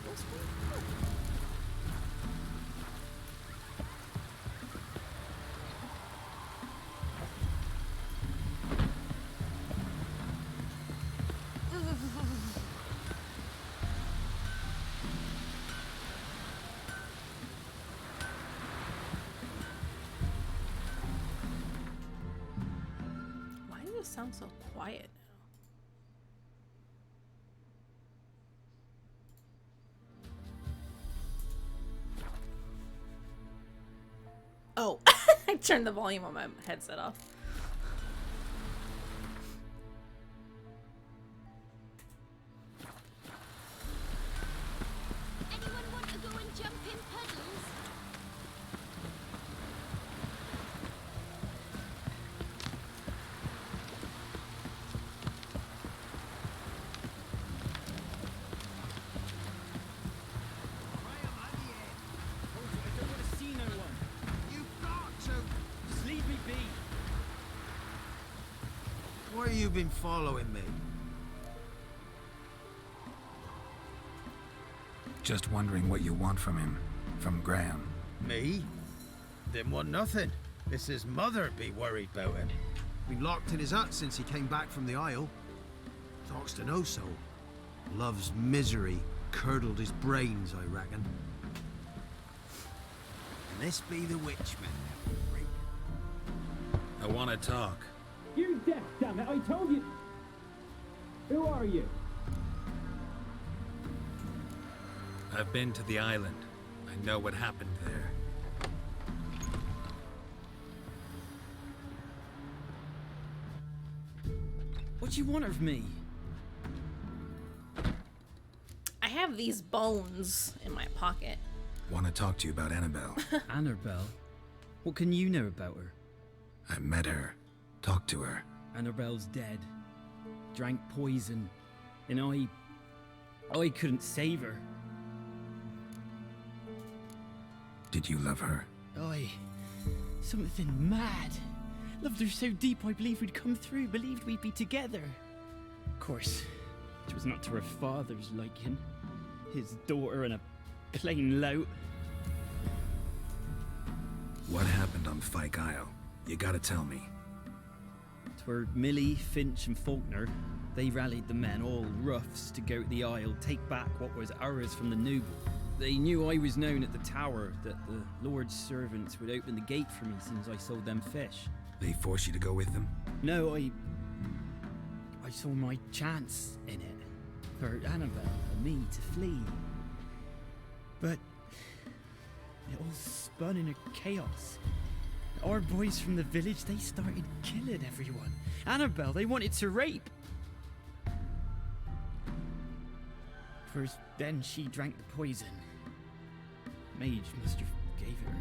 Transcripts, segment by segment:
skill screen? Why does it sound so quiet now? Oh, I turned the volume on my headset off. Anyone want to go and jump in puddles? Why have you been following me? Just wondering what you want from him. From Graham. Me? Didn't want nothing. It's his mother be worried about him. Been locked in his hut since he came back from the Isle. Talks to no soul. Love's misery curdled his brains, I reckon. And this be the witchman. I want to talk. You're deaf, damn it! I told you. Who are you? I've been to the island. I know what happened there. What do you want of me? I have these bones in my pocket. Want to talk to you about Annabelle. Annabelle? What can you know about her? I met her. Talked to her. Annabelle's dead. Drank poison. And I couldn't save her. Did you love her? Something mad. Loved her so deep I believed we'd come through, believed we'd be together. Of course, it was not to her father's liking. His daughter and a plain lout. What happened on Fyke Isle? You gotta tell me. 'Twere Millie, Finch and Faulkner. They rallied the men, all roughs, to go to the Isle, take back what was ours from the noble. They knew I was known at the tower, that the Lord's servants would open the gate for me since I sold them fish. They forced you to go with them? No, I saw my chance in it, for Annabelle and me to flee. But it all spun in a chaos. Our boys from the village, they started killing everyone. Annabelle, they wanted to rape. First, then she drank the poison. Mage must have gave it her.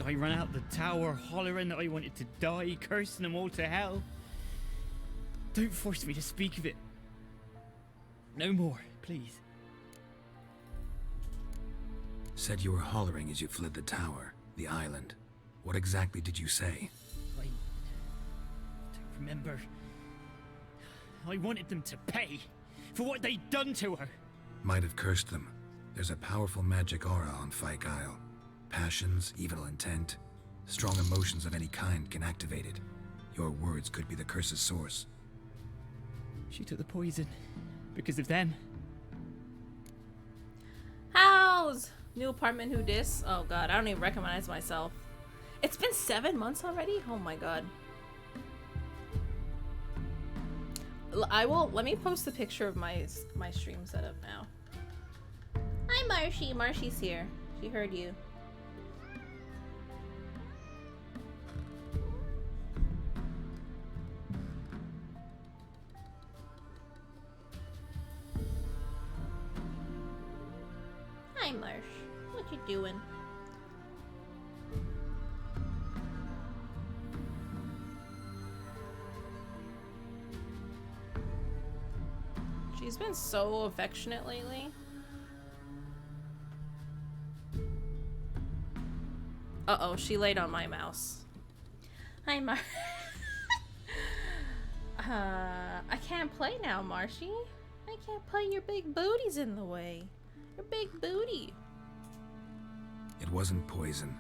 I ran out the tower, hollering that I wanted to die, cursing them all to hell. Don't force me to speak of it. No more, please. Said you were hollering as you fled the tower, the island. What exactly did you say? I don't remember. I wanted them to pay for what they'd done to her. Might have cursed them. There's a powerful magic aura on Fyke Isle. Passions, evil intent, strong emotions of any kind can activate it. Your words could be the curse's source. She took the poison because of them. House! New apartment, who dis? Oh god, I don't even recognize myself. It's been 7 months already? Oh my god. Let me post a picture of my stream setup now. Hi Marshy, Marshy's here. She heard you. Hi Marsh, what you doing? She's been so affectionate lately. Uh-oh, she laid on my mouse. Hi, I can't play now, Marshy. I can't play, your big booty's in the way. Her big booty. It wasn't poison.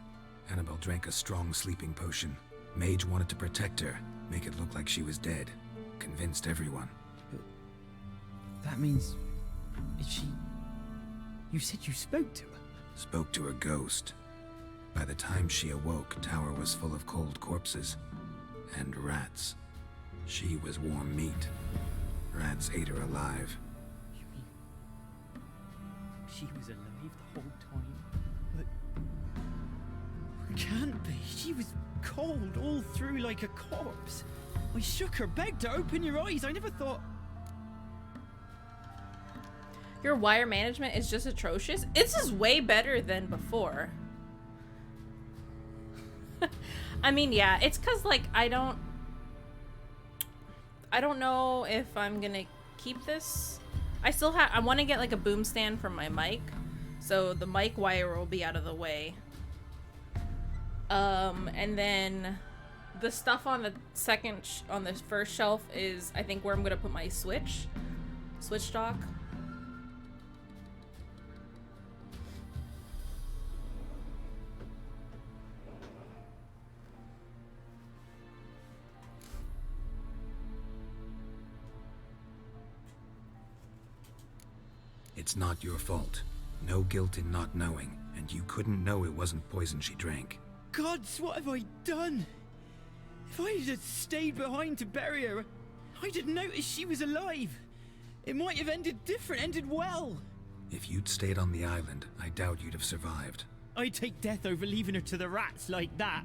Annabelle drank a strong sleeping potion. Mage wanted to protect her, make it look like she was dead. Convinced everyone. That means... Is she... You said you spoke to her? Spoke to a ghost. By the time she awoke, Tower was full of cold corpses. And rats. She was warm meat. Rats ate her alive. You mean... She was alive the whole time? But... It can't be. She was cold all through like a corpse. I shook her, begged her, open your eyes. I never thought... Your wire management is just atrocious. It's just way better than before. I mean, yeah, it's cause like I don't know if I'm gonna keep this. I want to get like a boom stand for my mic, so the mic wire will be out of the way. And then the stuff on the on the first shelf is I think where I'm gonna put my switch dock. It's not your fault. No guilt in not knowing, and you couldn't know it wasn't poison she drank. Gods, what have I done? If I had stayed behind to bury her, I didn't notice she was alive. It might have ended different, ended well. If you'd stayed on the island, I doubt you'd have survived. I'd take death over leaving her to the rats like that.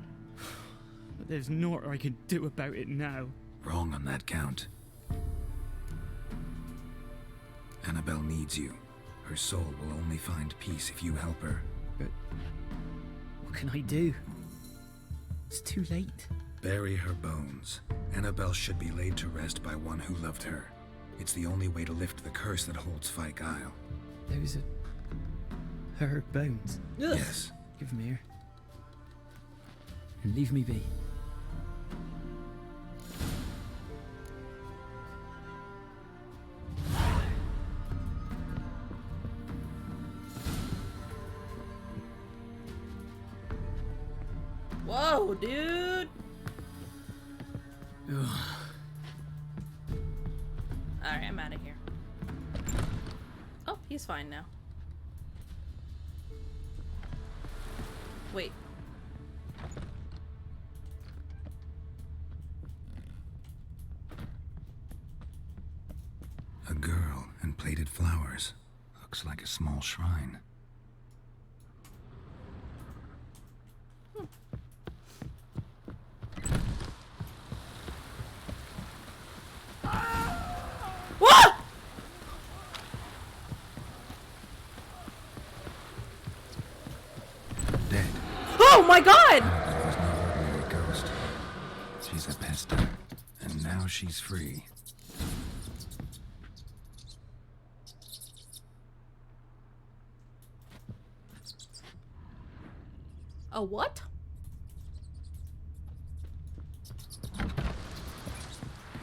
But there's naught I can do about it now. Wrong on that count. Annabelle needs you. Her soul will only find peace if you help her. But what can I do? It's too late. Bury her bones. Annabelle should be laid to rest by one who loved her. It's the only way to lift the curse that holds Fyke Isle. Those are her bones. Ugh. Yes. Give them here. And leave me be. Whoa, dude. Alright, I'm out of here. Oh, he's fine now. Wait. A girl and plated flowers. Looks like a small shrine. What? Dead. Oh my god! Annabelle was no ordinary ghost. She's a pester. And now she's free. A what?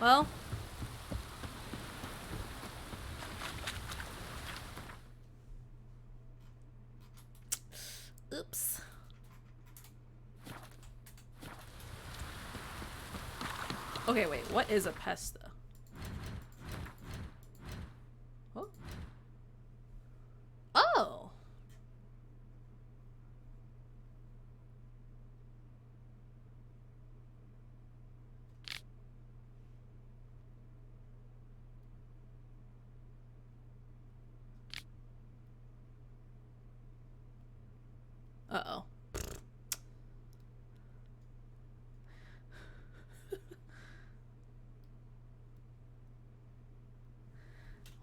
Well. Oops. Okay, wait. What is a pesta? Oh. Oh. Uh-oh.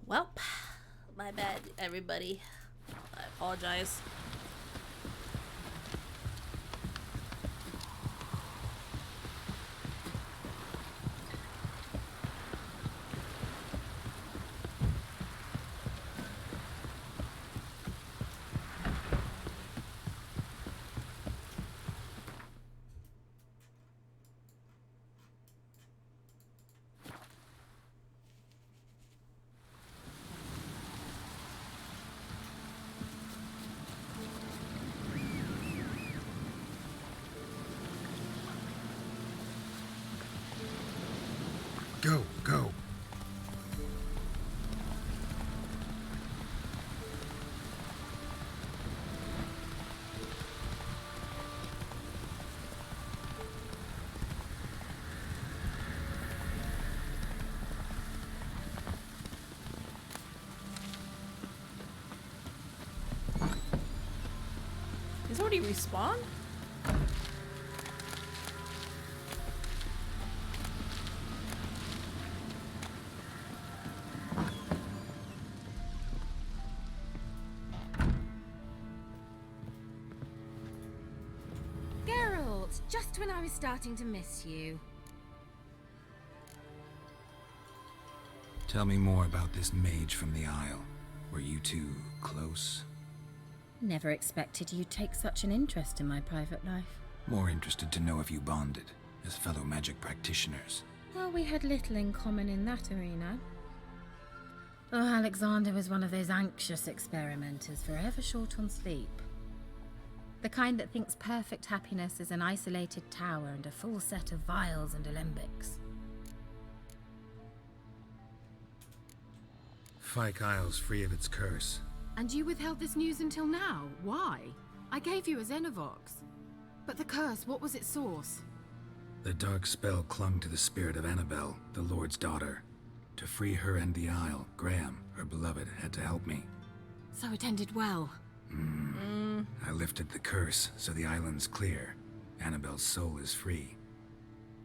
Welp. My bad, everybody. I apologize. He's already respawned? Geralt, just when I was starting to miss you. Tell me more about this mage from the Isle. Were you two close? Never expected you'd take such an interest in my private life. More interested to know if you bonded as fellow magic practitioners. Well, we had little in common in that arena. Oh, Alexander was one of those anxious experimenters, forever short on sleep. The kind that thinks perfect happiness is an isolated tower and a full set of vials and alembics. Fyke Isle's free of its curse. And you withheld this news until now? Why? I gave you a Xenovox. But the curse, what was its source? The dark spell clung to the spirit of Annabelle, the Lord's daughter. To free her and the Isle, Graham, her beloved, had to help me. So it ended well. I lifted the curse, so the island's clear. Annabelle's soul is free.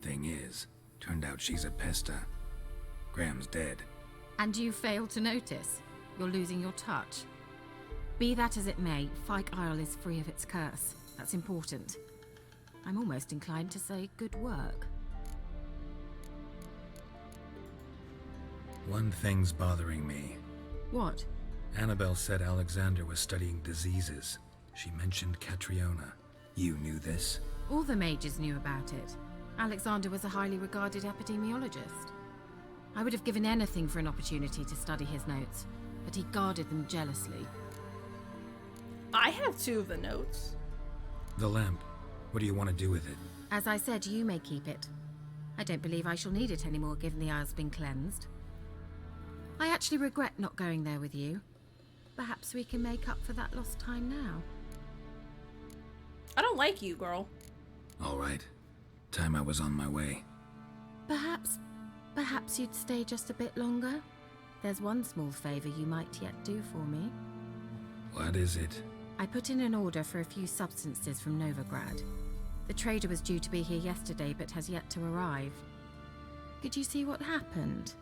Thing is, turned out she's a pesta. Graham's dead. And you failed to notice? You're losing your touch. Be that as it may, Fyke Isle is free of its curse. That's important. I'm almost inclined to say good work. One thing's bothering me. What? Annabelle said Alexander was studying diseases. She mentioned Catriona. You knew this? All the mages knew about it. Alexander was a highly regarded epidemiologist. I would have given anything for an opportunity to study his notes, but he guarded them jealously. I have 2 of the notes. The lamp. What do you want to do with it? As I said, you may keep it. I don't believe I shall need it anymore, given the Isle's been cleansed. I actually regret not going there with you. Perhaps we can make up for that lost time now. I don't like you, girl. All right. Time I was on my way. Perhaps you'd stay just a bit longer? There's one small favor you might yet do for me. What is it? I put in an order for a few substances from Novigrad. The trader was due to be here yesterday, but has yet to arrive. Could you see what happened?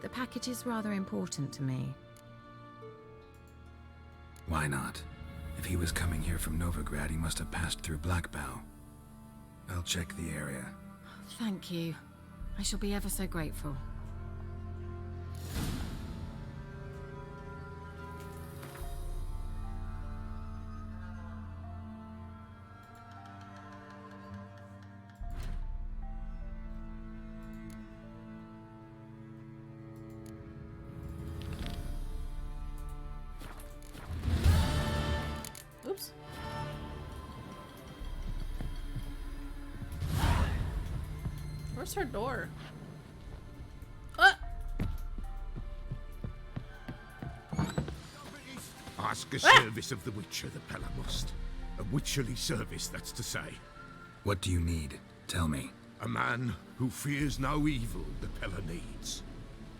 The package is rather important to me. Why not? If he was coming here from Novigrad, he must have passed through Blackbow. I'll check the area. Thank you. I shall be ever so grateful. Oops. Where's her door? Ask a service of the Witcher, the Pella must. A witcherly service, that's to say. What do you need? Tell me. A man who fears no evil the Pella needs.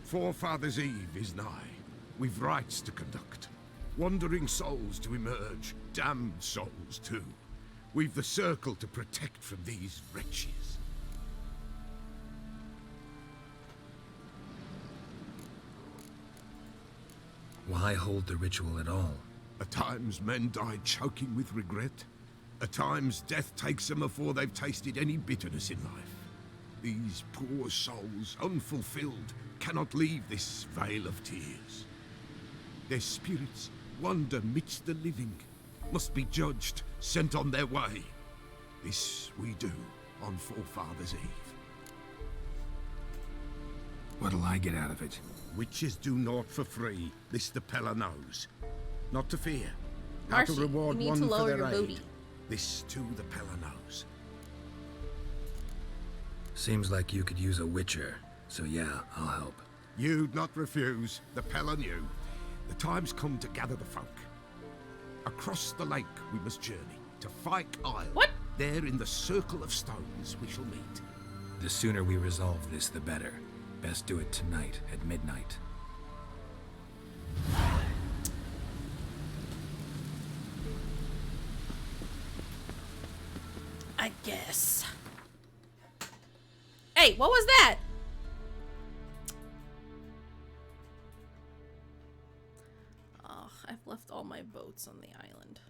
Forefathers' Eve is nigh. We've rites to conduct. Wandering souls to emerge. Damned souls, too. We've the circle to protect from these wretches. Why hold the ritual at all? At times men die choking with regret. At times death takes them before they've tasted any bitterness in life. These poor souls, unfulfilled, cannot leave this vale of tears. Their spirits wander midst the living, must be judged, sent on their way. This we do on Forefathers' Eve. What'll I get out of it? Witches do naught for free, this the Pella knows. Not to fear. How Marcy, to reward you need one to for lower their your aid. booty. This too the Pella knows. Seems like you could use a witcher, so yeah, I'll help. You'd not refuse, the Pella knew. The time's come to gather the folk. Across the lake we must journey, to Fyke Isle. What? There in the circle of stones we shall meet. The sooner we resolve this, the better. Best do it tonight at midnight. I guess. Hey, what was that? Oh, I've left all my boats on the island.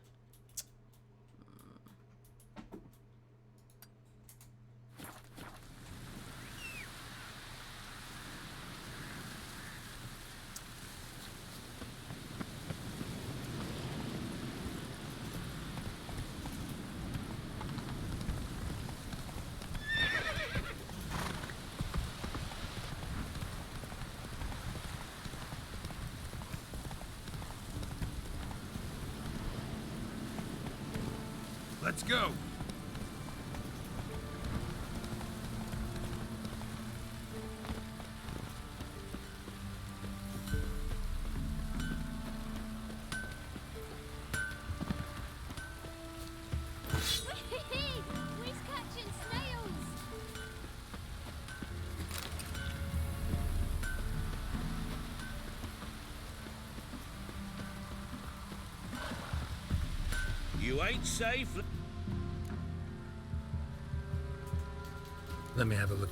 Let's go. We're catching snails. You ain't safe. Let me have a look.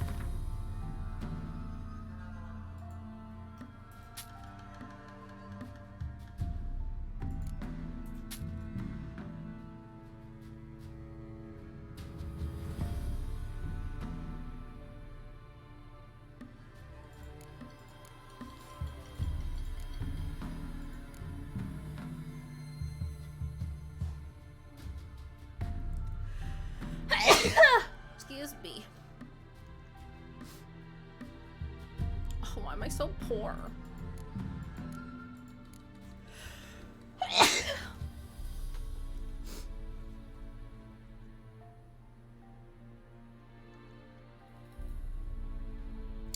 Excuse me. Oh, why am I so poor? I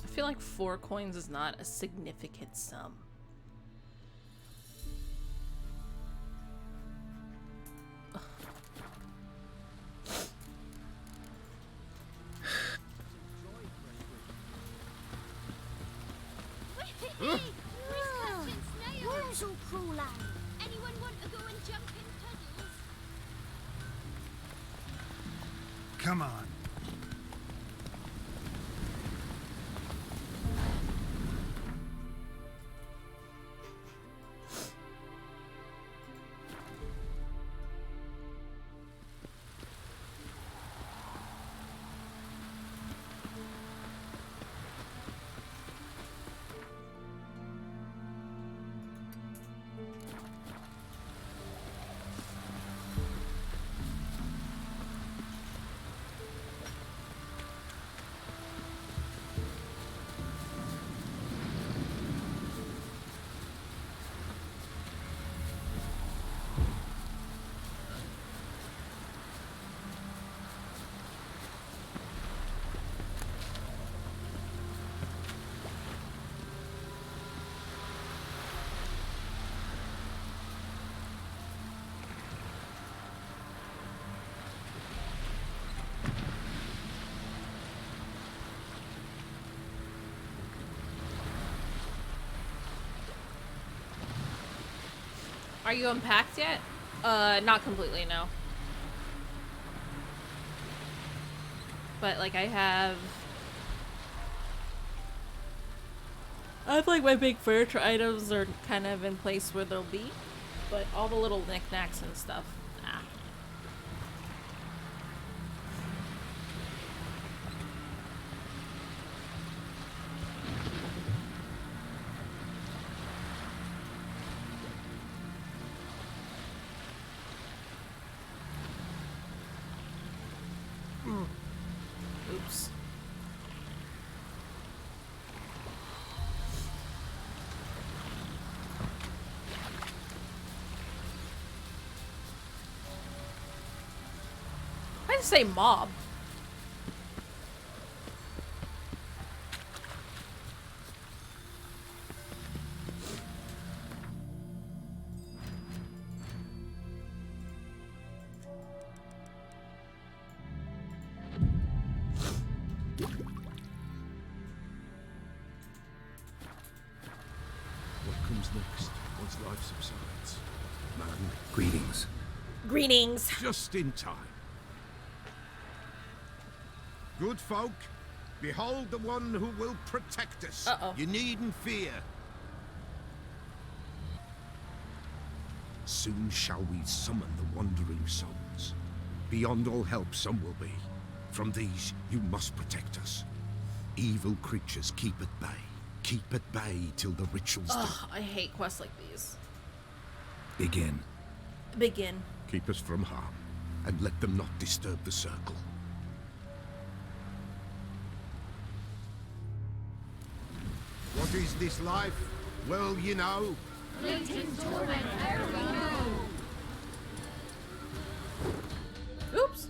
feel like 4 coins is not a significant sum. We're catching snails. Worms all crawl out. Anyone want to go and jump in puddles? Come on. Are you unpacked yet? Not completely, no. But like I have like my big furniture items are kind of in place where they'll be, but all the little knickknacks and stuff, nah. Oops. Why did it say mob? What comes next once life subsides? Man, Greetings. Greetings. just in time. Good folk, behold the one who will protect us. Uh-oh. You needn't fear. Soon shall we summon the wandering souls. Beyond all help some will be. From these you must protect us. Evil creatures keep at bay. Keep at bay till the ritual's done. Ugh, I hate quests like these. Begin. Begin. Keep us from harm, and let them not disturb the circle. What is this life? Well, you know. Oops.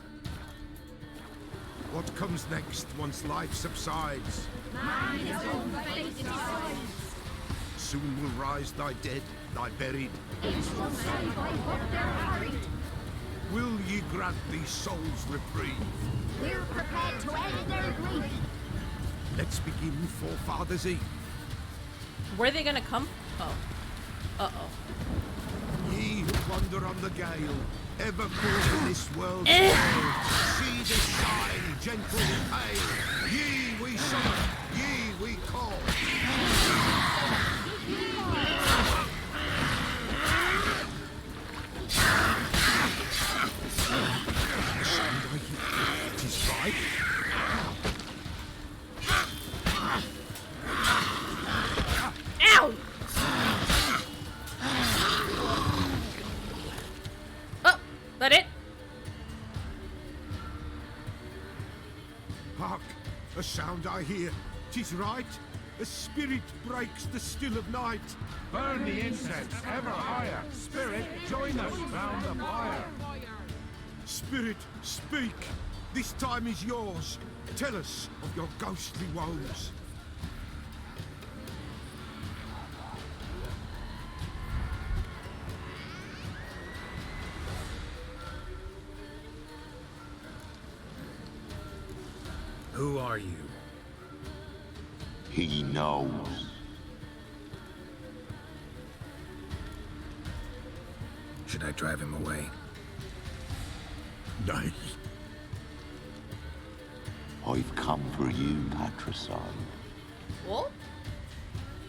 What comes next once life subsides? Soon will rise thy dead, thy buried. Will ye grant these souls reprieve? We're prepared to end their grief. Let's begin Forefathers' Eve. Where are they gonna come? Oh. Uh-oh. Ye who wander on the gale, ever caught in this world's gale, see the sign, gentle and pale. Ye we summon, ye we call. It is right. Ow! Oh, that it? Hark, a sound I hear. 'Tis right. A spirit breaks the still of night. Burn the incense ever higher. Spirit, join us round the fire. Spirit, speak. This time is yours. Tell us of your ghostly woes. Who are you? He knows. Should I drive him away? Nay. I've come for you, patricide. What?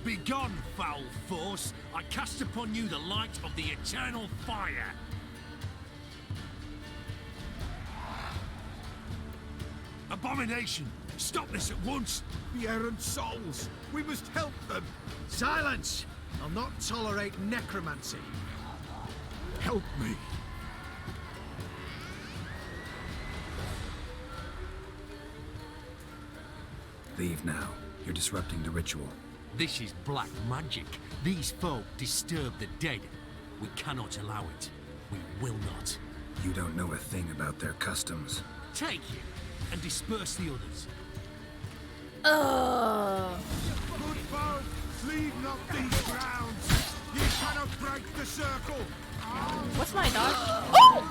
Begone, foul force! I cast upon you the light of the eternal fire! Abomination! Stop this at once! The errant souls. We must help them. Silence! I'll not tolerate necromancy. Help me. Leave now. You're disrupting the ritual. This is black magic. These folk disturb the dead. We cannot allow it. We will not. You don't know a thing about their customs. Take him and disperse the others. Good folk, leave not these grounds. You cannot break the circle. What's my dog? Oh!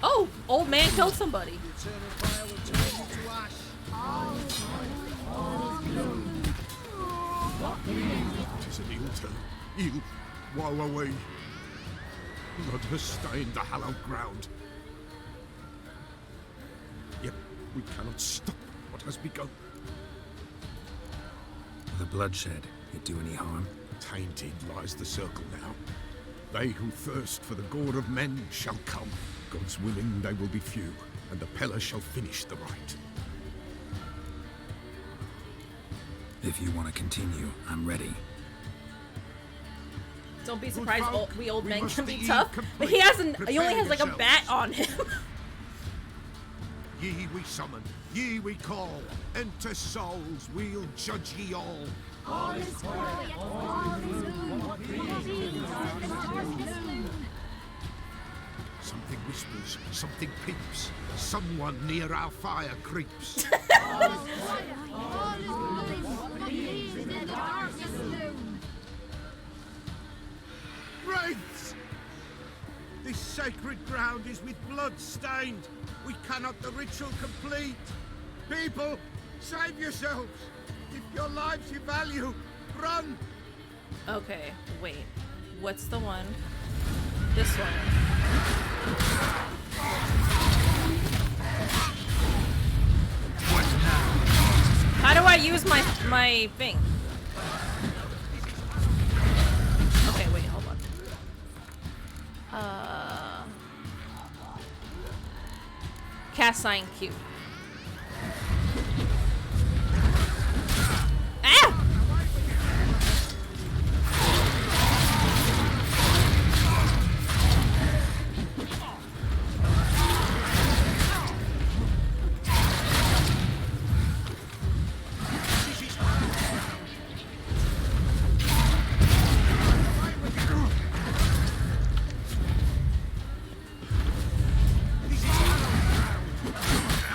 Oh, old man killed somebody. Tis an ill turn. Ill. Woe away. Blood has stained the hallowed ground. Yet we cannot stop what has begun. Will the bloodshed it do any harm? Tainted lies the circle now. They who thirst for the gore of men shall come. God's willing they will be few, and the Peller shall finish the rite. If you want to continue, I'm ready. Don't be surprised we old men must can be be tough. But he complete. he only has like a Prepare bat on him. Ye we summon, ye we call. Enter souls, we'll judge ye all. All is quiet, all is gloom. Something whispers, something peeps. Someone near our fire creeps. All is quiet, all is gloom. In the darkest gloom. Wraiths! This sacred ground is with blood stained. We cannot the ritual complete. People, save yourselves. If your lives you value, run. Okay, wait. What's the one? This one. How do I use my thing? Okay, wait, hold on. Cast sign Q. Ah!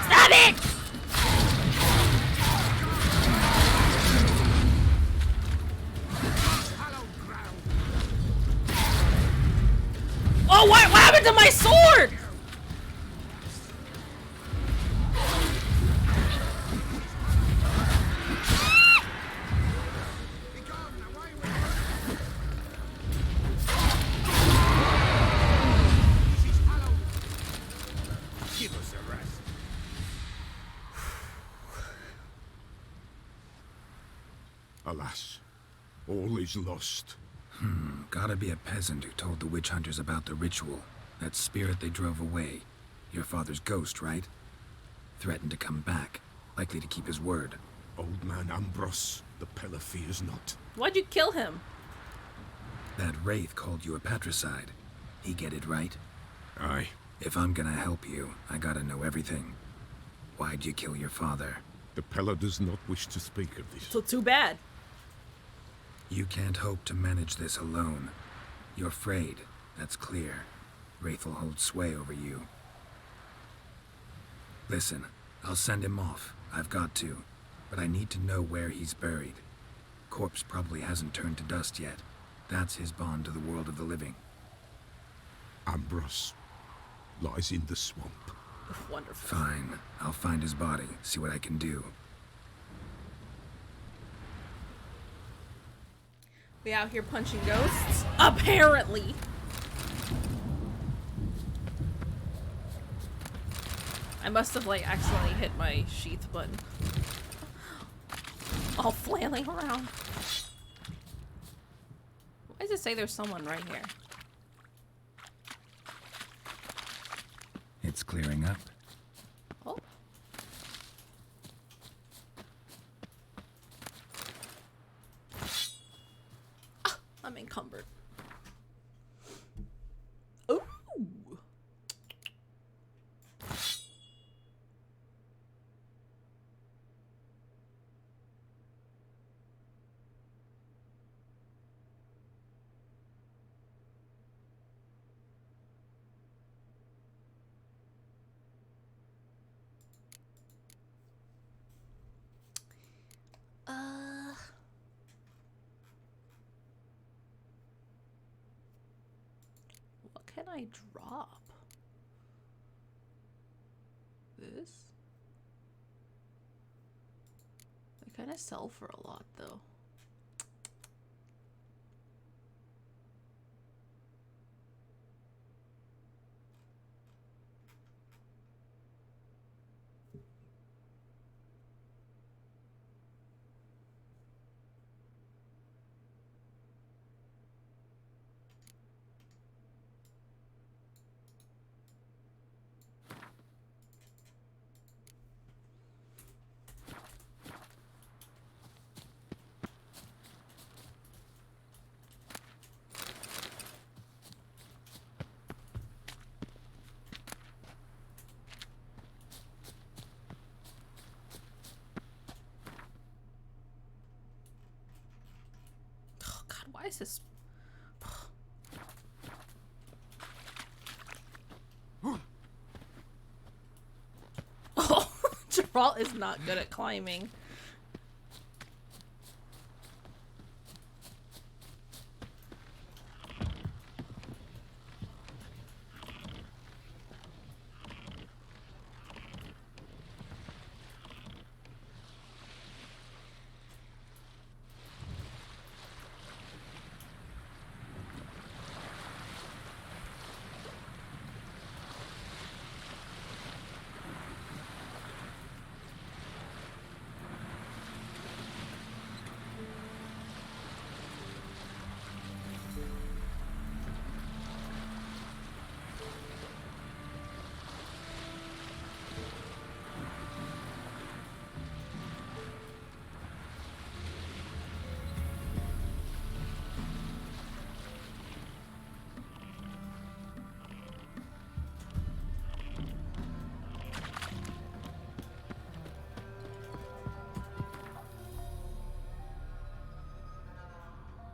Stop it! Oh, what happened to my sword? Give us a rest. Alas, all is lost. Gotta be a peasant who told the witch hunters about the ritual. That spirit they drove away. Your father's ghost, right? Threatened to come back. Likely to keep his word. Old man Ambros, the Pella fears not. Why'd you kill him? That wraith called you a patricide. He get it right? Aye. If I'm gonna help you, I gotta know everything. Why'd you kill your father? The Pella does not wish to speak of this. So too bad. You can't hope to manage this alone. You're afraid, that's clear. Wraith will hold sway over you. Listen, I'll send him off. I've got to. But I need to know where he's buried. Corpse probably hasn't turned to dust yet. That's his bond to the world of the living. Ambros lies in the swamp. Wonderful. Fine. I'll find his body, see what I can do. We out here punching ghosts? Apparently. I must have like accidentally hit my sheath button. All flailing around. Why does it say there's someone right here? It's clearing up. Oh. Ah, I'm encumbered. Ooh. What can I drop? This? They kind of sell for a lot though. Oh God, why is this? Oh, Geralt is not good at climbing.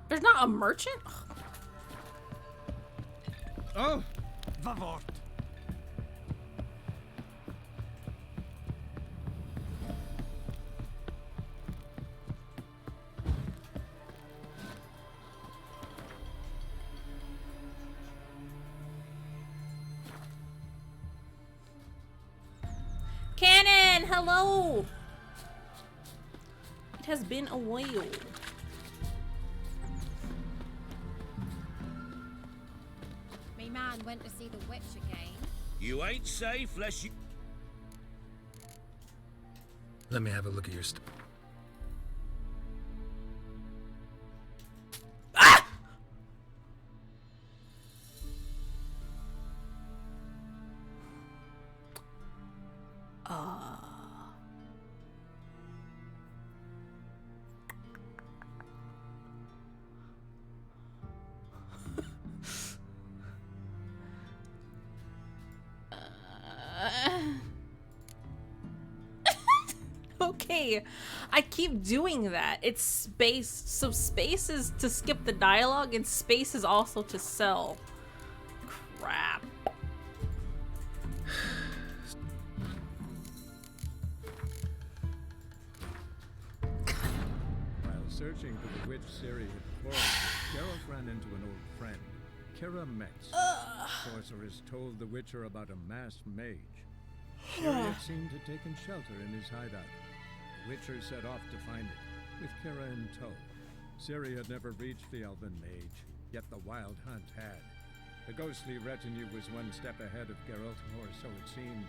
There's not a merchant? Oh, Vavort. Cannon, hello. It has been a while. Me man went to see the witch again. You ain't safe lest you... Let me have a look at your stuff. Okay, I keep doing that. It's space. So space is to skip the dialogue and space is also to sell. Crap. While searching for the witch Ciri had quarreled with, Geralt ran into an old friend, Kira Metz. Sorceress told the Witcher about a masked mage. Ciri had seemed to taken shelter in his hideout. The Witcher set off to find it, with Kira in tow. Ciri had never reached the elven mage, yet the wild hunt had. The ghostly retinue was one step ahead of Geralt, or so it seemed.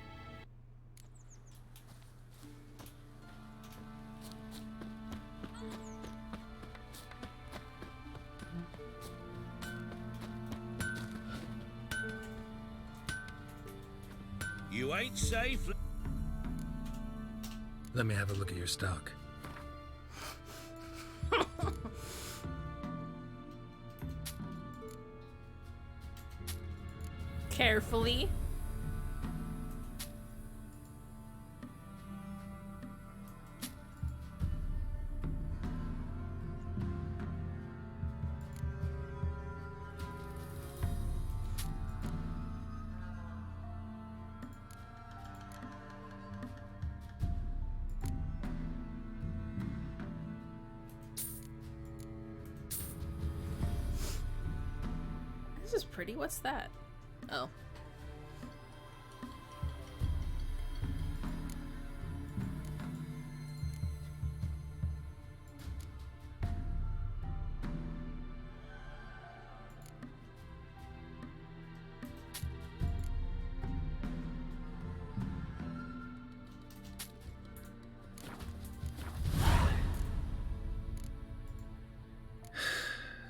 You ain't safe. Let me have a look at your stock. Carefully. This is pretty. What's that? Oh.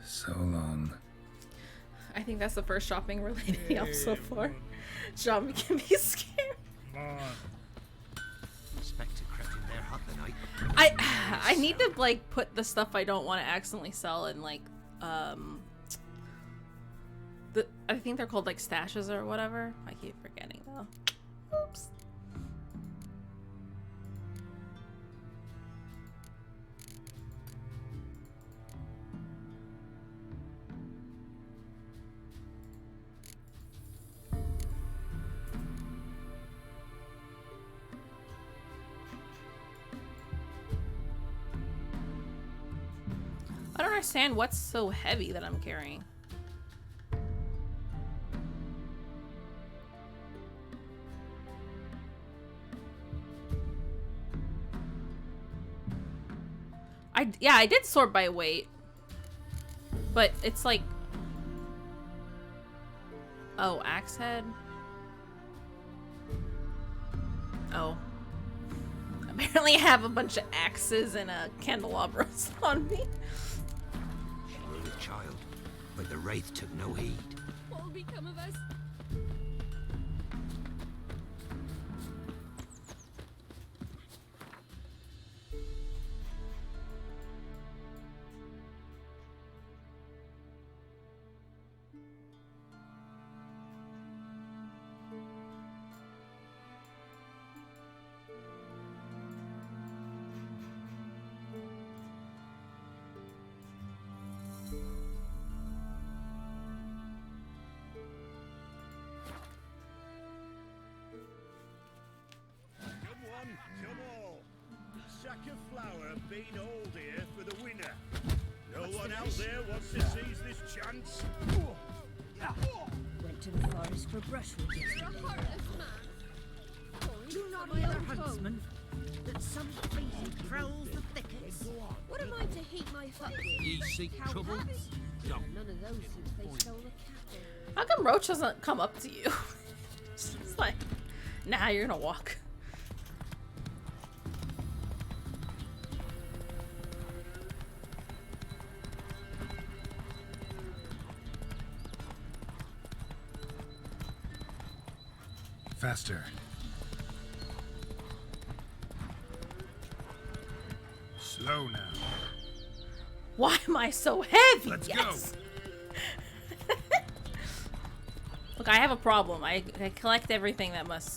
So long. I think that's the first shopping related help so far. Shopping can be scary. Spectre crept in there hot the night. I need to like put the stuff I don't want to accidentally sell in like I think they're called like stashes or whatever. I keep forgetting though. Oops. I don't understand what's so heavy that I'm carrying. Yeah, I did sort by weight. But it's like... Oh, axe head? Oh. Apparently I have a bunch of axes and candelabras on me. She was a child, but the wraith took no heed. What will become of us? sack of flour been hauled here for the winner? No one out there wants to seize this chance? Went to the forest for brushwood yesterday. Do you not hear the huntsman? That some species prowls the thickets. What am I to heat my hut with? Ye seek trouble? Don't. None of those since they stole the cattle. How come Roach doesn't come up to you? It's like, nah, you're gonna walk. Faster. Slow now. Why am I so heavy? Let's go. Look, I have a problem. I collect everything that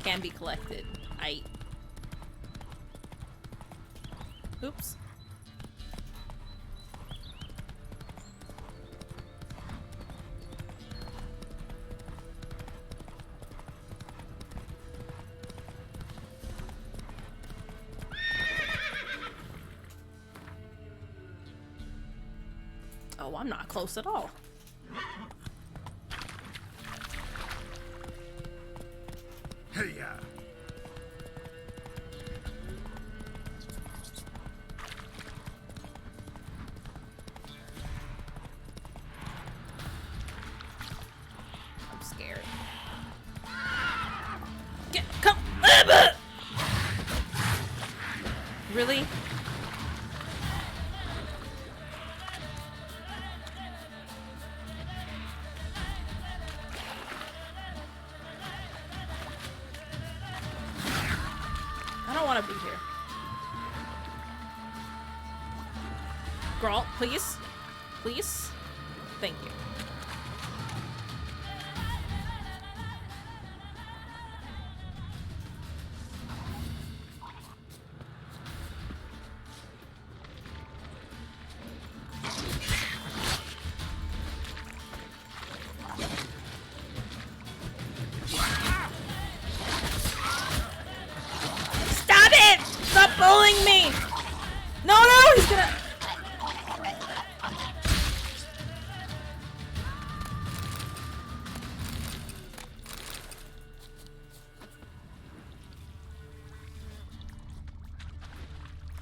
can be collected. Oops. Oh, I'm not close at all. Hey-ya. I'm scared. Come. Really? I don't want to be here. Girl, please. Please. Thank you. Stop it! Stop bullying me! No, he's gonna...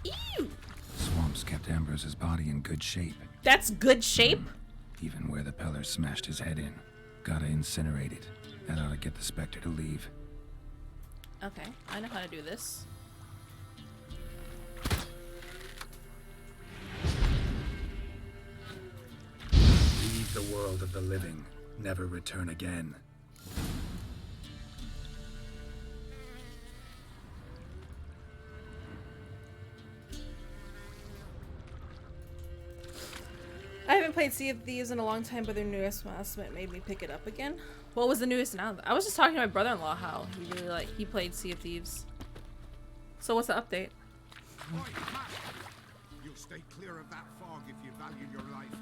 Ew! Swamps kept Ambrose's body in good shape. That's good shape? Even where the Peller smashed his head in. Gotta incinerate it. That ought to get the Spectre to leave. Okay, I know how to do this. Leave the world of the living. Never return again. I haven't played Sea of Thieves in a long time, but their newest announcement made me pick it up again. What was the newest announcement? I was just talking to my brother-in-law how he played Sea of Thieves. So what's the update? You'll stay clear of that fog if you value your life.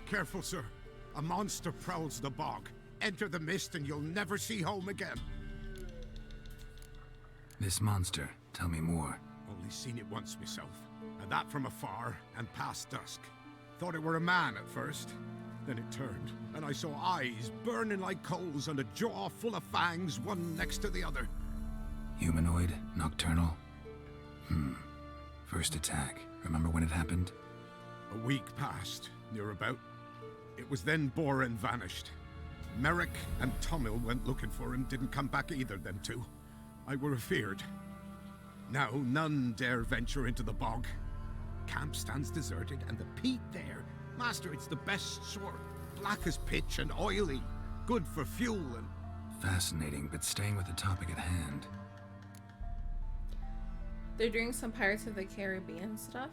Careful, sir. A monster prowls the bog. Enter the mist and you'll never see home again. This monster, tell me more. Only seen it once myself. And that from afar and past dusk. Thought it were a man at first. Then it turned, and I saw eyes burning like coals and a jaw full of fangs, one next to the other. Humanoid? Nocturnal? First attack. Remember when it happened? A week passed, near about. It was then Boren vanished. Merrick and Tomil went looking for him, didn't come back either, them two. I were afeard. Now none dare venture into the bog. Camp stands deserted, and the peat there, master, it's the best sort. Black as pitch and oily. Good for fuel and... Fascinating, but staying with the topic at hand. They're doing some Pirates of the Caribbean stuff.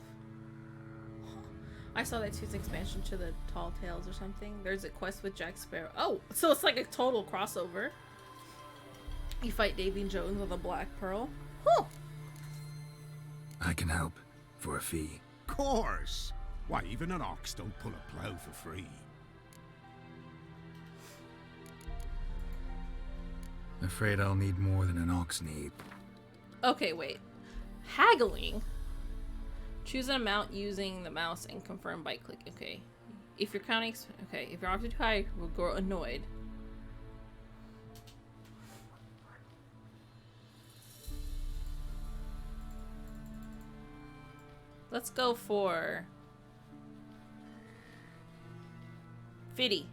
I saw that too's expansion to the Tall Tales or something. There's a quest with Jack Sparrow. Oh, so it's like a total crossover. You fight Davy Jones with a Black Pearl. Huh. I can help. For a fee. Course! Why, even an ox don't pull a plow for free. Afraid I'll need more than an ox need. Okay, wait. Haggling. Choose an amount using the mouse and confirm by clicking. Okay. If you're counting... Okay, if you're often too high, we'll grow annoyed. Let's go for... 50.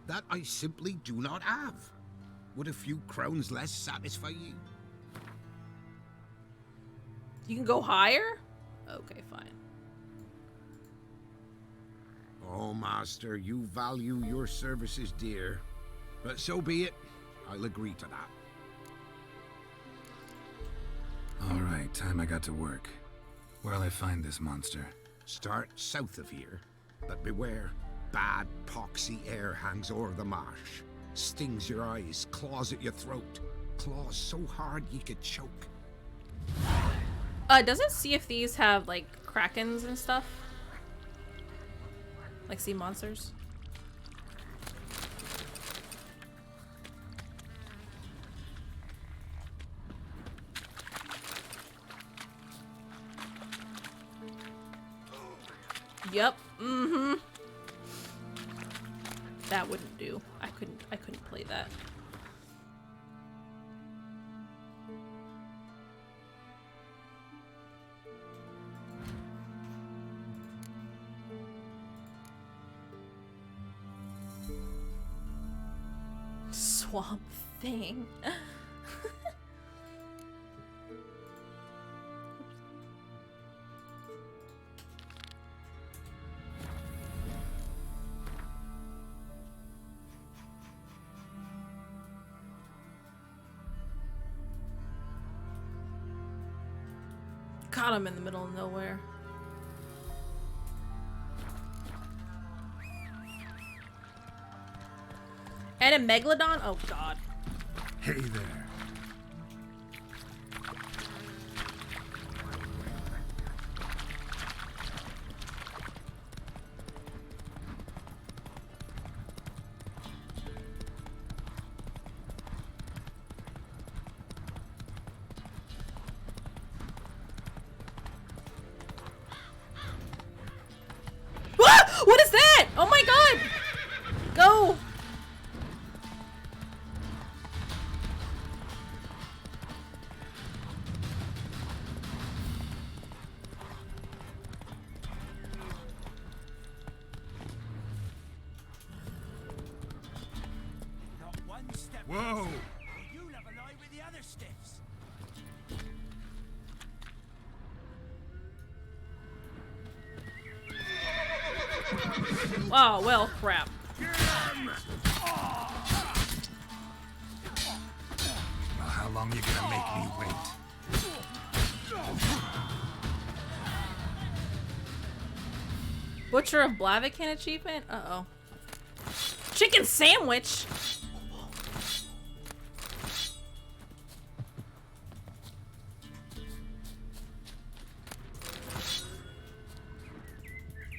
That I simply do not have. Would a few crowns less satisfy you? You can go higher? Okay, fine. Oh, Master, you value your services dear. But so be it. I'll agree to that. All right, time I got to work. Where'll I find this monster? Start south of here, but beware. Bad, poxy air hangs o'er the marsh. Stings your eyes, claws at your throat. Claws so hard you could choke. Does it see if these have, like, krakens and stuff? Like sea monsters? Yep. Mm-hmm. That wouldn't do. I couldn't play that. Swamp Thing. God, I'm in the middle of nowhere. And a megalodon? Oh god. Hey there. Ah! What is that? Oh my god! Go! Whoa! You'll have a lie with the other stiffs. Oh, well, crap. Well, how long you gonna make me wait? Butcher of Blaviken achievement? Uh-oh. Chicken sandwich?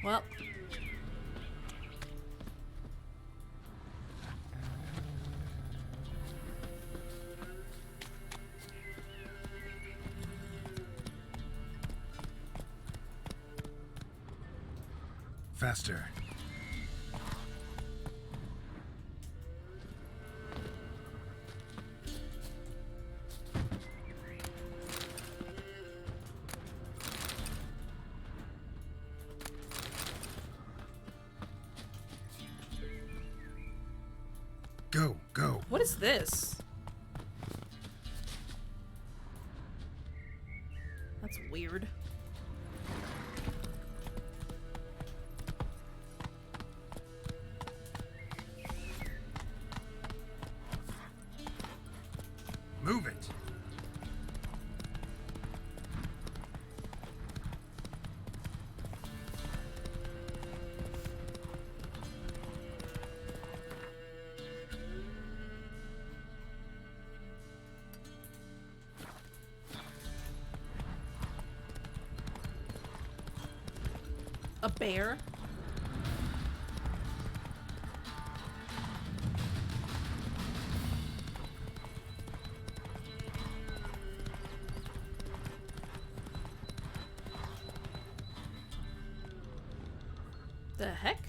Well. Faster. Go, go. What is this? That's weird. Move it. A bear? The heck?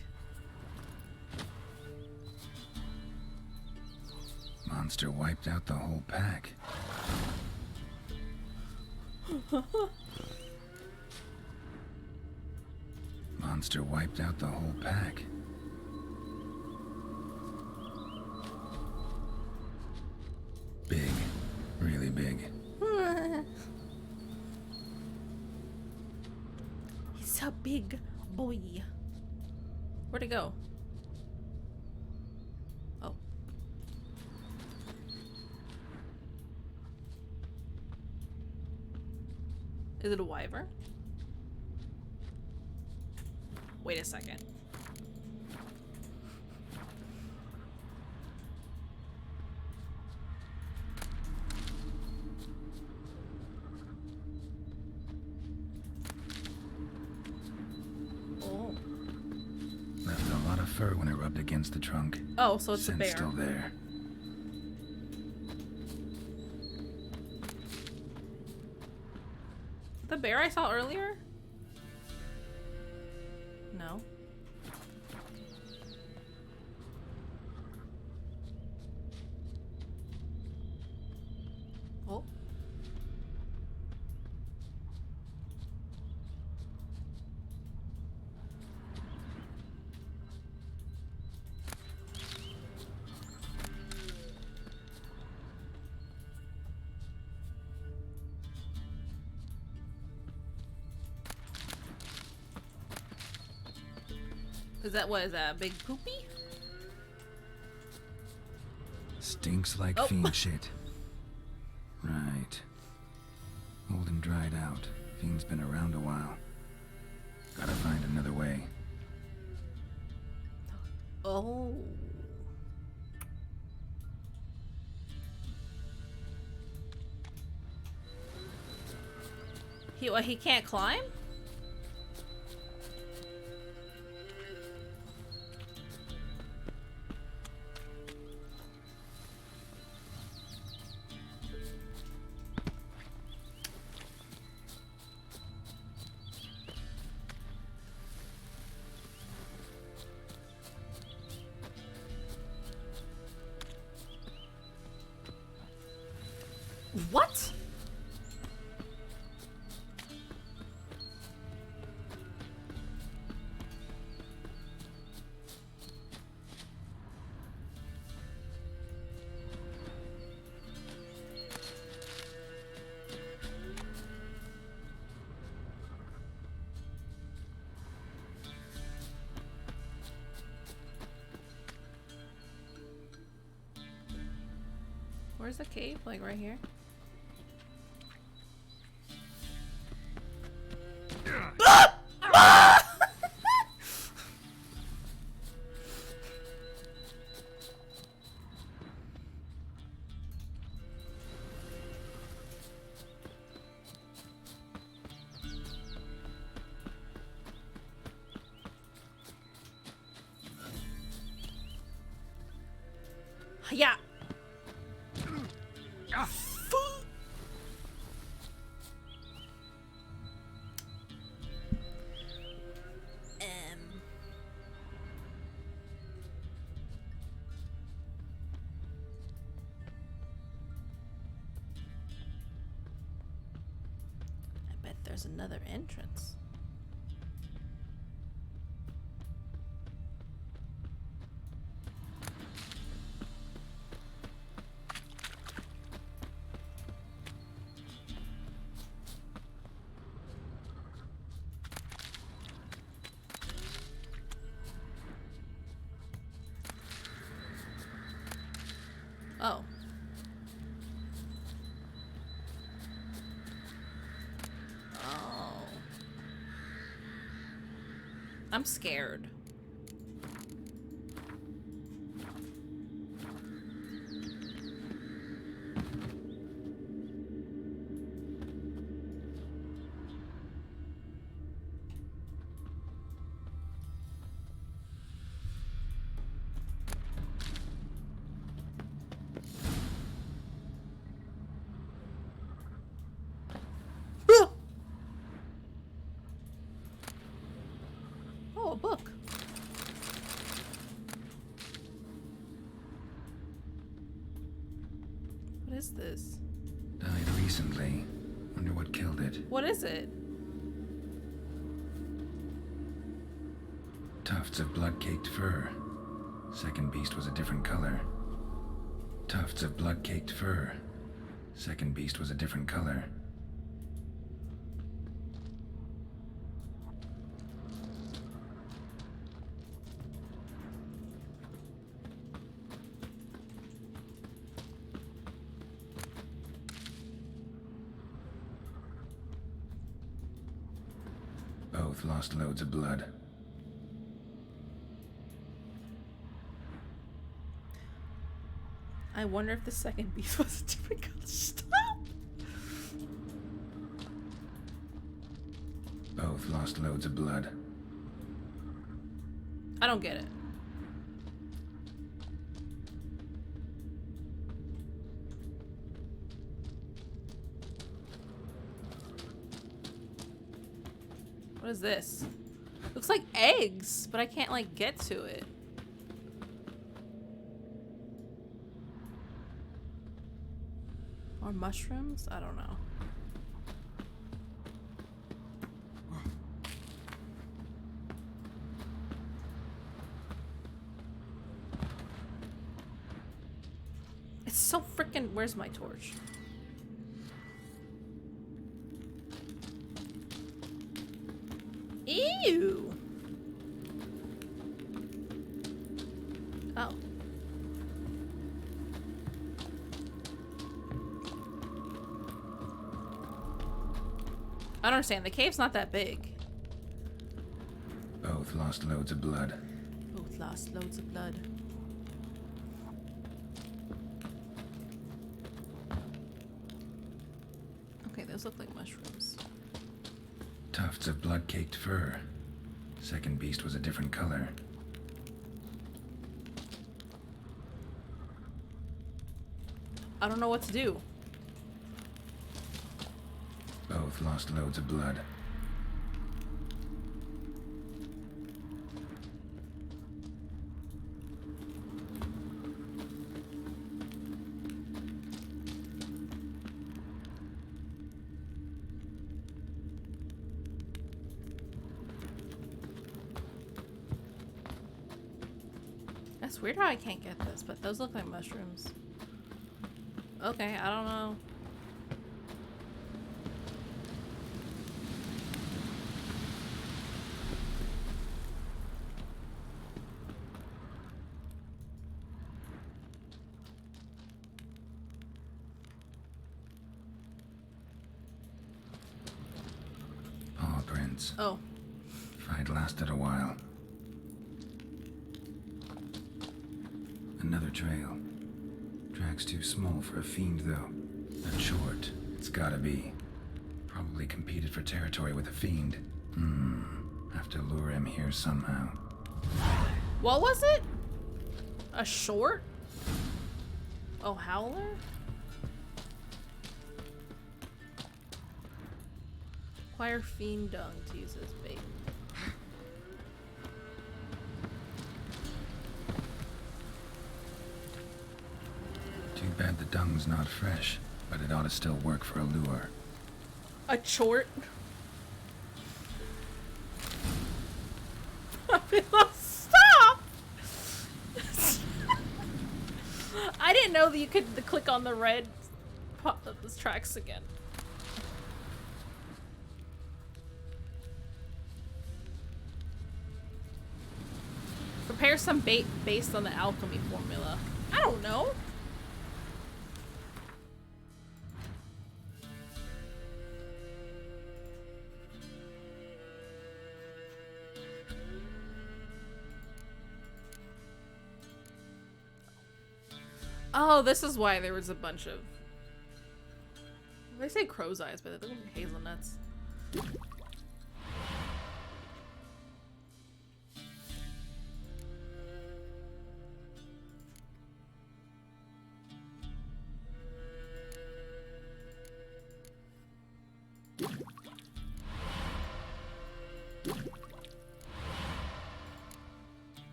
Monster wiped out the whole pack. Monster wiped out the whole pack. Big. Really big. He's a big boy. Where'd it go? Oh. Is it a wyvern? Wait a second. Oh. Left a lot of fur when it rubbed against the trunk. Oh, so it's a Scent's bear. still there. The bear I saw earlier? No. Oh. Is that what is that? A big poopy? Stinks like Oh. fiend shit. Right. Old and dried out. Fiend's been around a while. Gotta find another way. Oh. He can't climb? What? Where's the cave? Like right here? Yeah. I bet there's another entrance. Oh. Oh. I'm scared. Oh, a book. is this? Died recently. Wonder what killed it. What is it? Tufts of blood-caked fur. Second beast was a different color. Tufts of blood-caked fur. Second beast was a different color. Both lost loads of blood. I wonder if the second beast was a different color. Stop! Both lost loads of blood. I don't get it. What is this? Looks like eggs, but I can't like get to it. Or mushrooms? I don't know. It's so freaking. Where's my torch? Ew. Oh. I don't understand. The cave's not that big. Both lost loads of blood. Both lost loads of blood. Okay, those look like mushrooms. Tufts of blood-caked fur. Second beast was a different color. I don't know what to do. Both lost loads of blood. That's weird how I can't get this, but those look like mushrooms. Okay, I don't know. Paw prints. Oh. Fight lasted a while. Another trail. Track's too small for a fiend, though. Not short. It's gotta be. Probably competed for territory with a fiend. Have to lure him here somehow. What was it? A short? Oh, howler? Acquire fiend dung to use as bait. Too bad the dung's not fresh, but it ought to still work for a lure. A chort? Stop! I didn't know that you could click on the red pop up those tracks again. Prepare some bait based on the alchemy formula. I don't know. Oh, this is why there was a bunch of... They say crow's eyes, but they look like hazelnuts.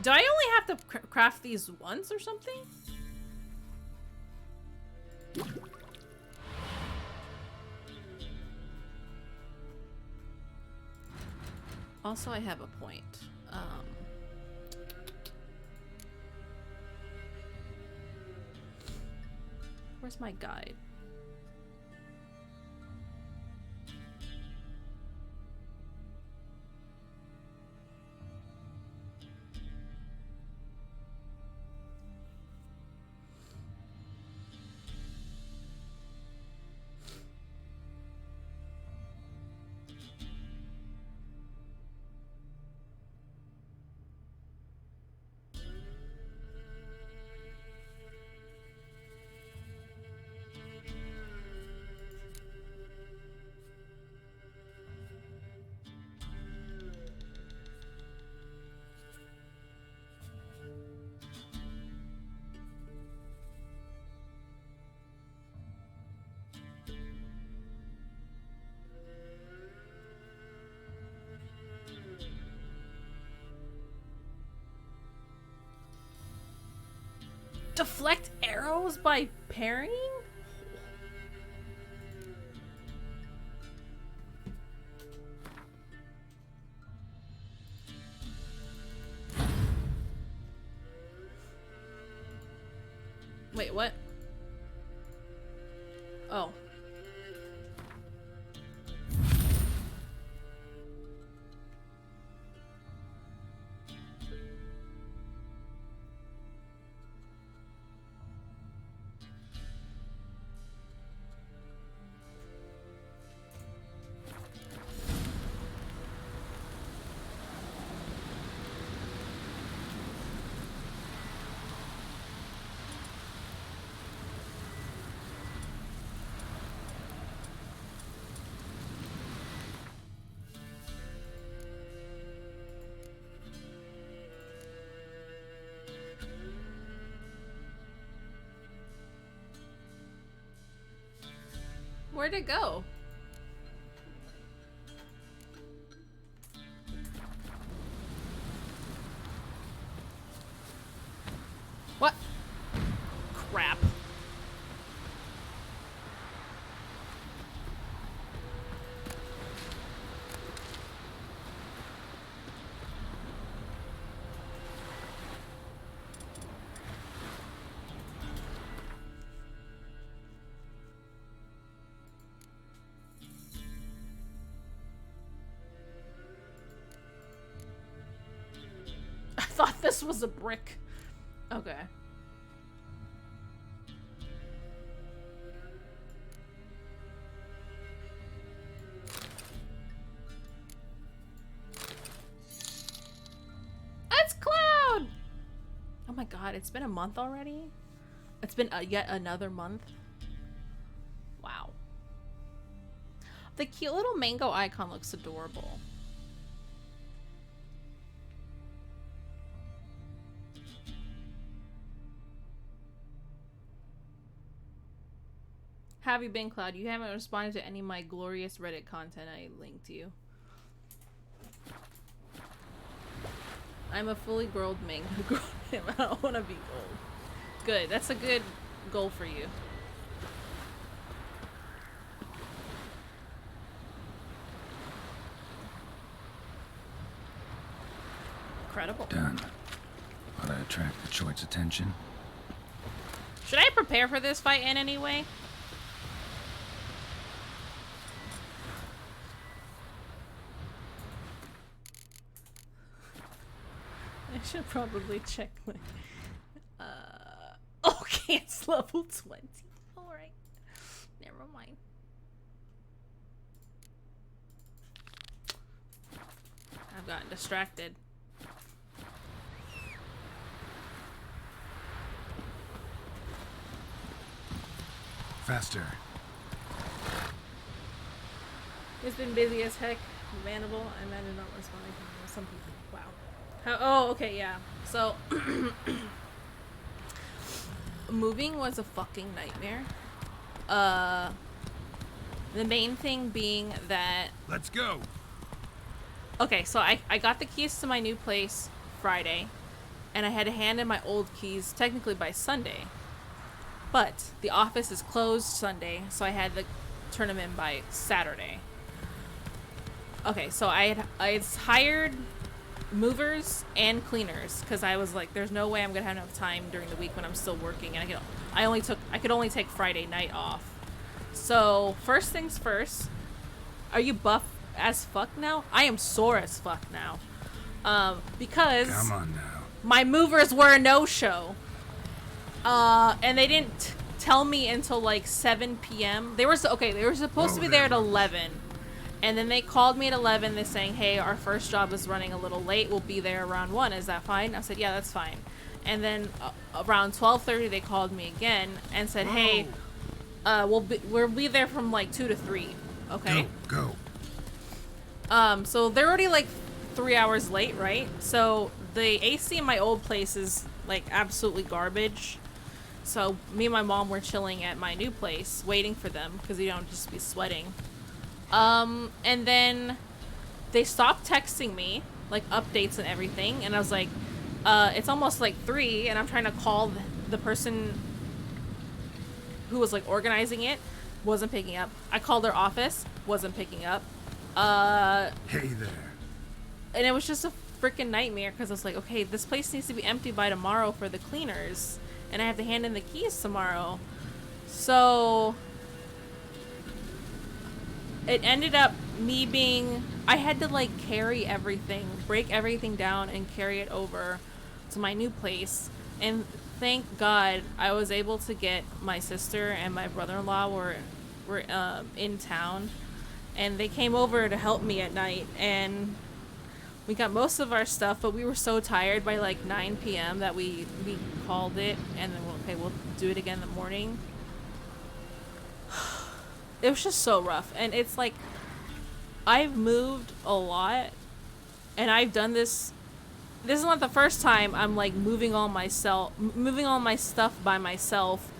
Do I only have to craft these once or something? Also, I have a point. Where's my guide? Deflect arrows by parrying? Wait, what? Oh. Where'd it go? What? Crap. I thought this was a brick. Okay. That's Cloud! Oh my god, it's been a month already? It's been yet another month? Wow. The cute little mango icon looks adorable. Have you been, Cloud? You haven't responded to any of my glorious Reddit content I linked to you. I'm a fully grown mango girl. I don't want to be old. Good. That's a good goal for you. Incredible. Done. Ought to attract the Choi's attention. Should I prepare for this fight in any way? I should probably check my... Okay, it's level 20. Alright. Never mind. I've gotten distracted. Faster. It's been busy as heck. Manable. I imagine not responding to some people. Wow. Oh, okay, yeah. So, moving was a fucking nightmare. The main thing being that... Let's go! Okay, so I got the keys to my new place Friday, and I had to hand in my old keys technically by Sunday. But the office is closed Sunday, so I had to turn them in by Saturday. okay, so I hired movers and cleaners because I was like, there's no way I'm gonna have enough time during the week when I'm still working, and I could only take Friday night off. So first things first, are you buff as fuck now? I am sore as fuck now, because Come on now. my movers were a no-show, and they didn't tell me until like 7 p.m. They were supposed to be there at 11. And then they called me at 11. They're saying, hey, our first job is running a little late. We'll be there around 1. Is that fine? I said, yeah, that's fine. And then around 12:30, they called me again and said, hey, we'll be there from like 2 to 3. Okay? Go. So they're already like 3 hours late, right? So the AC in my old place is like absolutely garbage. So me and my mom were chilling at my new place, waiting for them because you don't just be sweating. And then they stopped texting me, like, updates and everything, and I was like, it's almost like 3, and I'm trying to call the person who was, like, organizing it, wasn't picking up. I called their office, wasn't picking up. Hey there. And it was just a freaking nightmare, because I was like, okay, this place needs to be empty by tomorrow for the cleaners, and I have to hand in the keys tomorrow. So it ended up I had to like carry everything, break everything down and carry it over to my new place. And thank God I was able to get my sister and my brother-in-law were in town, and they came over to help me at night, and we got most of our stuff, but we were so tired by like 9 p.m. that we called it, and then we'll do it again in the morning. It was just so rough, and it's like, I've moved a lot, and I've done this. This is not the first time I'm like moving all my stuff by myself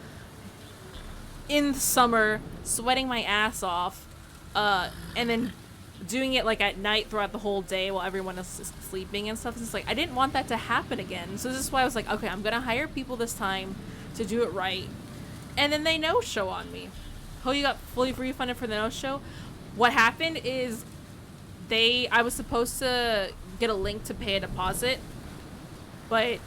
in the summer, sweating my ass off, and then doing it like at night throughout the whole day while everyone is sleeping and stuff. It's like, I didn't want that to happen again. So this is why I was like, okay, I'm gonna hire people this time to do it right. And then they no-show on me. Oh, you got fully refunded for the no-show? What happened is I was supposed to get a link to pay a deposit, but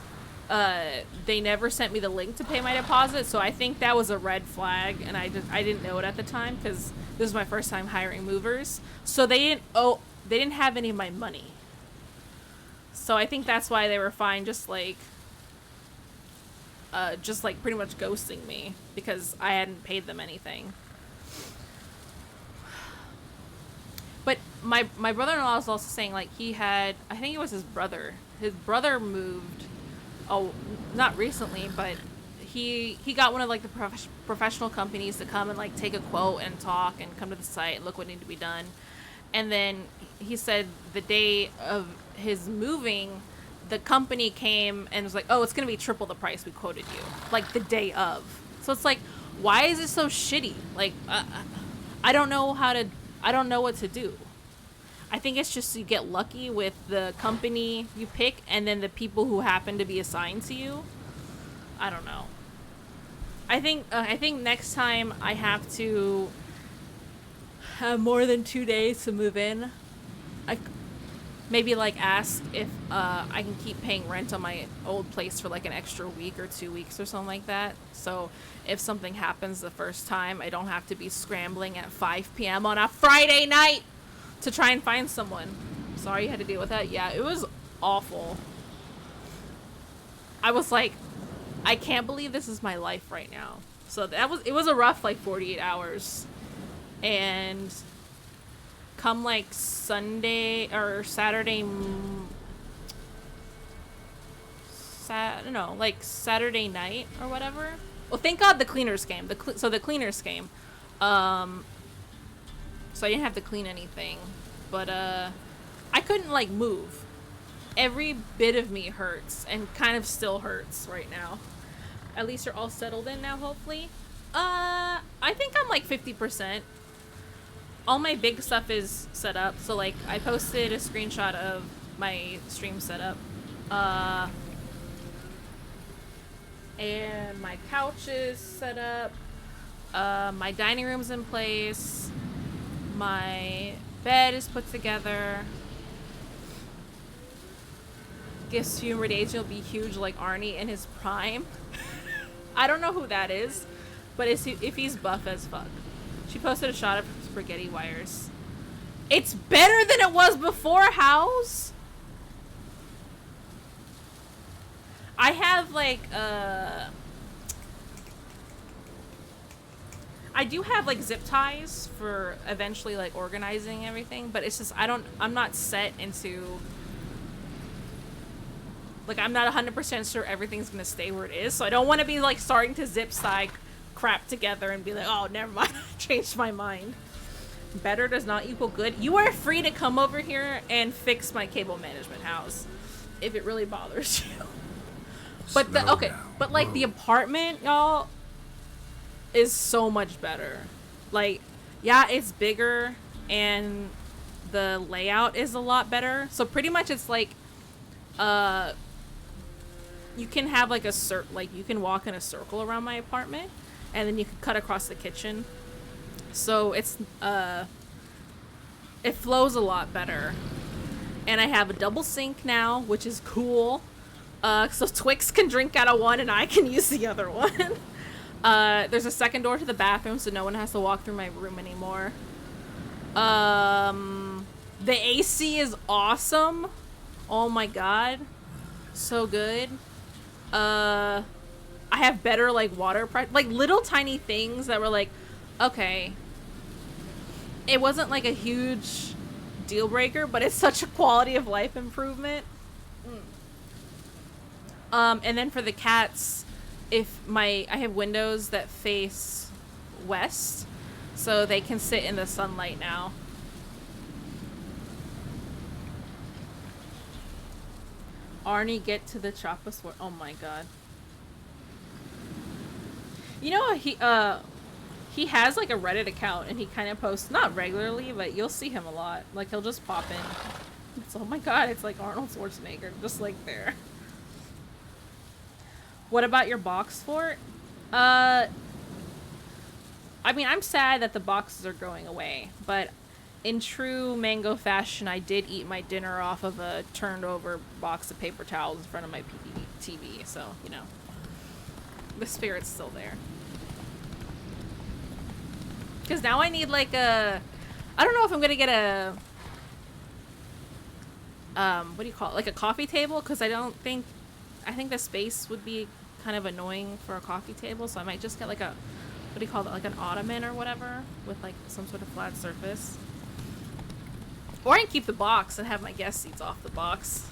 they never sent me the link to pay my deposit, so I think that was a red flag, and I didn't know it at the time because this was my first time hiring movers. So they didn't have any of my money. So I think that's why they were fine, just like pretty much ghosting me because I hadn't paid them anything. But my brother-in-law was also saying, like, I think it was his brother. His brother moved, not recently, but he got one of, like, the professional companies to come and, like, take a quote and talk and come to the site and look what needed to be done. And then he said the day of his moving, the company came and was like, oh, it's going to be triple the price we quoted you. Like, the day of. So it's like, why is it so shitty? Like, I don't know what to do. I think it's just you get lucky with the company you pick and then the people who happen to be assigned to you. I don't know. I think next time I have to have more than 2 days to move in, I maybe like ask if I can keep paying rent on my old place for like an extra week or 2 weeks or something like that. So if something happens the first time, I don't have to be scrambling at 5 p.m. on a Friday night to try and find someone. Sorry you had to deal with that. Yeah, it was awful. I was like, I can't believe this is my life right now. So it was a rough like 48 hours. And come like Sunday or Saturday, like Saturday night or whatever. Well, thank God the cleaners came. The cleaners came. So I didn't have to clean anything. But I couldn't like move. Every bit of me hurts and kind of still hurts right now. At least you're all settled in now, hopefully. I think I'm like 50%. All my big stuff is set up. So like I posted a screenshot of my stream setup. And my couch is set up. My dining room's in place. My Bed is put together. Guess few more days you'll be huge like Arnie in his prime. I don't know who that is, but if he's buff as fuck. She posted a shot of spaghetti wires. It's better than it was before, House. I have like I do have like zip ties for eventually like organizing everything, but it's just I'm not set into, like, I'm not 100% sure everything's gonna stay where it is, so I don't want to be like starting to zip tie crap together and be like, oh, never mind, I changed my mind. Better does not equal good. You are free to come over here and fix my cable management, House, if it really bothers you. But but like the apartment, y'all, is so much better. Like, yeah, it's bigger and the layout is a lot better. So pretty much it's like you can have like you can walk in a circle around my apartment, and then you can cut across the kitchen. So it's it flows a lot better. And I have a double sink now, which is cool. So Twix can drink out of one and I can use the other one. There's a second door to the bathroom, so no one has to walk through my room anymore. The AC is awesome. Oh my god. So good. I have better, like, water pressure. Like, little tiny things that were like, okay. It wasn't, like, a huge deal breaker, but it's such a quality of life improvement. And then for the cats, I have windows that face west, so they can sit in the sunlight now. Arnie, get to the choppa sword. Oh my god. You know, he has like a Reddit account and he kind of posts, not regularly, but you'll see him a lot. Like, he'll just pop in. It's, oh my god, it's like Arnold Schwarzenegger, just like there. What about your box fort? I mean, I'm sad that the boxes are going away, but in true Mango fashion, I did eat my dinner off of a turned over box of paper towels in front of my TV, so, you know, the spirit's still there. Because now I need like I don't know if I'm gonna get a, what do you call it? Like a coffee table, because I think the space would be kind of annoying for a coffee table, so I might just get like a, what do you call it, like an ottoman or whatever, with like some sort of flat surface. Or I can keep the box and have my guest seats off the box.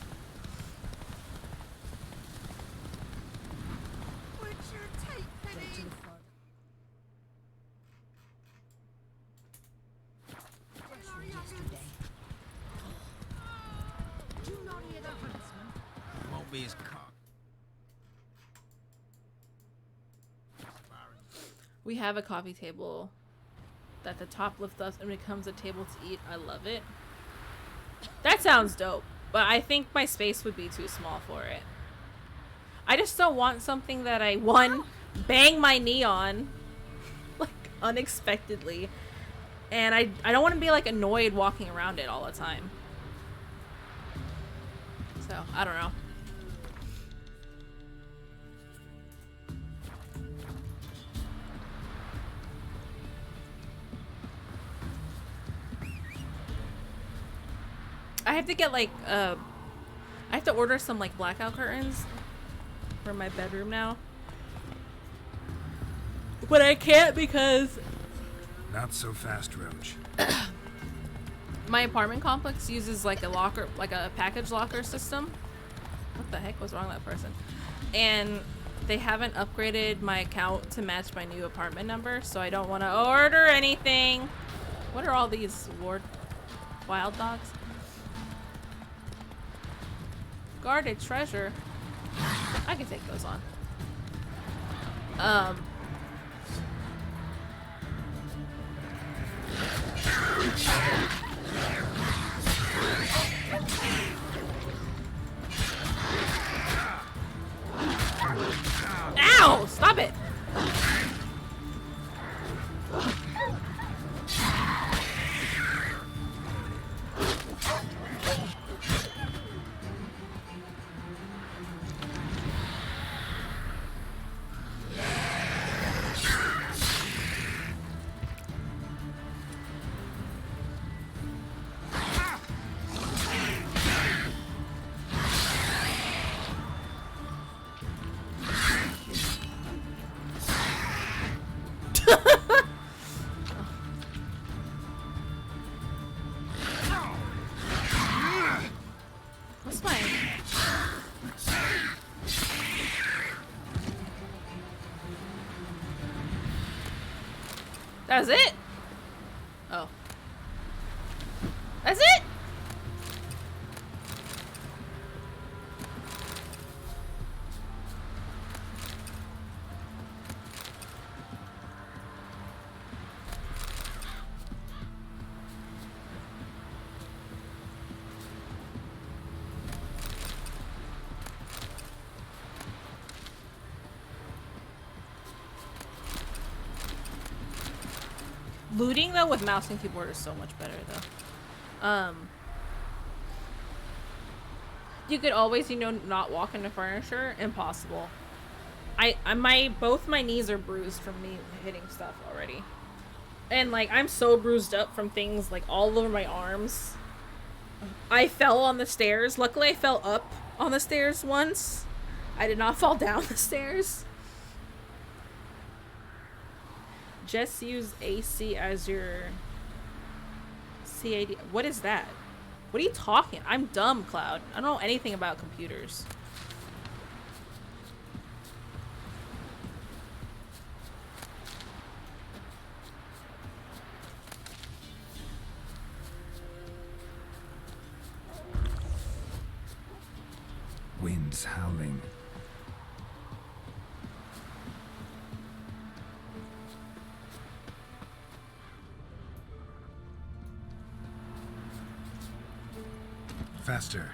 Won't be as cock. We have a coffee table that the top lifts up and becomes a table to eat. I love it. That sounds dope, but I think my space would be too small for it. I just don't want something that I, one, bang my knee on, like, unexpectedly, and I don't want to be, like, annoyed walking around it all the time. So, I don't know. I have to get like I have to order some like blackout curtains for my bedroom now, but I can't because Not so fast, Roach. my apartment complex uses like a locker, like a package locker system. What the heck was wrong with that person? And they haven't upgraded my account to match my new apartment number, so I don't want to order anything. What are all these wild dogs? Guarded treasure. I can take those on. Ow! Stop it! That's it? Oh. That's it? Looting though with mouse and keyboard is so much better though. You could always, you know, not walk into furniture. Impossible. Both my knees are bruised from me hitting stuff already. And like I'm so bruised up from things like all over my arms. I fell on the stairs. Luckily I fell up on the stairs once. I did not fall down the stairs. Just use AC as your CAD. What is that? What are you talking? I'm dumb, Cloud. I don't know anything about computers. Winds howling. Faster.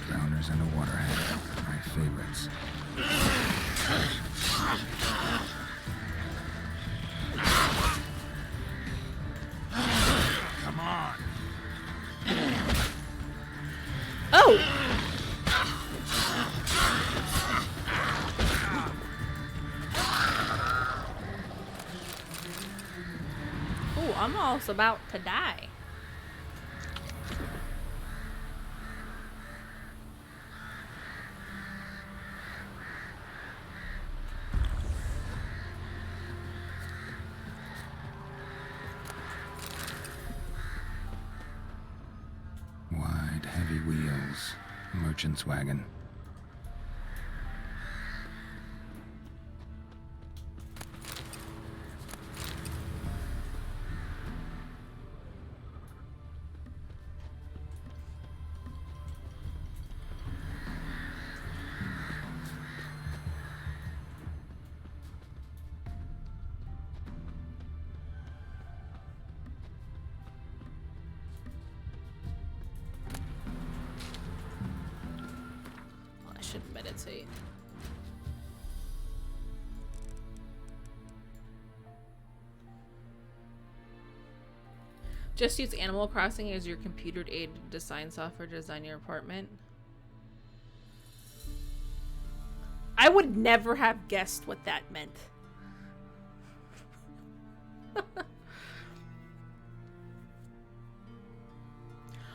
Drowners and a waterhead. My favorites. Come on. Oh! Ooh, I'm almost about to die. Wide, heavy wheels. Merchant's wagon. I should meditate. Just use Animal Crossing as your computer-aided design software to design your apartment. I would never have guessed what that meant.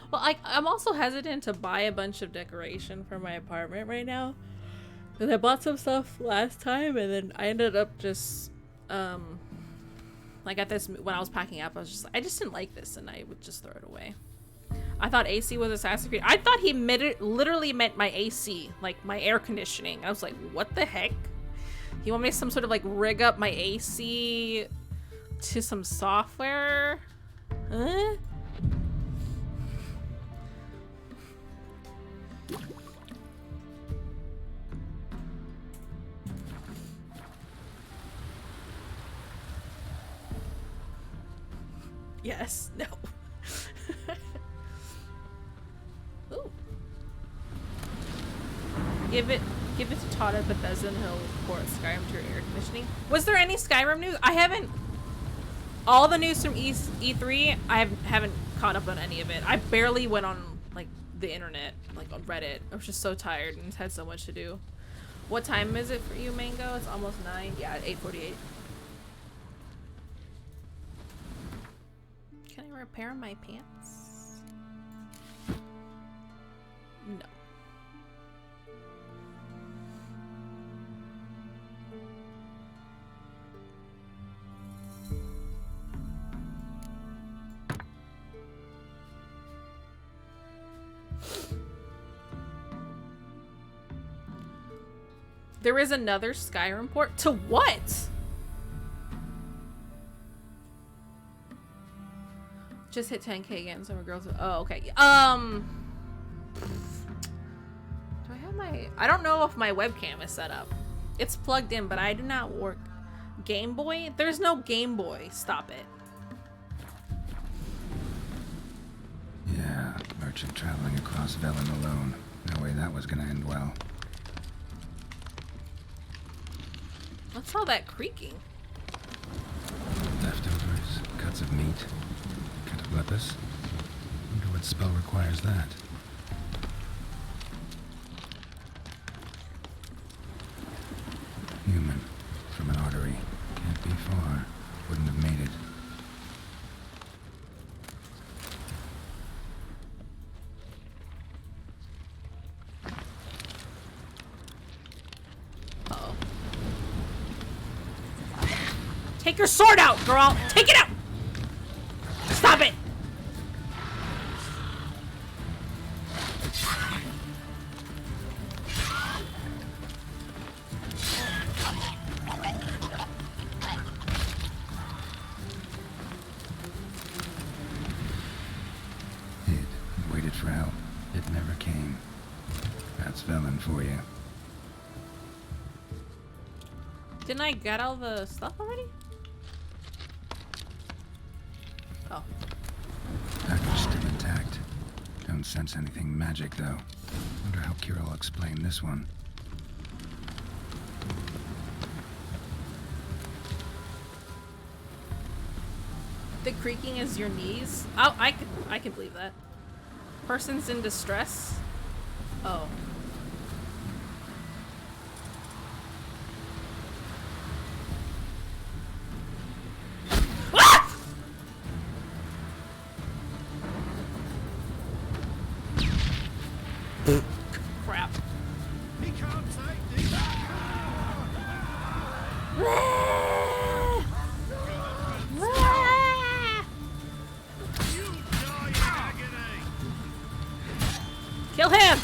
Well, I'm also hesitant to buy a bunch of decoration for my apartment right now. Because I bought some stuff last time and then I ended up just, like at this, when I was packing up, I was just like, I just didn't like this and I would just throw it away. I thought AC was Assassin's Creed. I thought he literally meant my AC, like my air conditioning. I was like, what the heck? You want me to some sort of like rig up my AC to some software? Huh? Yes. No. Ooh. Give it to Todd at Bethesda and he'll port Skyrim to your air conditioning. Was there any Skyrim news? I haven't. All the news from E3, I haven't caught up on any of it. I barely went on like the internet, like on Reddit. I was just so tired and had so much to do. What time is it for you, Mango? It's almost 9. Yeah, 8:48. Can I repair my pants? There is another Skyrim port. To what? Just hit 10K again. Summer girls. Oh, okay. Do I have my... I don't know if my webcam is set up. It's plugged in, but I do not work. Game Boy? There's no Game Boy. Stop it. Yeah, merchant traveling across Velen alone. No way that was gonna end well. What's all that creaking? Leftovers, cuts of meat, cataplepis. Wonder what spell requires that. Human, from an artery. Can't be far. Wouldn't have made it. Uh-oh. Take your sword out, girl! Take it out! Stop it! Waited for help. It never came. That's Velen for you. Didn't I get all the stuff already? Oh. Package still intact. Don't sense anything magic, though. Wonder how Kira will explain this one. The creaking is your knees? Oh, I can believe that. Person's in distress? Oh. Ah! Crap. He can't take this. Kill him!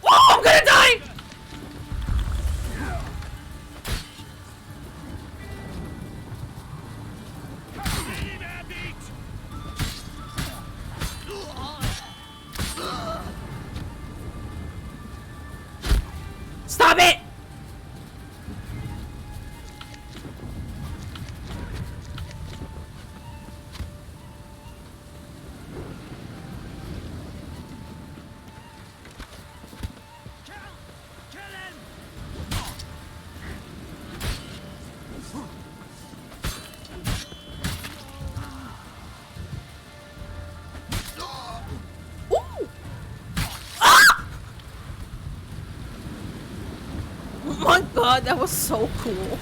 Oh, I'm gonna die! Stop it! Oh my god, that was so cool.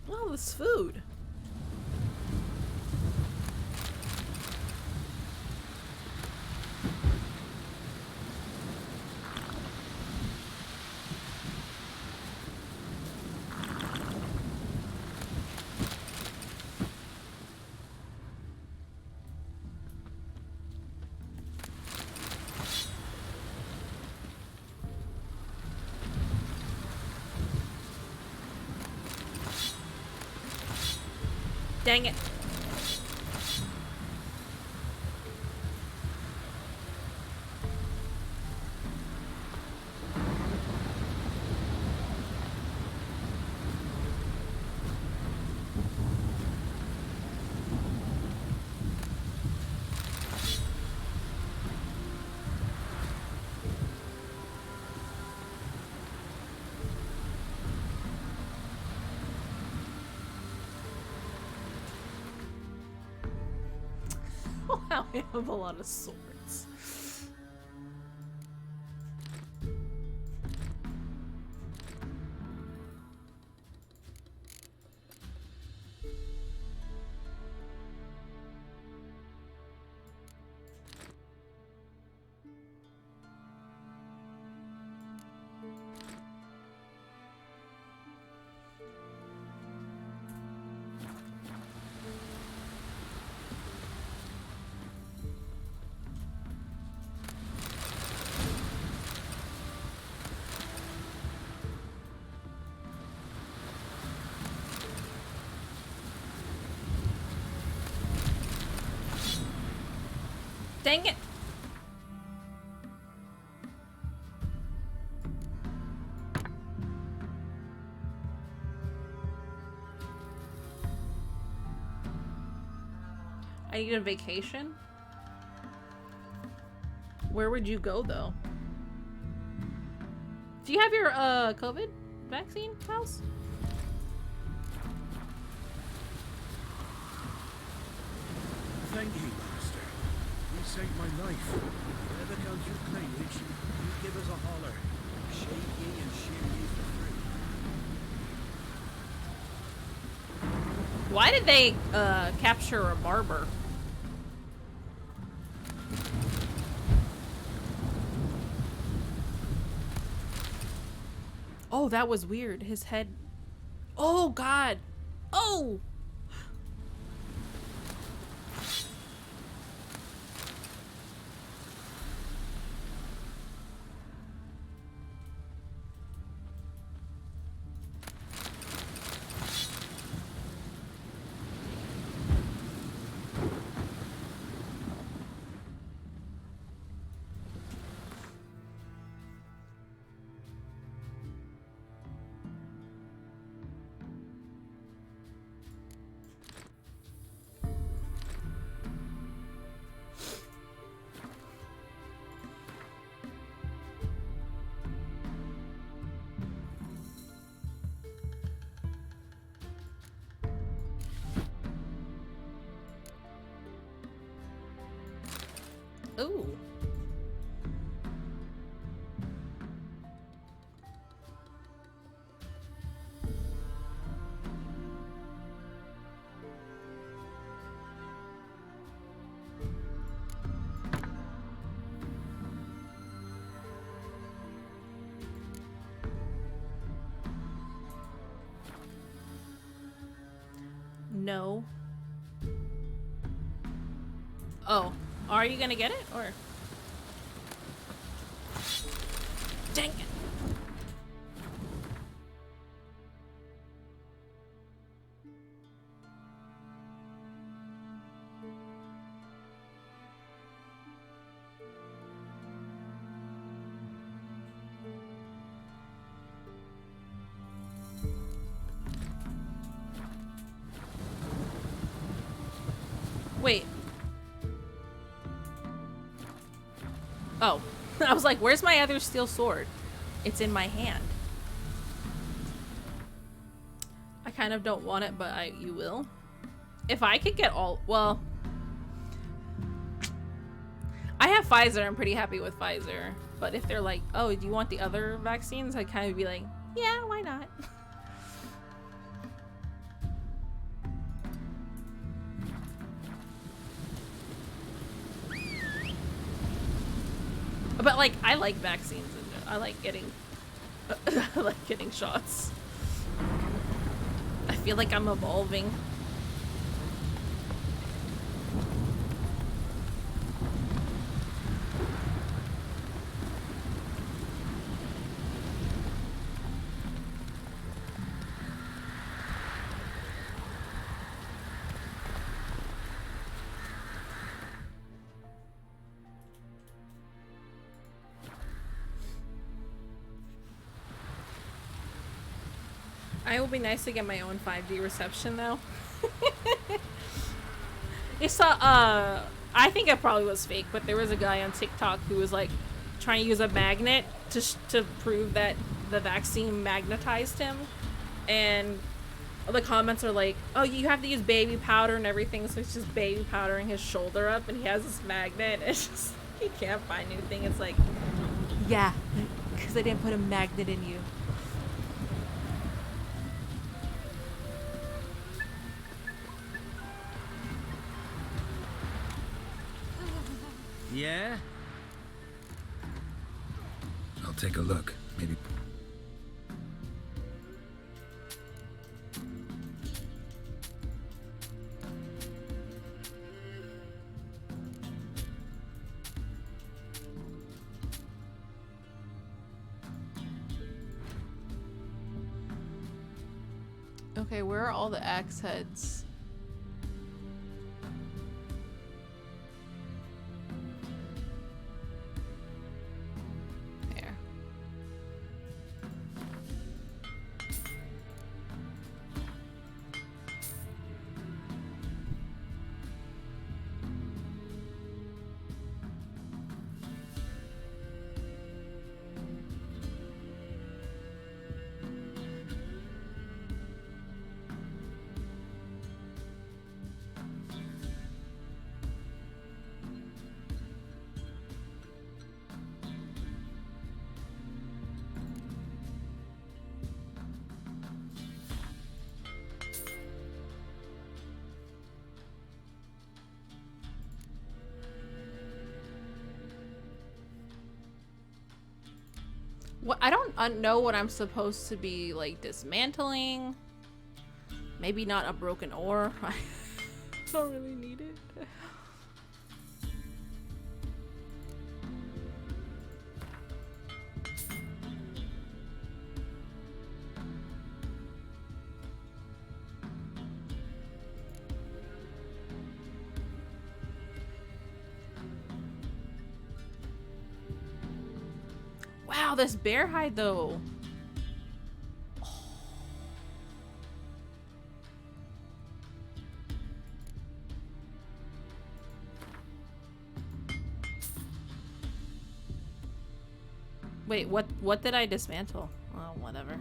Oh, this food. Dang it. Wow, we have a lot of swords. Dang it! I need a vacation? Where would you go, though? Do you have your, COVID vaccine, House? Thank you, Master. You saved my life. If ever comes through Greenwich, you give us a holler. Shake ye and shear ye for free. Why did they, capture a barber? Oh, that was weird. His head... Oh, God! Oh! Ooh. No. Oh. Are you gonna get it, or? Dang it. Wait. Oh. I was like, where's my other steel sword? It's in my hand. I kind of don't want it, but you will. If I could get all... Well... I have Pfizer. I'm pretty happy with Pfizer. But if they're like, oh, do you want the other vaccines? I'd kind of be like, yeah, why not? But like, I like vaccines. I like getting, I like getting shots. I feel like I'm evolving. It will be nice to get my own 5G reception though. You saw, I think it probably was fake, but there was a guy on TikTok who was like trying to use a magnet to prove that the vaccine magnetized him. And the comments are like, oh, you have to use baby powder and everything, so it's just baby powdering his shoulder up and he has this magnet. It's just, he can't find anything. It's like, yeah, because they didn't put a magnet in you. Yeah? I'll take a look. Maybe... Okay, where are all the axe heads? What, I don't know what I'm supposed to be like dismantling. Maybe not a broken ore. I don't really need it. Wow, this bear hide though. Wait, what did I dismantle? Oh, whatever.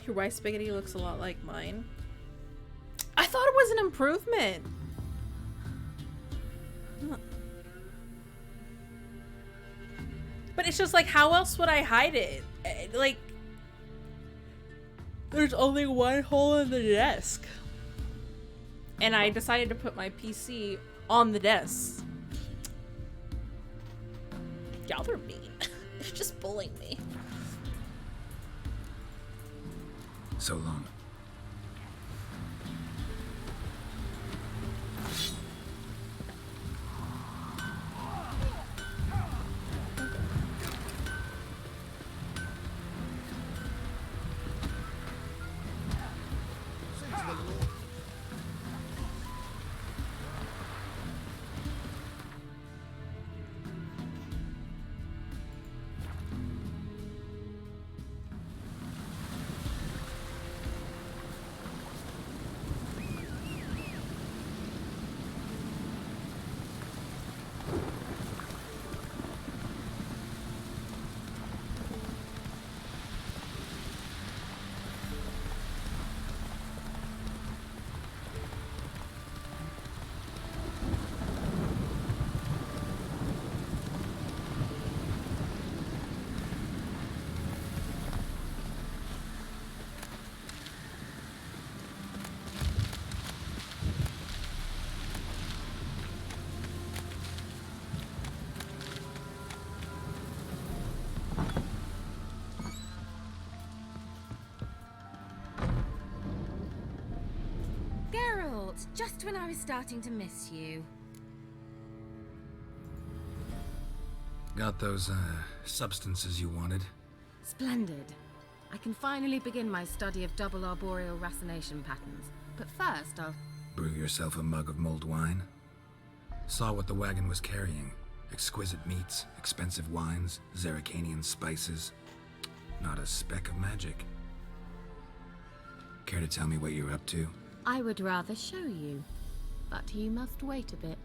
Your rice spaghetti looks a lot like mine. I thought it was an improvement. Huh. But it's just like, how else would I hide it? Like, there's only one hole in the desk. And I decided to put my PC on the desk. Y'all are mean. They're just bullying me. So long. Just when I was starting to miss you. Got those, substances you wanted? Splendid. I can finally begin my study of double arboreal racination patterns. But first, I'll... Brew yourself a mug of mulled wine? Saw what the wagon was carrying. Exquisite meats, expensive wines, Zerrikanian spices. Not a speck of magic. Care to tell me what you're up to? I would rather show you, but you must wait a bit.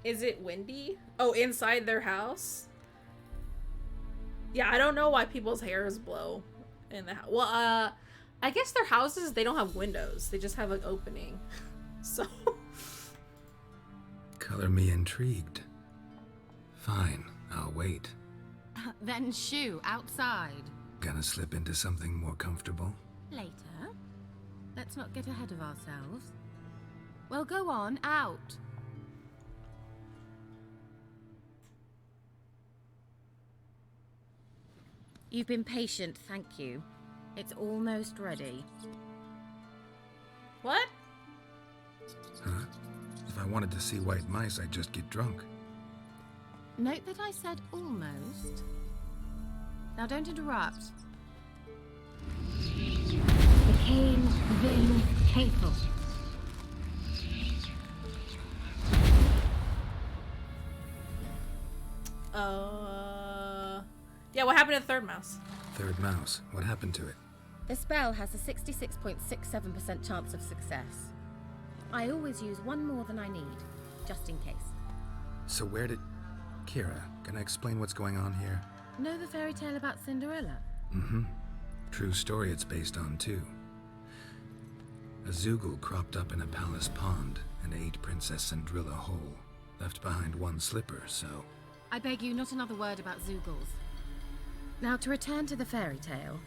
Is it windy? Oh, inside their house? Yeah, I don't know why people's hairs blow in the house. Well, I guess their houses, they don't have windows. They just have an opening. So. Color me intrigued. Fine, I'll wait. Then shoo, outside. Gonna slip into something more comfortable? Later. Let's not get ahead of ourselves. Well, go on, out. You've been patient, thank you. It's almost ready. What? Huh? If I wanted to see white mice, I'd just get drunk. Note that I said almost. Now don't interrupt. Became then hateful. Yeah, what happened to the third mouse? Third mouse. What happened to it? The spell has a 66.67% chance of success. I always use one more than I need, just in case. So where did... Kira, can I explain what's going on here? Know the fairy tale about Cinderella? Mm-hmm. True story it's based on, too. A Zoogle cropped up in a palace pond and ate Princess Cinderella whole. Left behind one slipper, so... I beg you, not another word about Zoogles. Now, to return to the fairy tale,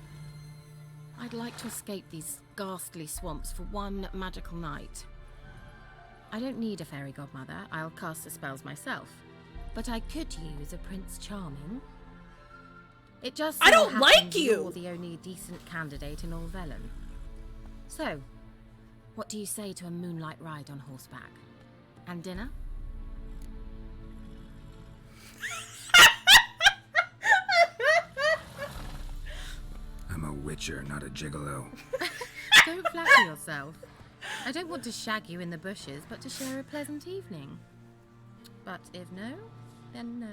I'd like to escape these ghastly swamps for one magical night. I don't need a fairy godmother, I'll cast the spells myself. But I could use a Prince Charming. It just so I don't like happens you! You're the only decent candidate in all Velen. So, what do you say to a moonlight ride on horseback? And dinner? I'm a witcher, not a gigolo. Don't flatter yourself. I don't want to shag you in the bushes, but to share a pleasant evening. But if no, then no.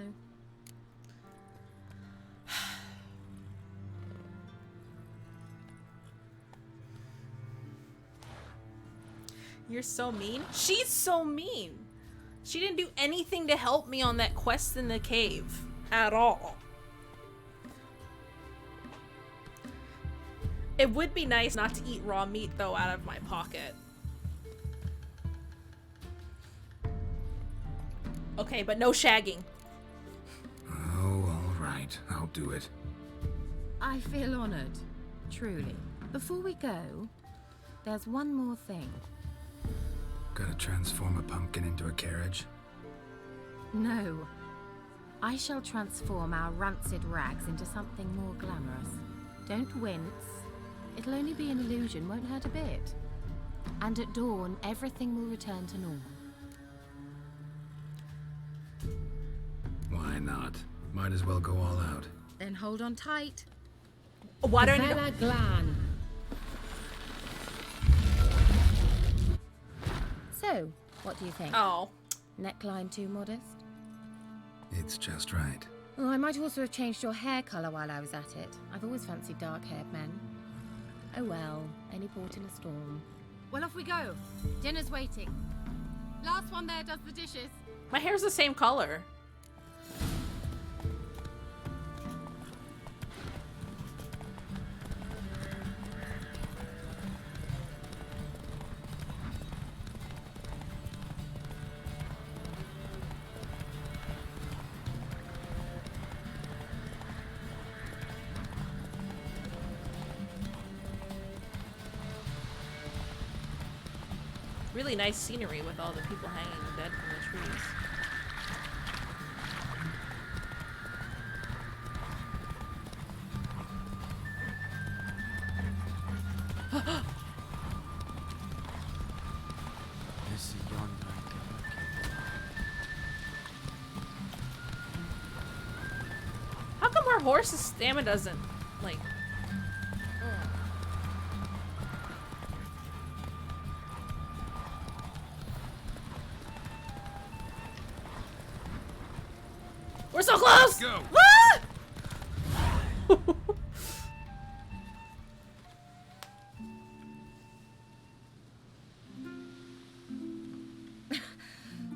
You're so mean. She's so mean. She didn't do anything to help me on that quest in the cave. At all. It would be nice not to eat raw meat, though, out of my pocket. Okay, but no shagging. Oh, all right. I'll do it. I feel honored. Truly. Before we go, there's one more thing. Gotta transform a pumpkin into a carriage? No. I shall transform our rancid rags into something more glamorous. Don't wince. It'll only be an illusion, won't hurt a bit. And at dawn, everything will return to normal. Why not? Might as well go all out. Then hold on tight. Why don't you... Vela Glan. So, what do you think? Oh. Neckline too modest? It's just right. Oh, I might also have changed your hair colour while I was at it. I've always fancied dark-haired men. Oh well, any port in a storm. Well, off we go. Dinner's waiting. Last one there does the dishes. My hair's the same color. Really nice scenery with all the people hanging dead from the trees. How come our horse's stamina doesn't, like... We're so close! Go! Ah!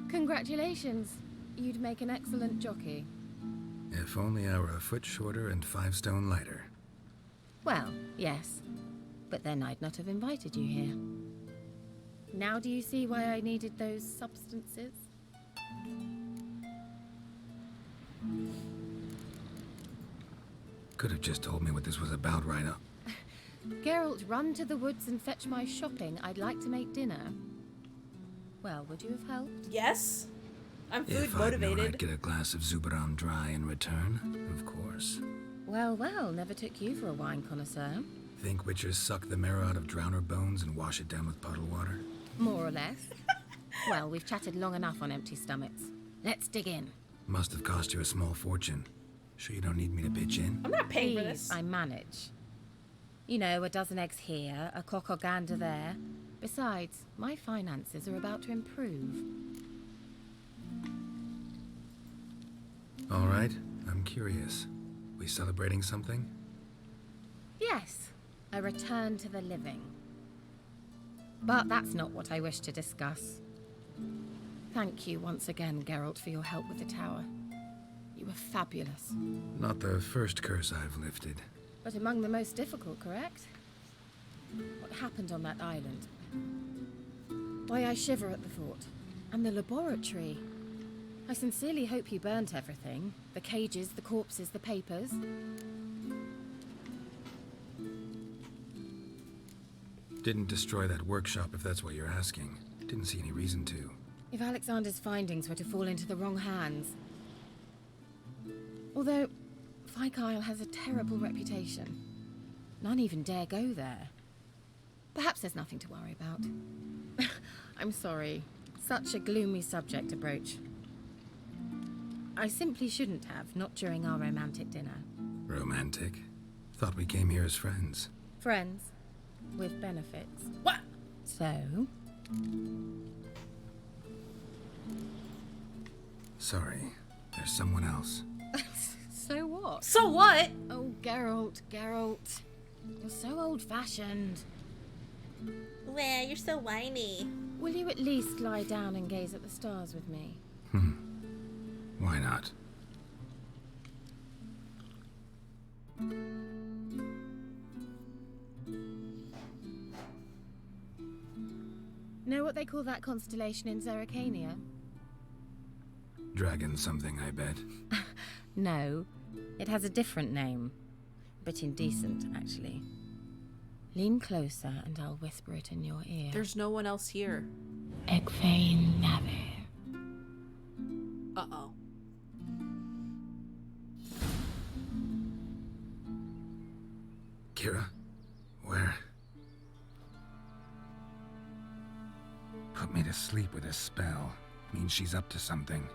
Congratulations. You'd make an excellent jockey. If only I were a foot shorter and 5 stone lighter. Well, yes. But then I'd not have invited you here. Now do you see why I needed those substances? Could have just told me what this was about right up. Geralt, run to the woods and fetch my shopping. I'd like to make dinner. Well, would you have helped? Yes. I'm food If I'd known motivated. I'd get a glass of Zubaram dry in return, of course. Well, well, never took you for a wine connoisseur. Think witchers suck the marrow out of drowner bones and wash it down with puddle water? More or less. Well, we've chatted long enough on empty stomachs. Let's dig in. Must have cost you a small fortune. Sure you don't need me to pitch in? I'm not paying for Please, this. I manage. You know, a dozen eggs here, a cock or gander there. Besides, my finances are about to improve. All right, I'm curious. We celebrating something? Yes, a return to the living. But that's not what I wish to discuss. Thank you once again, Geralt, for your help with the tower. You were fabulous. Not the first curse I've lifted. But among the most difficult, correct? What happened on that island? Why, I shiver at the thought. And the laboratory. I sincerely hope you burnt everything. The cages, the corpses, the papers. Didn't destroy that workshop, if that's what you're asking. Didn't see any reason to. If Alexander's findings were to fall into the wrong hands. Although, Fyke Isle has a terrible reputation. None even dare go there. Perhaps there's nothing to worry about. I'm sorry. Such a gloomy subject to broach. I simply shouldn't have, not during our romantic dinner. Romantic? Thought we came here as friends. Friends. With benefits. What? So? Sorry. There's someone else. So what? So what? Oh, Geralt. You're so old-fashioned. Well, you're so whiny. Will you at least lie down and gaze at the stars with me? Why not? Know what they call that constellation in Zerrikania? Dragon something, I bet. No, it has a different name. A bit indecent, actually. Lean closer and I'll whisper it in your ear. There's no one else here. Egfain Nave. Uh-oh. Kira? Where? Put me to sleep with a spell. Means she's up to something.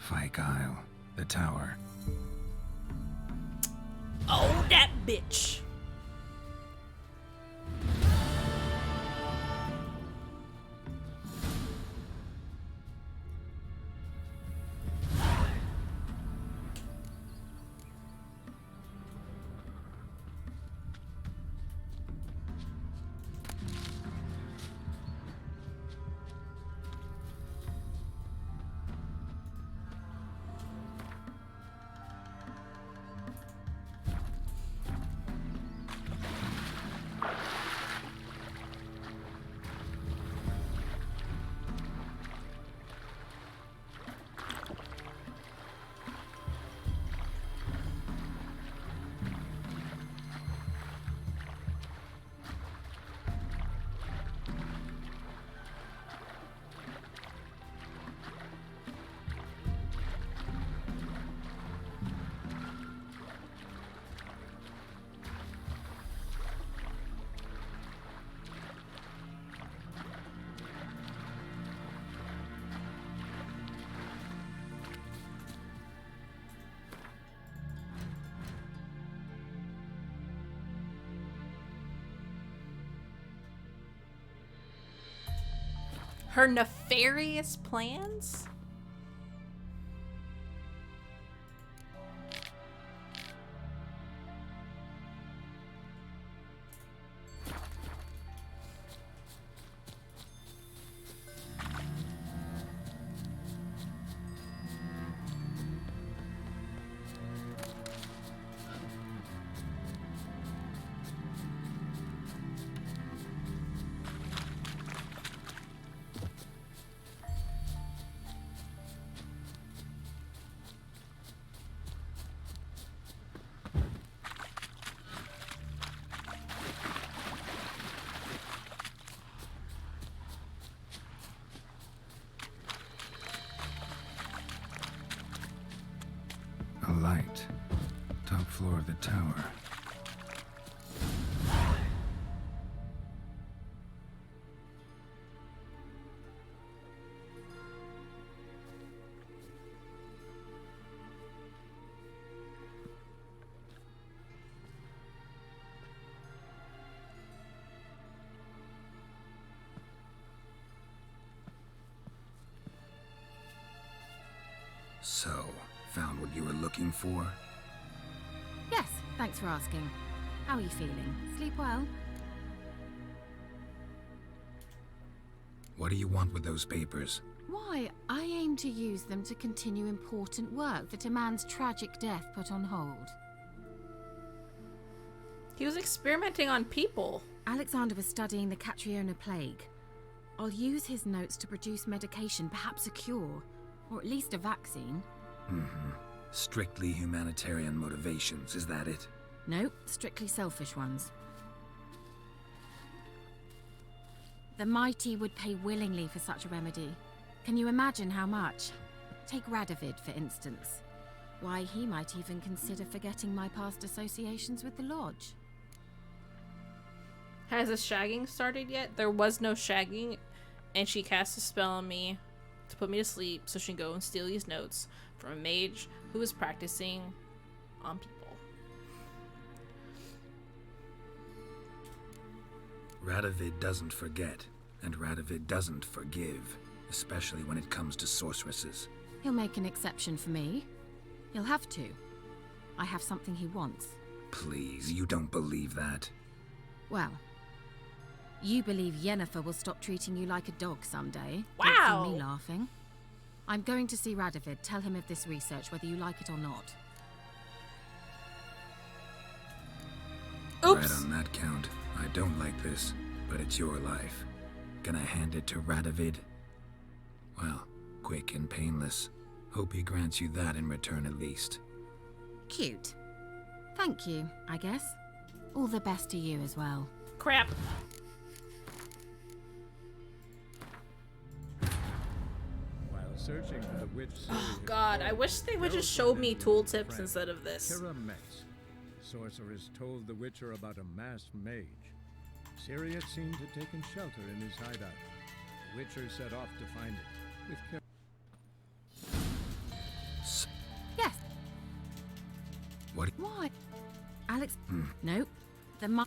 Fyke Isle. The tower. Oh, that bitch. Her nefarious plans? A light. Top floor of the tower. So, found what you were looking for? Yes, thanks for asking. How are you feeling? Sleep well? What do you want with those papers? Why, I aim to use them to continue important work that a man's tragic death put on hold. He was experimenting on people. Alexander was studying the Catriona plague. I'll use his notes to produce medication, perhaps a cure, or at least a vaccine. Mm-hmm. Strictly humanitarian motivations, is that it? No, strictly selfish ones. The mighty would pay willingly for such a remedy. Can you imagine how much? Take Radovid, for instance. Why, he might even consider forgetting my past associations with the Lodge. Has the shagging started yet? There was no shagging, and she cast a spell on me to put me to sleep so she can go and steal these notes from a mage who was practicing on people. Radovid doesn't forget, and Radovid doesn't forgive, especially when it comes to sorceresses. He'll make an exception for me. He'll have to. I have something he wants. Please, you don't believe that. Well, you believe Yennefer will stop treating you like a dog someday. Wow! Don't see me laughing. I'm going to see Radovid, tell him of this research, whether you like it or not. Oops! Right on that count. I don't like this, but it's your life. Gonna hand it to Radovid? Well, quick and painless. Hope he grants you that in return at least. Cute. Thank you, I guess. All the best to you as well. Crap. While searching for the witch Oh god, I wish they would just show me tooltips instead of this. Kira Metz. Sorceress told the Witcher about a masked mage. Syria seemed to have taken shelter in his hideout. The Witcher set off to find it, with Kira. Yes. What? Why? Alex? No. The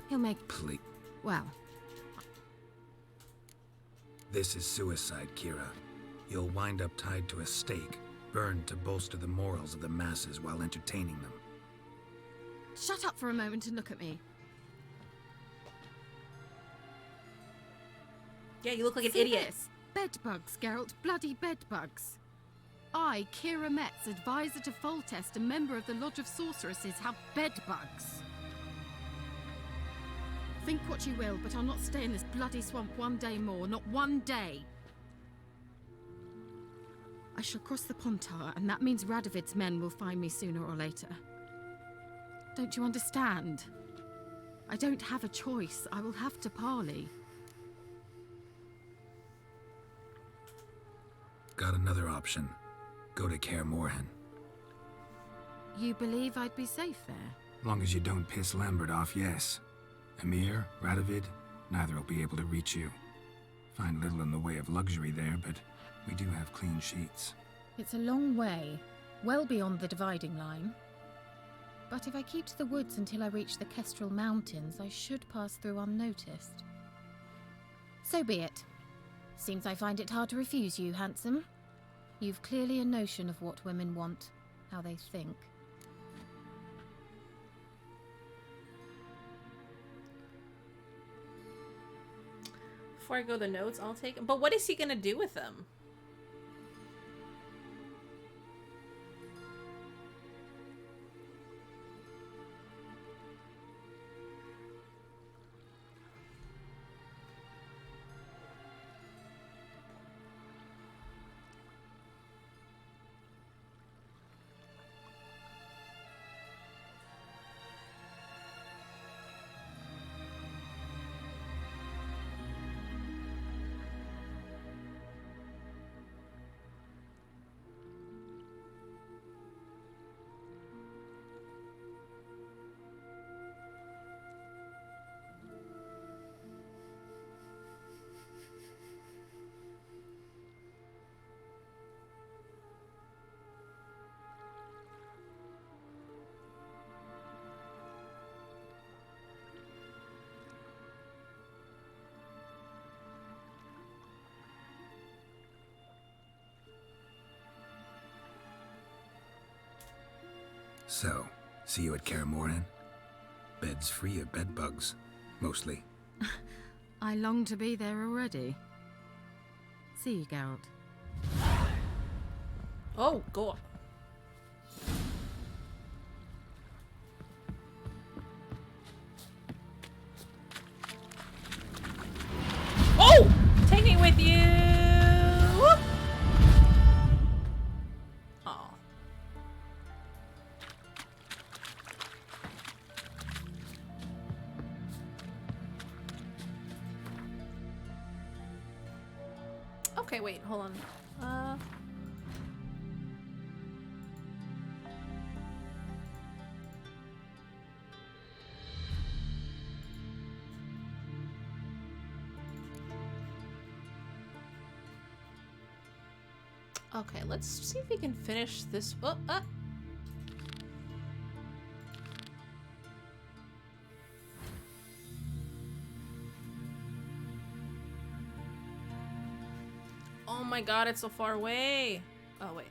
He'll make... Please. Well... This is suicide, Kira. You'll wind up tied to a stake, burned to bolster the morals of the masses while entertaining them. Shut up for a moment and look at me. Yeah, you look like an See idiot. this? Bedbugs, Geralt. Bloody bedbugs. I, Kira Metz, advisor to Foltest, a member of the Lodge of Sorceresses, have bedbugs. Think what you will, but I'll not stay in this bloody swamp one day more. Not one day. I shall cross the Pontar, and that means Radovid's men will find me sooner or later. Don't you understand? I don't have a choice. I will have to parley. Got another option. Go to Kaer Morhen. You believe I'd be safe there? Long as you don't piss Lambert off, yes. Emir, Radovid, neither will be able to reach you. Find little in the way of luxury there, but we do have clean sheets. It's a long way, well beyond the dividing line. But if I keep to the woods until I reach the Kestrel Mountains, I should pass through unnoticed. So be it. Seems I find it hard to refuse you, handsome. You've clearly a notion of what women want, how they think. Before I go the notes, I'll take them. But what is he gonna do with them? So, see you at Kaer Morhen? Bed's free of bedbugs, mostly. I long to be there already. See you, Geralt. Oh, God. Oh! Take me with you! Oh. Okay, wait, hold on. Okay, let's see if we can finish this. Oh, oh my god, it's so far away. Oh, wait.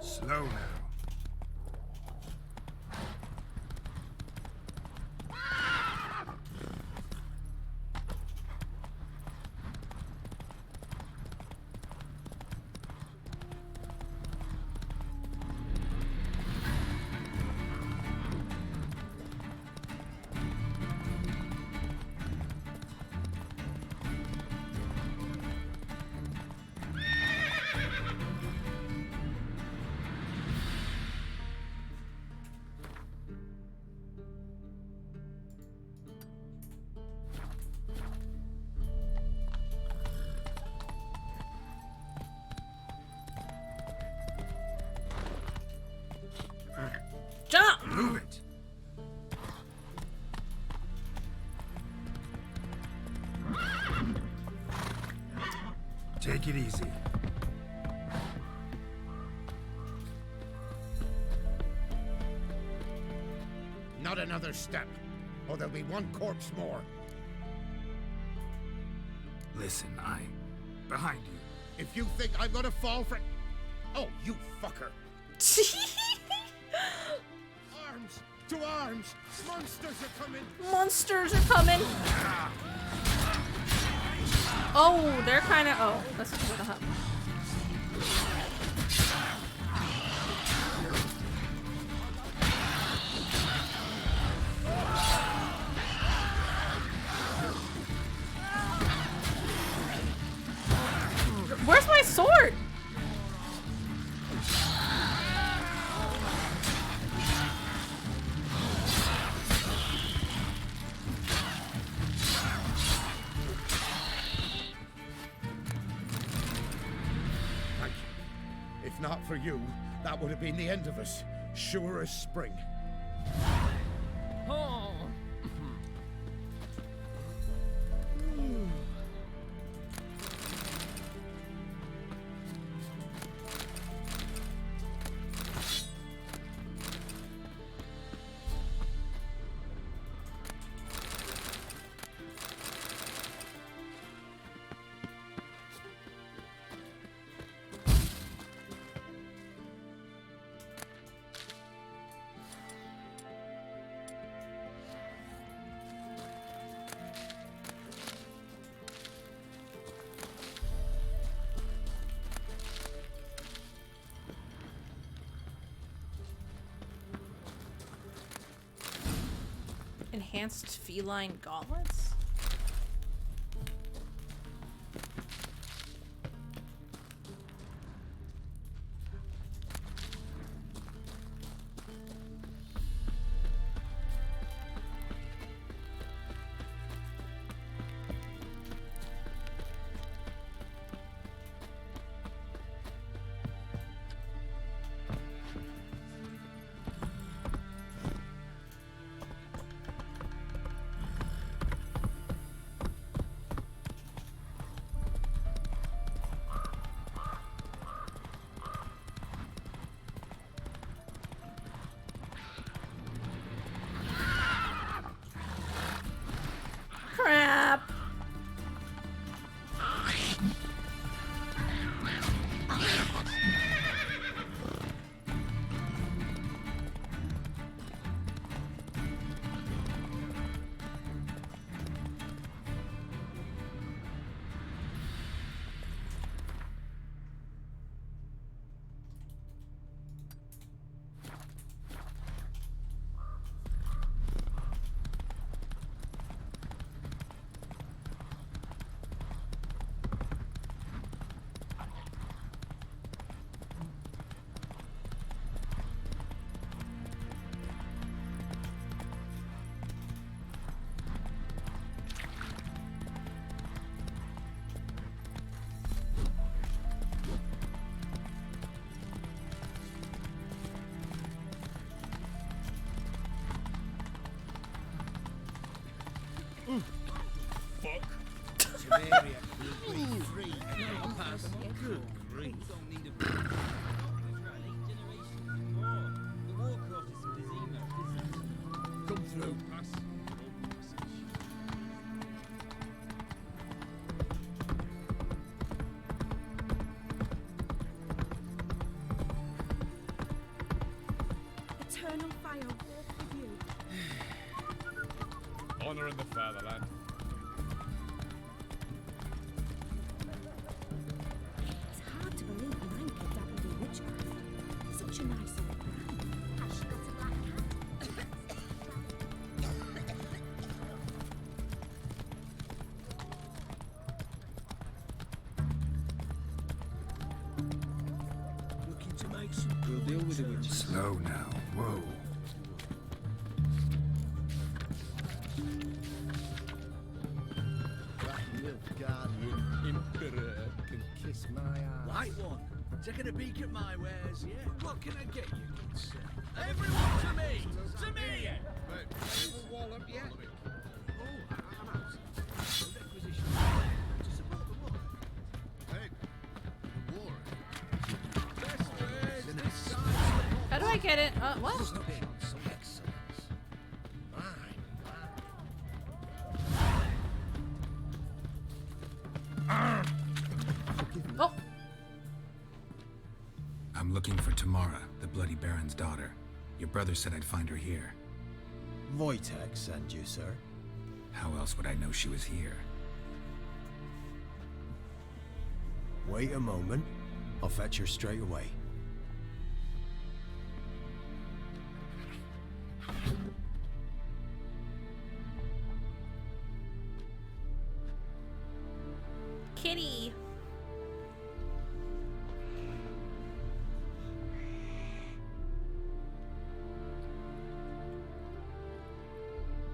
Slow now. Jump! Move it. Take it easy. Not another step, or there'll be one corpse more. Listen, behind you. If you think I'm gonna fall for... Oh, you fucker. Arms! To arms! Monsters are coming! Monsters are coming! Oh, they're kind of... Oh, that's what's gonna happen. Where's my sword? Thank you. If not for you, that would have been the end of us. Sure as spring. Oh. Enhanced feline gauntlets? eternal fire walk with you. Honor in the fatherland. It's hard to believe a man could dabble in witchcraft. Such a nice old man. Has she got a black cat? Looking to make some. We'll deal with the witches. Slow now. Whoa. That Nilfgaardian emperor can kiss my ass. Light one. Taking a peek at my wares, yeah? What can I get you, good sir? Everyone to me! To me! Wallop, yeah. Oh, I'm out. Requisition. To support the war. Hey, the war. Best ways this side. How do I get it? What? Some excellence. Mine. Oh, I'm looking for Tamara, the Bloody Baron's daughter. Your brother said I'd find her here. Wojtek sent you, sir. How else would I know she was here? Wait a moment. I'll fetch her straight away. kitty.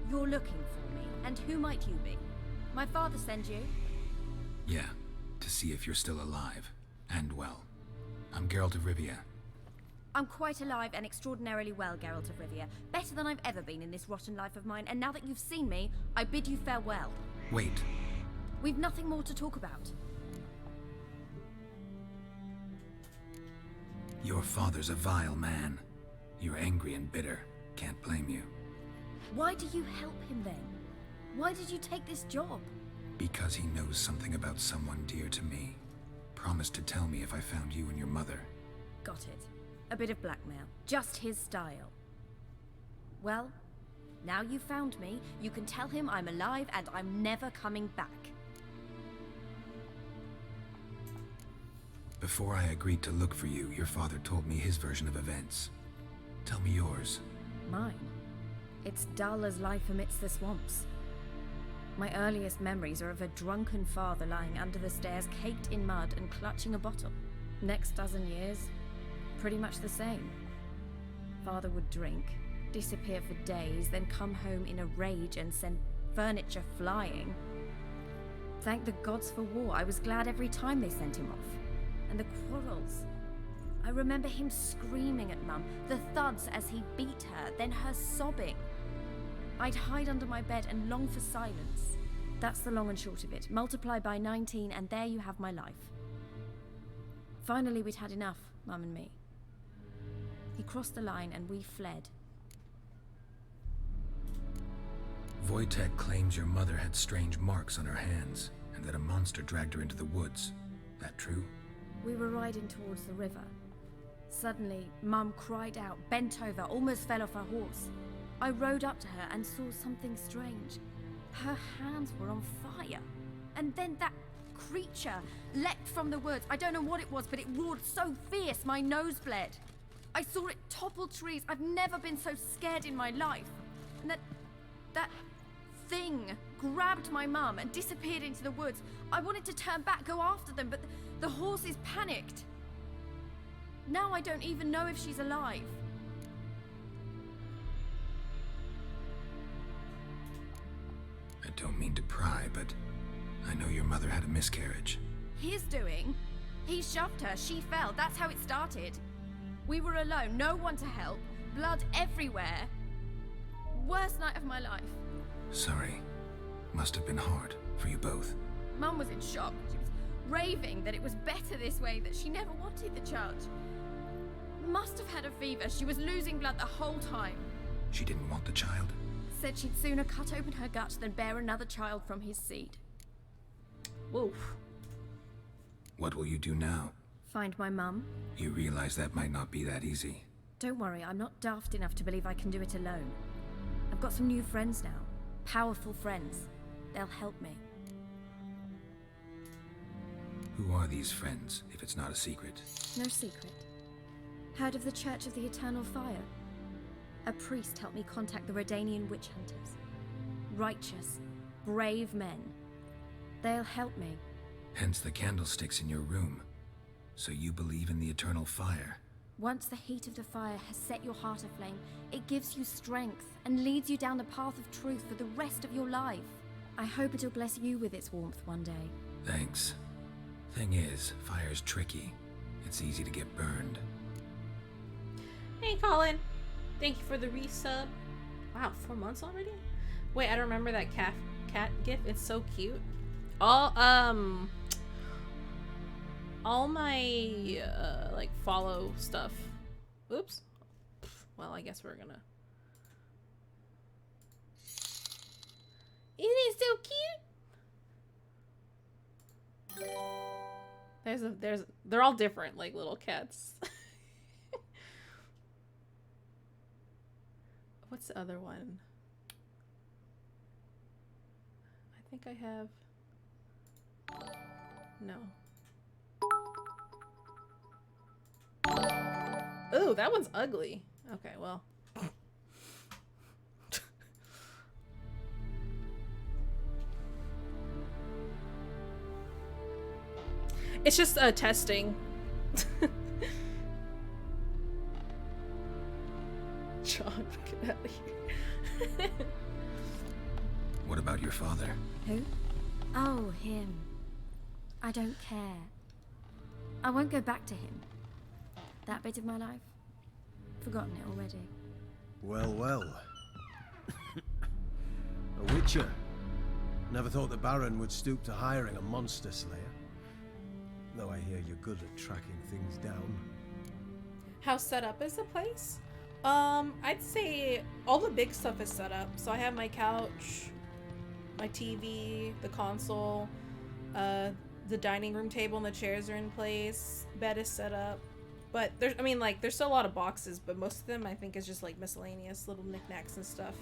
You're looking for me, and who might you be? My father sent you? Yeah, to see if you're still alive. And well. I'm Geralt of Rivia. I'm quite alive and extraordinarily well, Geralt of Rivia. Better than I've ever been in this rotten life of mine, and now that you've seen me, I bid you farewell. Wait. We've nothing more to talk about. Your father's a vile man. You're angry and bitter. Can't blame you. Why do you help him then? Why did you take this job? Because he knows something about someone dear to me. Promised to tell me if I found you and your mother. Got it. A bit of blackmail. Just his style. Well, now you've found me, you can tell him I'm alive and I'm never coming back. Before I agreed to look for you, your father told me his version of events. Tell me yours. Mine? It's dull as life amidst the swamps. My earliest memories are of a drunken father lying under the stairs, caked in mud and clutching a bottle. Next dozen years, pretty much the same. Father would drink, disappear for days, then come home in a rage and send furniture flying. Thank the gods for war. I was glad every time they sent him off. And the quarrels. I remember him screaming at Mum, the thuds as he beat her, then her sobbing. I'd hide under my bed and long for silence. That's the long and short of it. Multiply by 19 and there you have my life. Finally we'd had enough, Mum and me. He crossed the line and we fled. Wojtek claims your mother had strange marks on her hands, and that a monster dragged her into the woods. That true? We were riding towards the river. Suddenly, Mum cried out, bent over, almost fell off her horse. I rode up to her and saw something strange. Her hands were on fire. And then that creature leapt from the woods. I don't know what it was, but it roared so fierce, my nose bled. I saw it topple trees. I've never been so scared in my life. And that thing grabbed my mum and disappeared into the woods. I wanted to turn back, go after them, but the horses panicked. Now I don't even know if she's alive. I don't mean to pry, but I know your mother had a miscarriage. His doing? He shoved her, she fell, that's how it started. We were alone, no one to help, blood everywhere. Worst night of my life. Sorry. Must have been hard for you both. Mum was in shock. She was raving that it was better this way, that she never wanted the child. Must have had a fever. She was losing blood the whole time. She didn't want the child? Said she'd sooner cut open her gut than bear another child from his seed. Woof. What will you do now? Find my mum. You realize that might not be that easy. Don't worry, I'm not daft enough to believe I can do it alone. I've got some new friends now. Powerful friends. They'll help me. Who are these friends, if it's not a secret? No secret. Heard of the Church of the Eternal Fire? A priest helped me contact the Redanian witch hunters. Righteous, brave men. They'll help me. Hence the candlesticks in your room. So you believe in the eternal fire? Once the heat of the fire has set your heart aflame, it gives you strength and leads you down the path of truth for the rest of your life. I hope it'll bless you with its warmth one day. Thanks. Thing is, fire's tricky. It's easy to get burned. Hey, Colin. Thank you for the resub. Wow, 4 months already? Wait, I don't remember that cat gif. It's so cute. All my like follow stuff. Oops. Well, I guess we're gonna. Isn't it so cute? They're all different, like little cats. What's the other one? I think I have. No. Ooh, that one's ugly. Okay, well. It's just testing. John, get out of here. What about your father? Who? Oh, him. I don't care. I won't go back to him. That bit of my life? Forgotten it already. Well, well. A witcher. Never thought the Baron would stoop to hiring a monster slayer. Though I hear you're good at tracking things down. How set up is the place? I'd say all the big stuff is set up. So I have my couch, my TV, the console, the dining room table and the chairs are in place. Bed is set up. But there's still a lot of boxes, but most of them I think is just like miscellaneous little knickknacks and stuff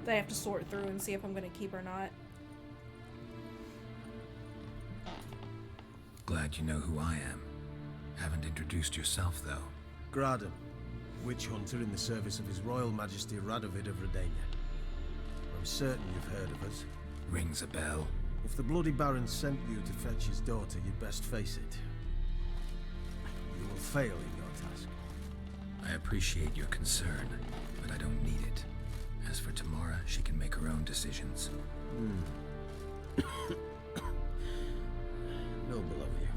that I have to sort through and see if I'm gonna keep or not. Glad you know who I am. Haven't introduced yourself, though. Graden, witch hunter in the service of His Royal Majesty Radovid of Redania. I'm certain you've heard of us. Rings a bell. If the Bloody Baron sent you to fetch his daughter, you'd best face it. You will fail in your task. I appreciate your concern, but I don't need it. As for Tamara, she can make her own decisions. Noble of you.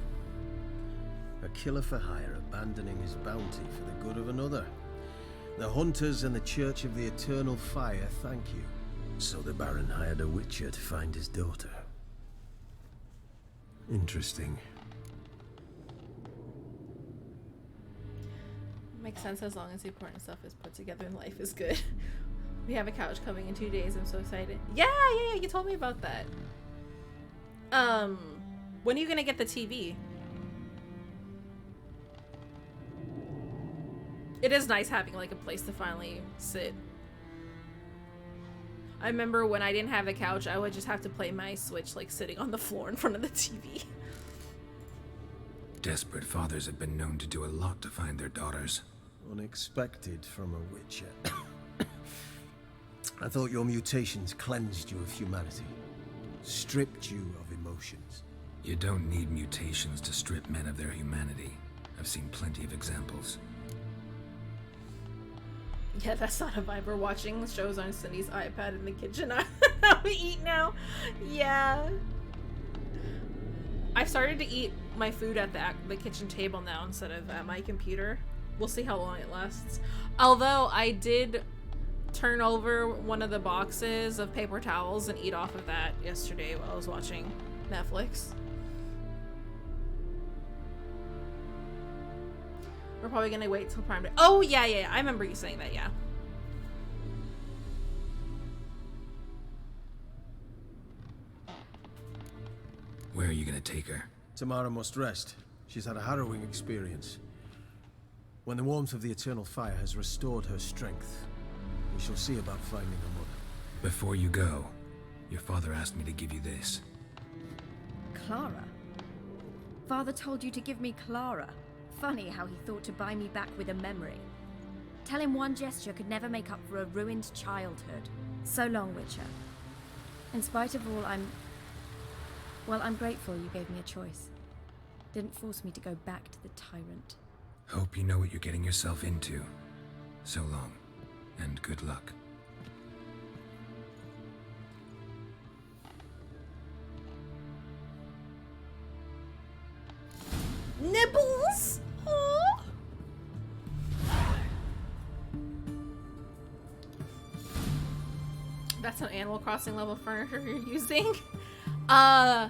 A killer for hire abandoning his bounty for the good of another. The hunters and the Church of the Eternal Fire thank you. So the Baron hired a witcher to find his daughter. Interesting. Makes sense as long as the important stuff is put together and life is good. We have a couch coming in 2 days. I'm so excited. Yeah, you told me about that. When are you gonna get the TV? It is nice having like a place to finally sit. I remember when I didn't have a couch, I would just have to play my Switch like sitting on the floor in front of the TV. Desperate fathers have been known to do a lot to find their daughters. Unexpected from a witcher. I thought your mutations cleansed you of humanity. Stripped you of emotions. You don't need mutations to strip men of their humanity. I've seen plenty of examples. Yeah, that's not a vibe. We're watching shows on Cindy's iPad in the kitchen. We eat now. Yeah. I've started to eat my food at the kitchen table now instead of at my computer. We'll see how long it lasts. Although I did turn over one of the boxes of paper towels and eat off of that yesterday while I was watching Netflix. We're probably gonna wait till Prime Day. Oh, yeah. I remember you saying that, yeah. Where are you gonna take her? Tamara must rest. She's had a harrowing experience. When the warmth of the eternal fire has restored her strength, we shall see about finding her mother. Before you go, your father asked me to give you this. Clara? Father told you to give me Clara. Funny how he thought to buy me back with a memory. Tell him one gesture could never make up for a ruined childhood. So long, Witcher. In spite of all, I'm grateful you gave me a choice. Didn't force me to go back to the tyrant. Hope you know what you're getting yourself into. So long, and good luck. Nibbles? Aww. That's an Animal Crossing level furniture you're using. I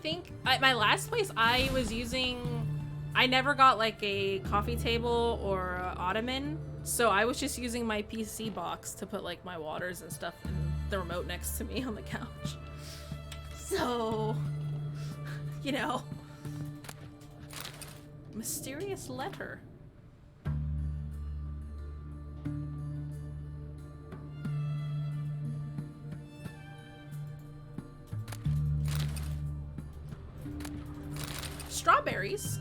think my last place I was using, I never got like a coffee table or a ottoman, so I was just using my PC box to put like my waters and stuff and the remote next to me on the couch. So, you know. Mysterious letter. Strawberries.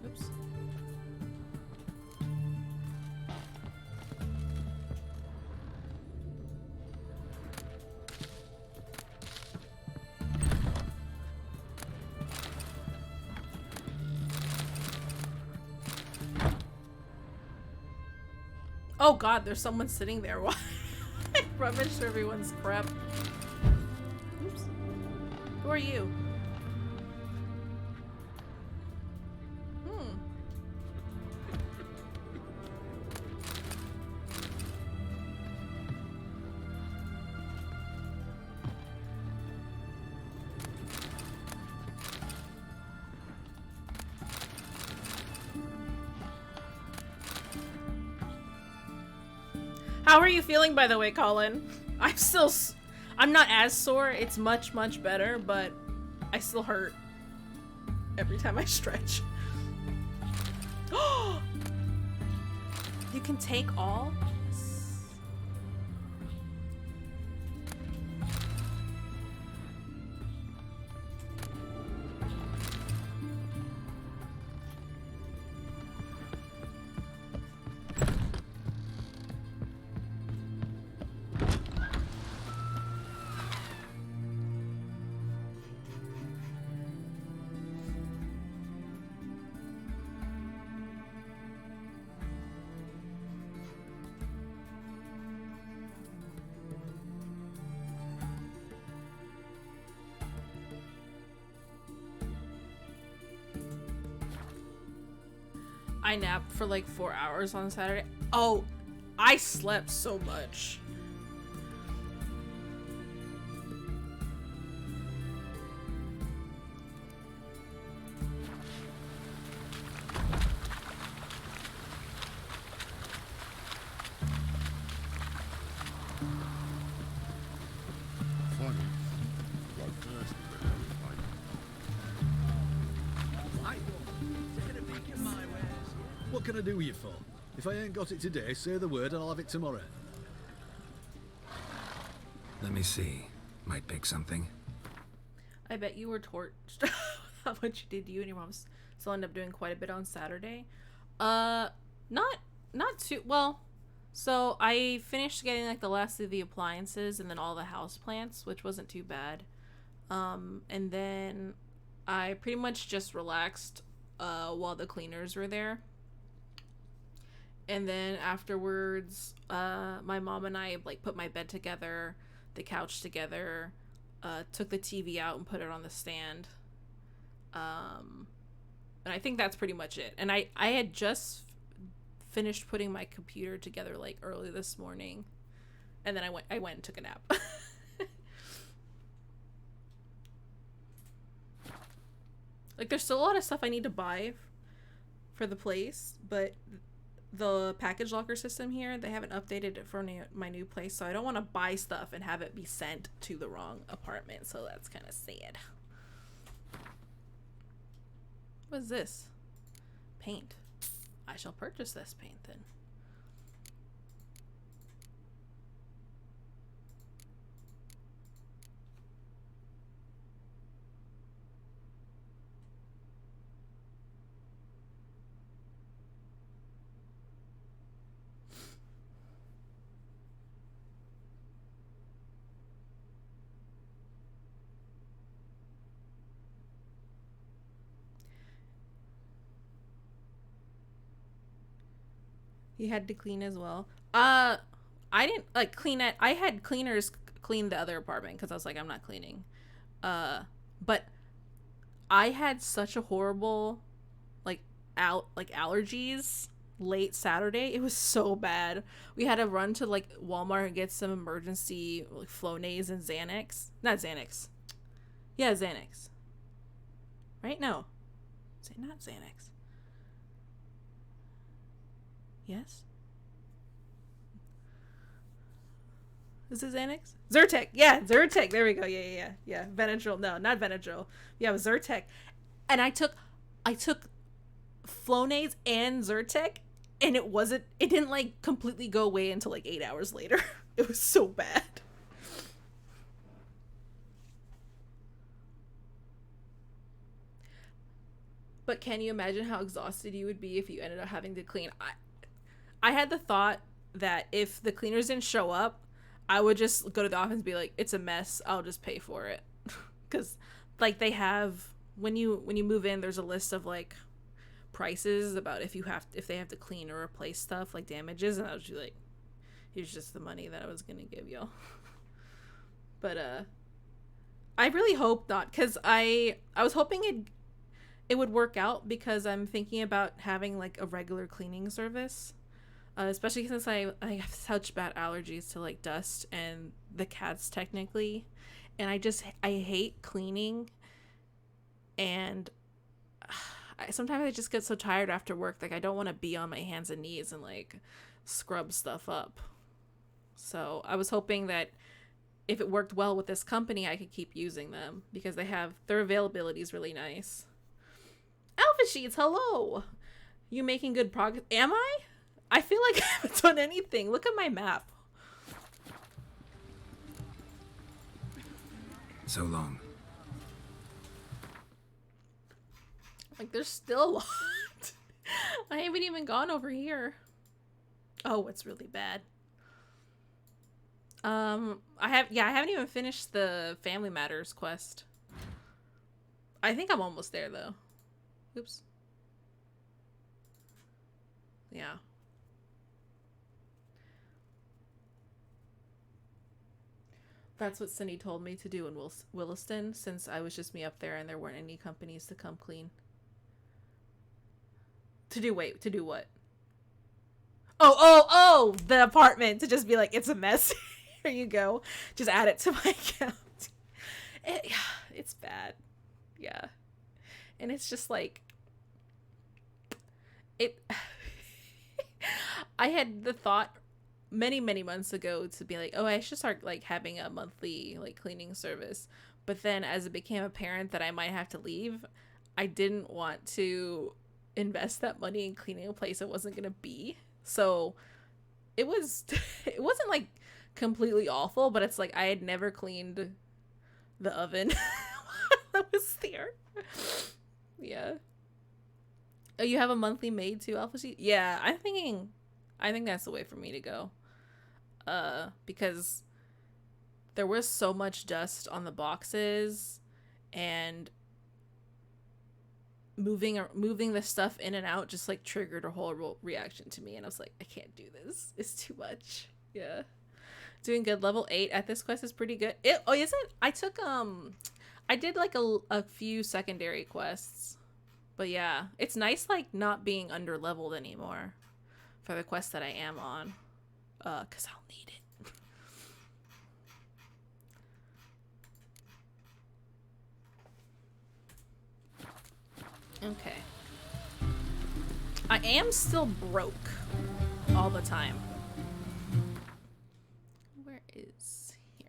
Oops. Oh god, there's someone sitting there while I rummage through everyone's crap. Oops. Who are you? How are you feeling, by the way, Colin? I'm not as sore. It's much, much better, but I still hurt every time I stretch. You can take all? I napped for like 4 hours on Saturday. Oh, I slept so much. What can I do with you for? If I ain't got it today, say the word and I'll have it tomorrow. Let me see. Might pick something. I bet you were torched. How much you did you and your mom still end up doing quite a bit on Saturday. Not too well. So I finished getting like the last of the appliances and then all the house plants, which wasn't too bad. And then I pretty much just relaxed while the cleaners were there. And then afterwards, my mom and I like put my bed together, the couch together, took the TV out and put it on the stand. And I think that's pretty much it. And I had just finished putting my computer together like early this morning. And then I went and took a nap. Like there's still a lot of stuff I need to buy for the place, but the package locker system here, they haven't updated it for my new place, so I don't want to buy stuff and have it be sent to the wrong apartment, so that's kind of sad. What's this? Paint. I shall purchase this paint then. You had to clean as well. I didn't like clean it. I had cleaners clean the other apartment because I was like, I'm not cleaning. But I had such a horrible allergies late Saturday. It was so bad. We had to run to like Walmart and get some emergency like Flonase and Xanax. Not Xanax. Yeah, Xanax. Right? No. Say not Xanax. Yes? Is it Xanax? Zyrtec. Yeah, Zyrtec. There we go. Yeah. Benadryl. No, not Benadryl. Yeah, it was Zyrtec. And I took Flonase and Zyrtec, and it didn't like completely go away until like 8 hours later. It was so bad. But can you imagine how exhausted you would be if you ended up having to clean? I had the thought that if the cleaners didn't show up, I would just go to the office and be like, it's a mess, I'll just pay for it. Because like they have, when you move in, there's a list of like prices about if they have to clean or replace stuff like damages, and I was just like, here's just the money that I was gonna give y'all. But I really hope not, because I was hoping it would work out, because I'm thinking about having like a regular cleaning service. Especially since I have such bad allergies to like dust and the cats technically, and I hate cleaning, and sometimes I just get so tired after work, like I don't want to be on my hands and knees and like scrub stuff up. So I was hoping that if it worked well with this company, I could keep using them, because their availability is really nice. Alpha Sheets, hello! You making good progress? Am I? I feel like I haven't done anything. Look at my map. So long. Like, there's still a lot. I haven't even gone over here. Oh, it's really bad. I haven't even finished the Family Matters quest. I think I'm almost there, though. Oops. Yeah. That's what Cindy told me to do in Williston, since I was just me up there and there weren't any companies to come clean. To do what? Oh, the apartment, to just be like, it's a mess. Here you go. Just add it to my account. It's bad. Yeah. And it's just like, I had the thought many months ago to be like, oh, I should start like having a monthly like cleaning service. But then as it became apparent that I might have to leave, I didn't want to invest that money in cleaning a place it wasn't gonna be. So it wasn't like completely awful, but it's like I had never cleaned the oven that was there. Yeah. Oh, you have a monthly maid too, Alpha Sheet? Yeah, I think that's the way for me to go. Because there was so much dust on the boxes, and moving the stuff in and out just like triggered a whole reaction to me, and I was like, I can't do this. It's too much. Yeah. Doing good. Level 8 at this quest is pretty good. Is it? I did like a few secondary quests. But yeah, it's nice like not being under leveled anymore for the quest that I am on. 'Cause I'll need it. Okay. I am still broke. all the time. Where is here?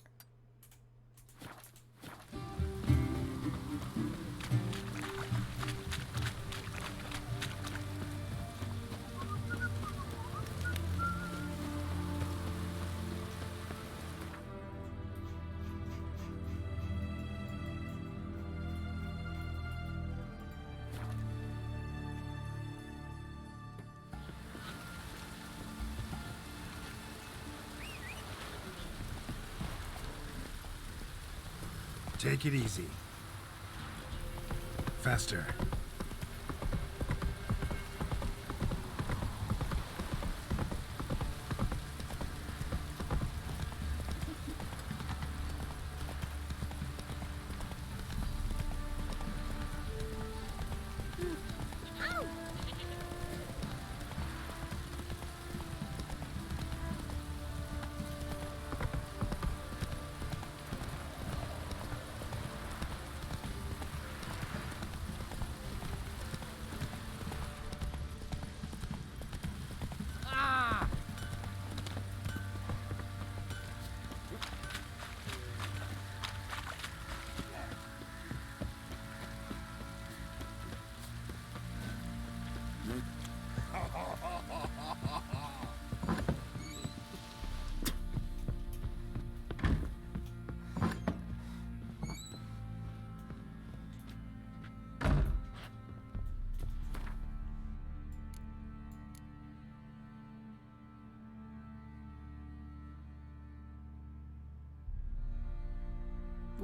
Take it easy. Faster.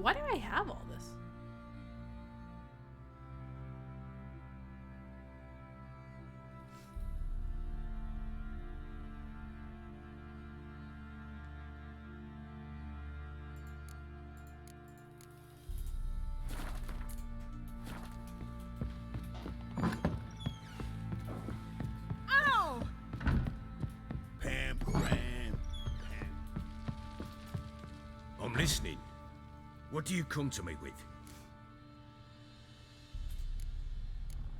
Why do I have all this? Ow! Pam, Pam. I'm listening. What do you come to me with?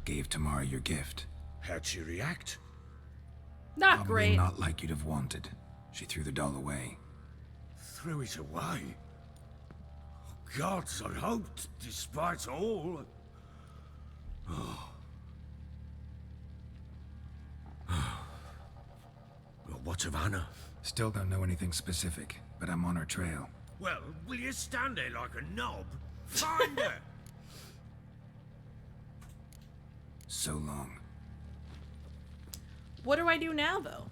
Gave Tamara your gift. How'd she react? Not Probably great. not like you'd have wanted. She threw the doll away. Threw it away? Oh, gods, I hoped, despite all. Oh. Well, what of Anna? Still don't know anything specific, but I'm on her trail. Well, will you stand there like a knob? Find her! So long. What do I do now, though?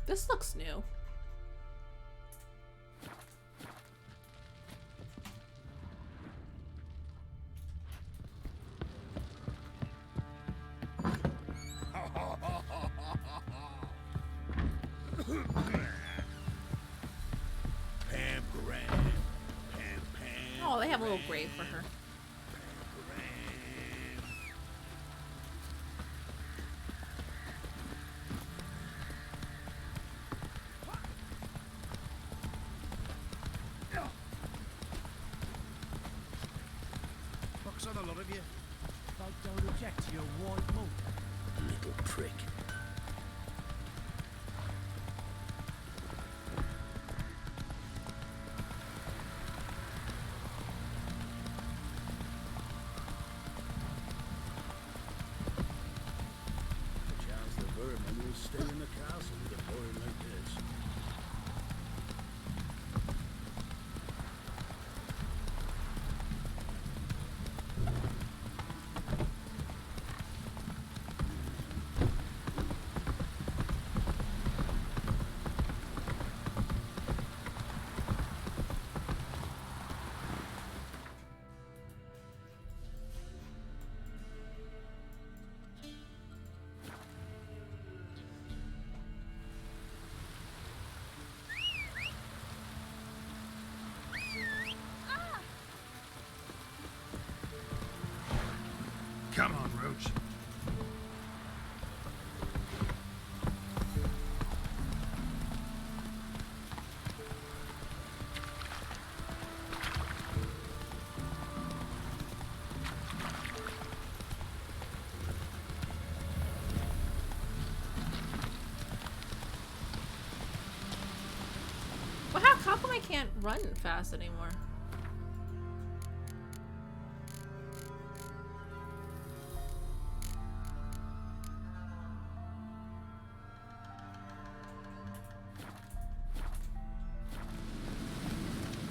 This looks new. Oh, they have a little grave for her. Fox on a lot of you. Folk don't object to your white mug. Little prick. Perchance the vermin will stay in the castle with a boy like this. can't run fast anymore?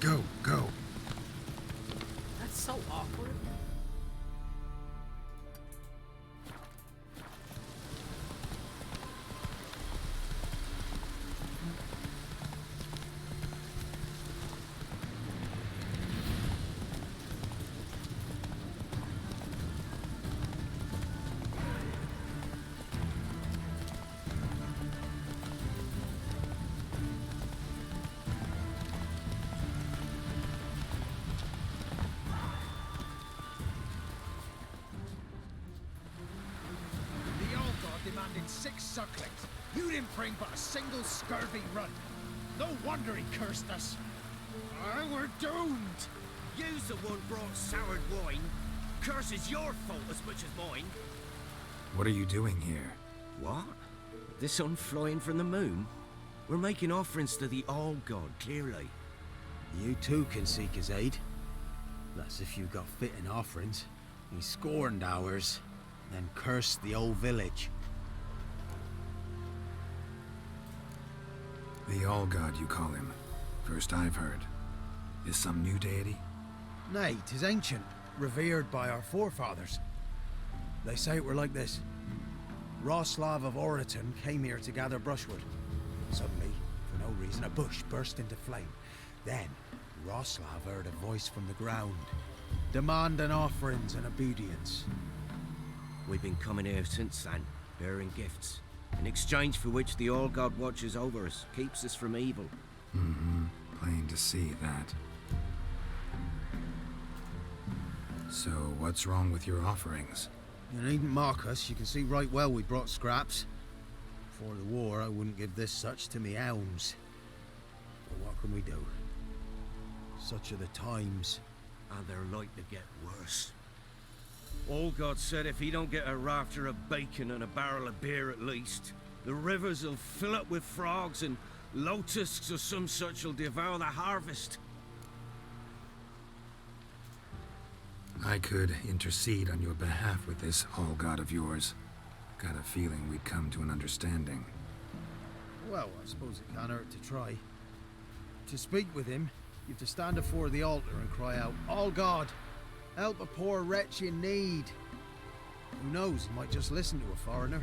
Go, go. That's so awkward. Demanded 6 sucklings. You didn't bring but a single scurvy run. No wonder he cursed us. We're doomed. You's the one brought soured wine. Curse is your fault as much as mine. What are you doing here? What? The sun flying from the moon? We're making offerings to the All-God, clearly. You too can seek his aid. That's if you got fitting offerings. He scorned ours, then cursed the old village. The All-God, you call him. First I've heard. Is some new deity? Nay, 'tis ancient, revered by our forefathers. They say it were like this. Roslav of Oriton came here to gather brushwood. Suddenly, for no reason, a bush burst into flame. Then, Roslav heard a voice from the ground, demanding offerings and obedience. We've been coming here since then, bearing gifts, in exchange for which the All-God watches over us, keeps us from evil. Mm-hmm. Plain to see that. So, what's wrong with your offerings? You needn't mock us. You can see right well we brought scraps. Before the war, I wouldn't give this such to me elms. But what can we do? Such are the times. And they're like to get worse. All-God said if he don't get a rafter of bacon and a barrel of beer at least, the rivers will fill up with frogs and locusts or some such will devour the harvest. I could intercede on your behalf with this All-God of yours. Got a feeling we'd come to an understanding. Well, I suppose it can't hurt to try. To speak with him, you have to stand before the altar and cry out, "All God, help a poor wretch in need." Who knows, he might just listen to a foreigner.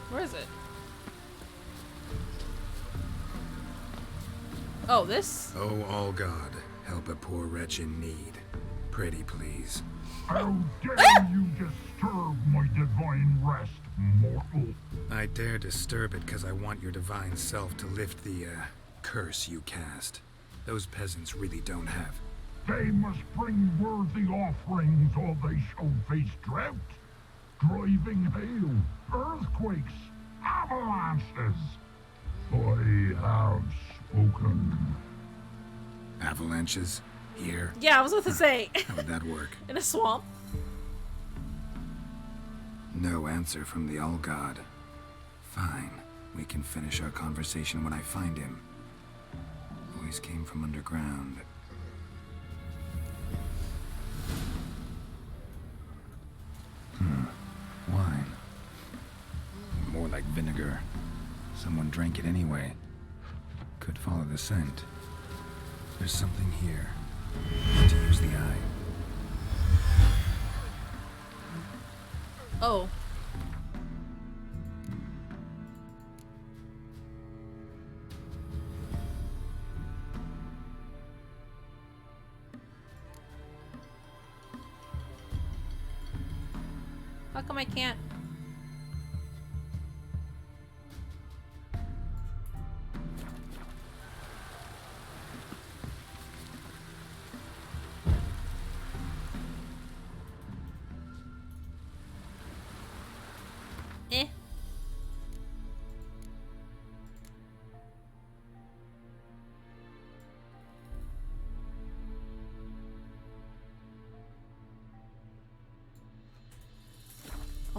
Where is it? Oh, this? Oh, All-God, help a poor wretch in need. Pretty please. How dare you disturb my divine rest, mortal? I dare disturb it because I want your divine self to lift the, curse you cast. Those peasants really don't have. They must bring worthy offerings or they shall face drought, driving hail, earthquakes, avalanches. I have spoken. Avalanches? Here? Yeah, I was about to say. How would that work? In a swamp? No answer from the All-God. Fine. We can finish our conversation when I find him. Voice came from underground. Wine. More like vinegar. Someone drank it anyway. Could follow the scent. There's something here. Need to use the eye. Oh. How come I can't?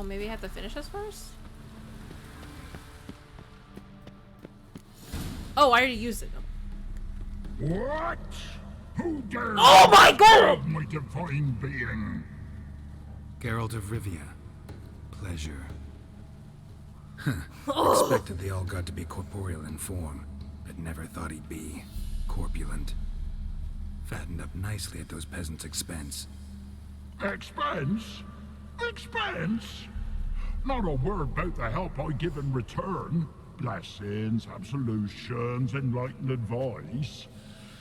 Oh, maybe I have to finish this first? Oh, I already used it. What? Who dares Oh my God! disturb my divine being? Geralt of Rivia. Pleasure. Expected the All-God to be corporeal in form, but never thought he'd be corpulent. Fattened up nicely at those peasants' expense. Expense? Expense? Not a word about the help I give in return. Blessings, absolutions, enlightened advice.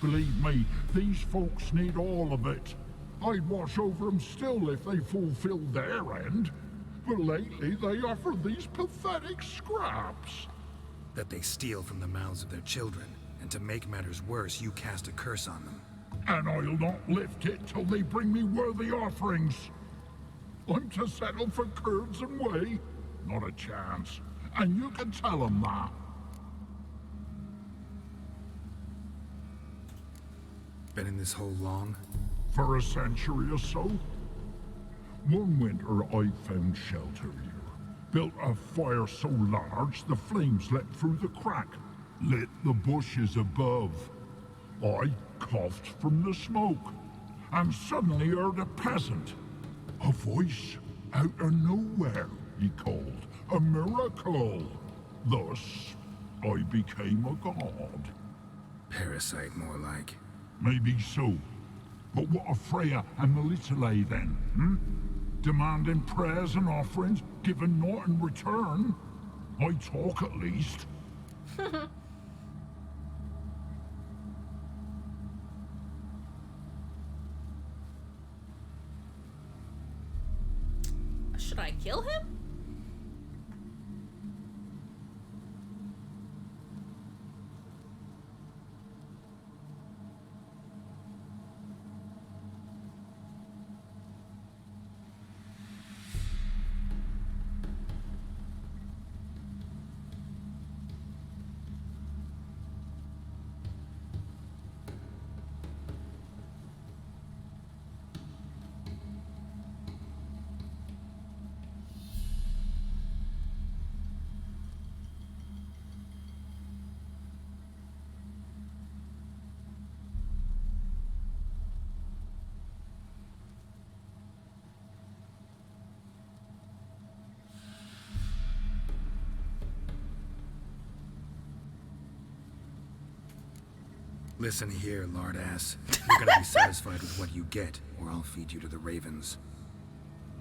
Believe me, these folks need all of it. I'd watch over them still if they fulfilled their end. But lately they offer these pathetic scraps. That they steal from the mouths of their children, and to make matters worse, you cast a curse on them. And I'll not lift it till they bring me worthy offerings. I'm to settle for curds and whey? Not a chance. And you can tell them that. Been in this hole long? For a century or so. One winter I found shelter here. Built a fire so large the flames leapt through the crack. Lit the bushes above. I coughed from the smoke. And suddenly heard a peasant. A voice out of nowhere, he called. A miracle. Thus, I became a god. Parasite, more like. Maybe so. But what of Freya and Melitele then, hmm? Demanding prayers and offerings, giving naught in return? I talk at least. Should I kill him? Listen here, lard ass. You're gonna be satisfied with what you get, or I'll feed you to the ravens.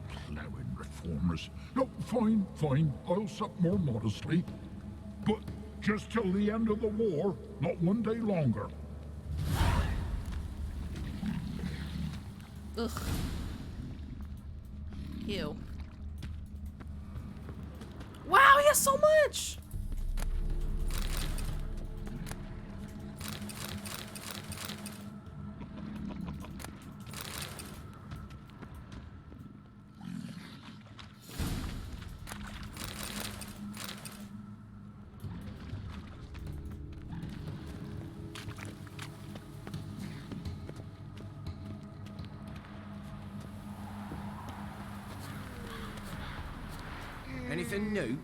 Plowing reformers. No, fine, fine. I'll sup more modestly. But just till the end of the war, not one day longer. Ugh. Ew. Wow, he has so much! Anything new?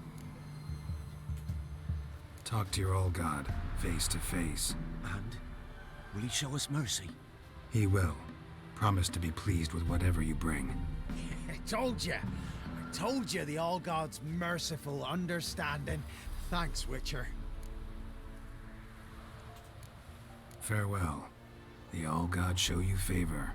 Talk to your All-God, face to face. And? Will he show us mercy? He will. Promise to be pleased with whatever you bring. I told you the All-God's merciful, understanding. Thanks, Witcher. Farewell. The All-God show you favor.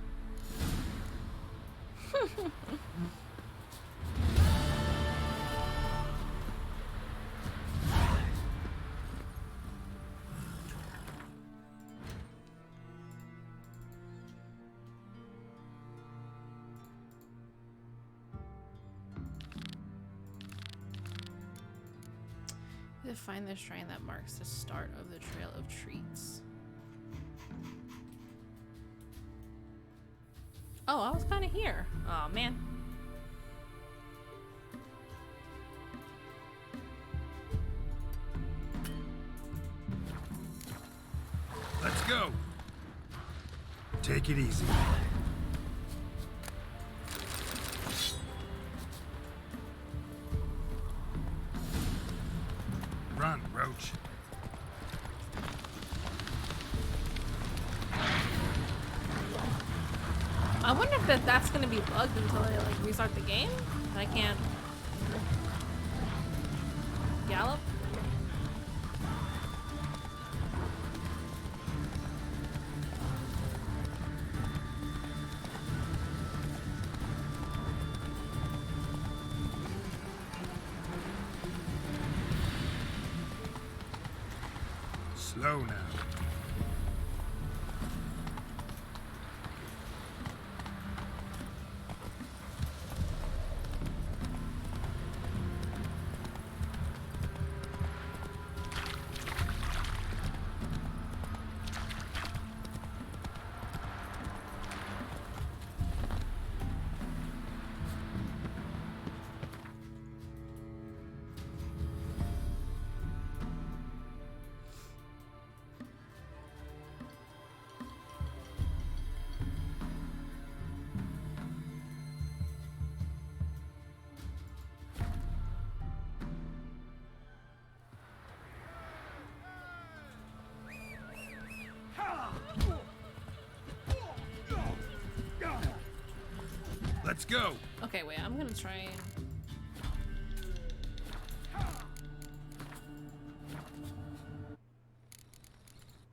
To find the shrine that marks the start of the Trail of Treats. Oh, I was kind of here. Oh man. Let's go. Take it easy. that that's gonna be bugged until I like restart the game. I can't gallop. Slow now. Let's go. Okay, wait, I'm gonna try and...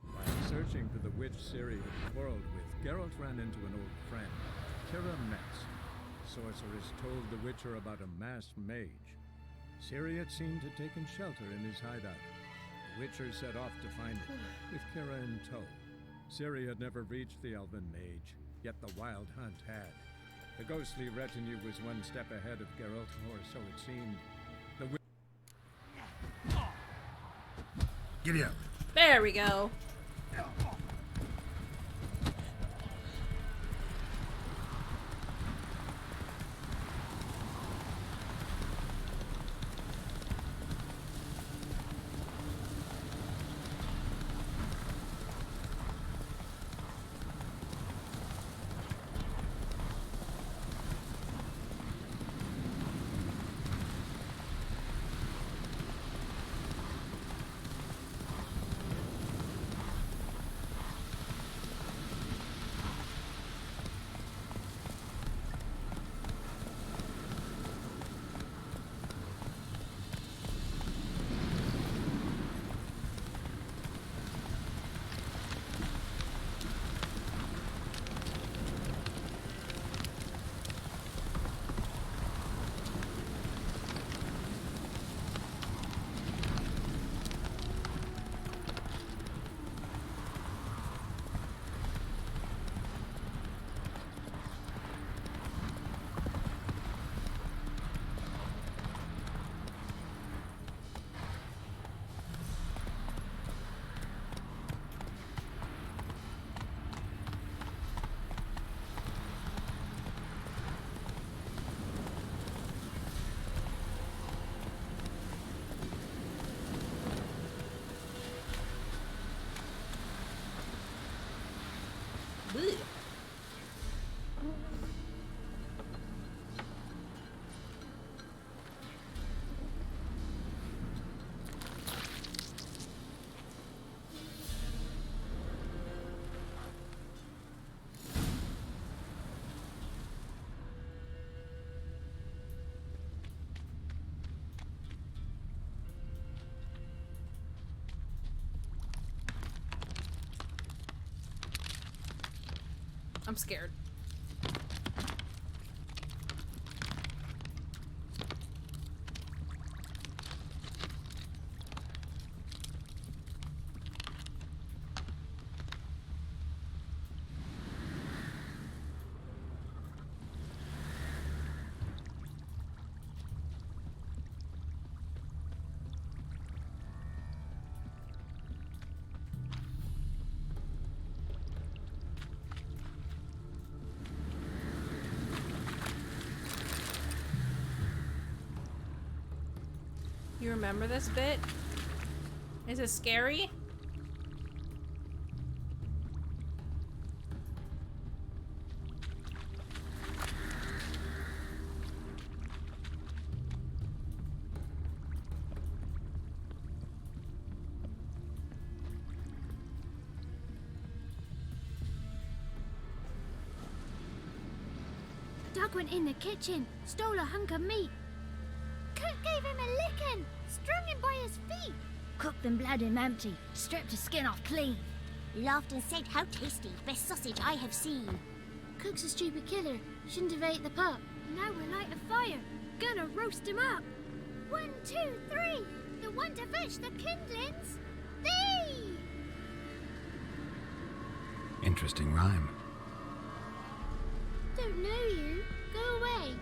While searching for the witch Ciri had quarreled with, Geralt ran into an old friend, Kira Metz. Sorcerer is told the Witcher about a masked mage. Ciri had seemed to taken shelter in his hideout. The Witcher set off to find him, with Kira in tow. Ciri had never reached the elven mage, yet the wild hunt had. The ghostly retinue was one step ahead of Geralt, or so it seemed. Giddy up. There we go. Blech. I'm scared. You remember this bit? Is it scary? Pug went in the kitchen, stole a hunk of meat. Cook gave him a licking, strung him by his feet. Cooked and bled him empty, stripped his skin off clean. Laughed and said, how tasty, best sausage I have seen. Cook's a stupid killer, shouldn't have ate the pup. Now we'll light a fire, gonna roast him up. 1, 2, 3, the one to fetch the kindlings, thee! Interesting rhyme. Don't know you, go away.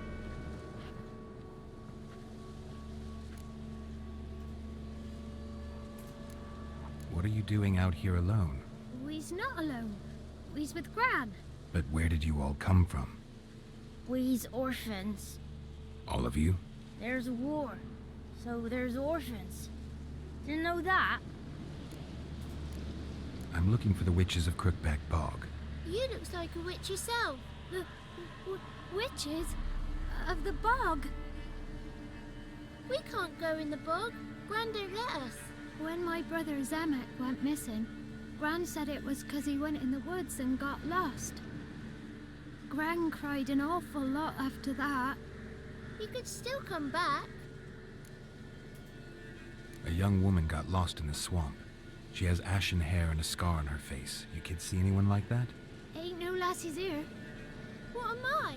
What are you doing out here alone? We's not alone, we's with Gran. But where did you all come from? We's orphans. All of you? There's a war, so there's orphans. Didn't know that? I'm looking for the witches of Crookback Bog. You looks like a witch yourself. The witches of the bog. We can't go in the bog. Gran don't let us. When my brother Zemek went missing, Gran said it was 'cause he went in the woods and got lost. Gran cried an awful lot after that. You could still come back. A young woman got lost in the swamp. She has ashen hair and a scar on her face. You kids see anyone like that? Ain't no lassies here. What am I?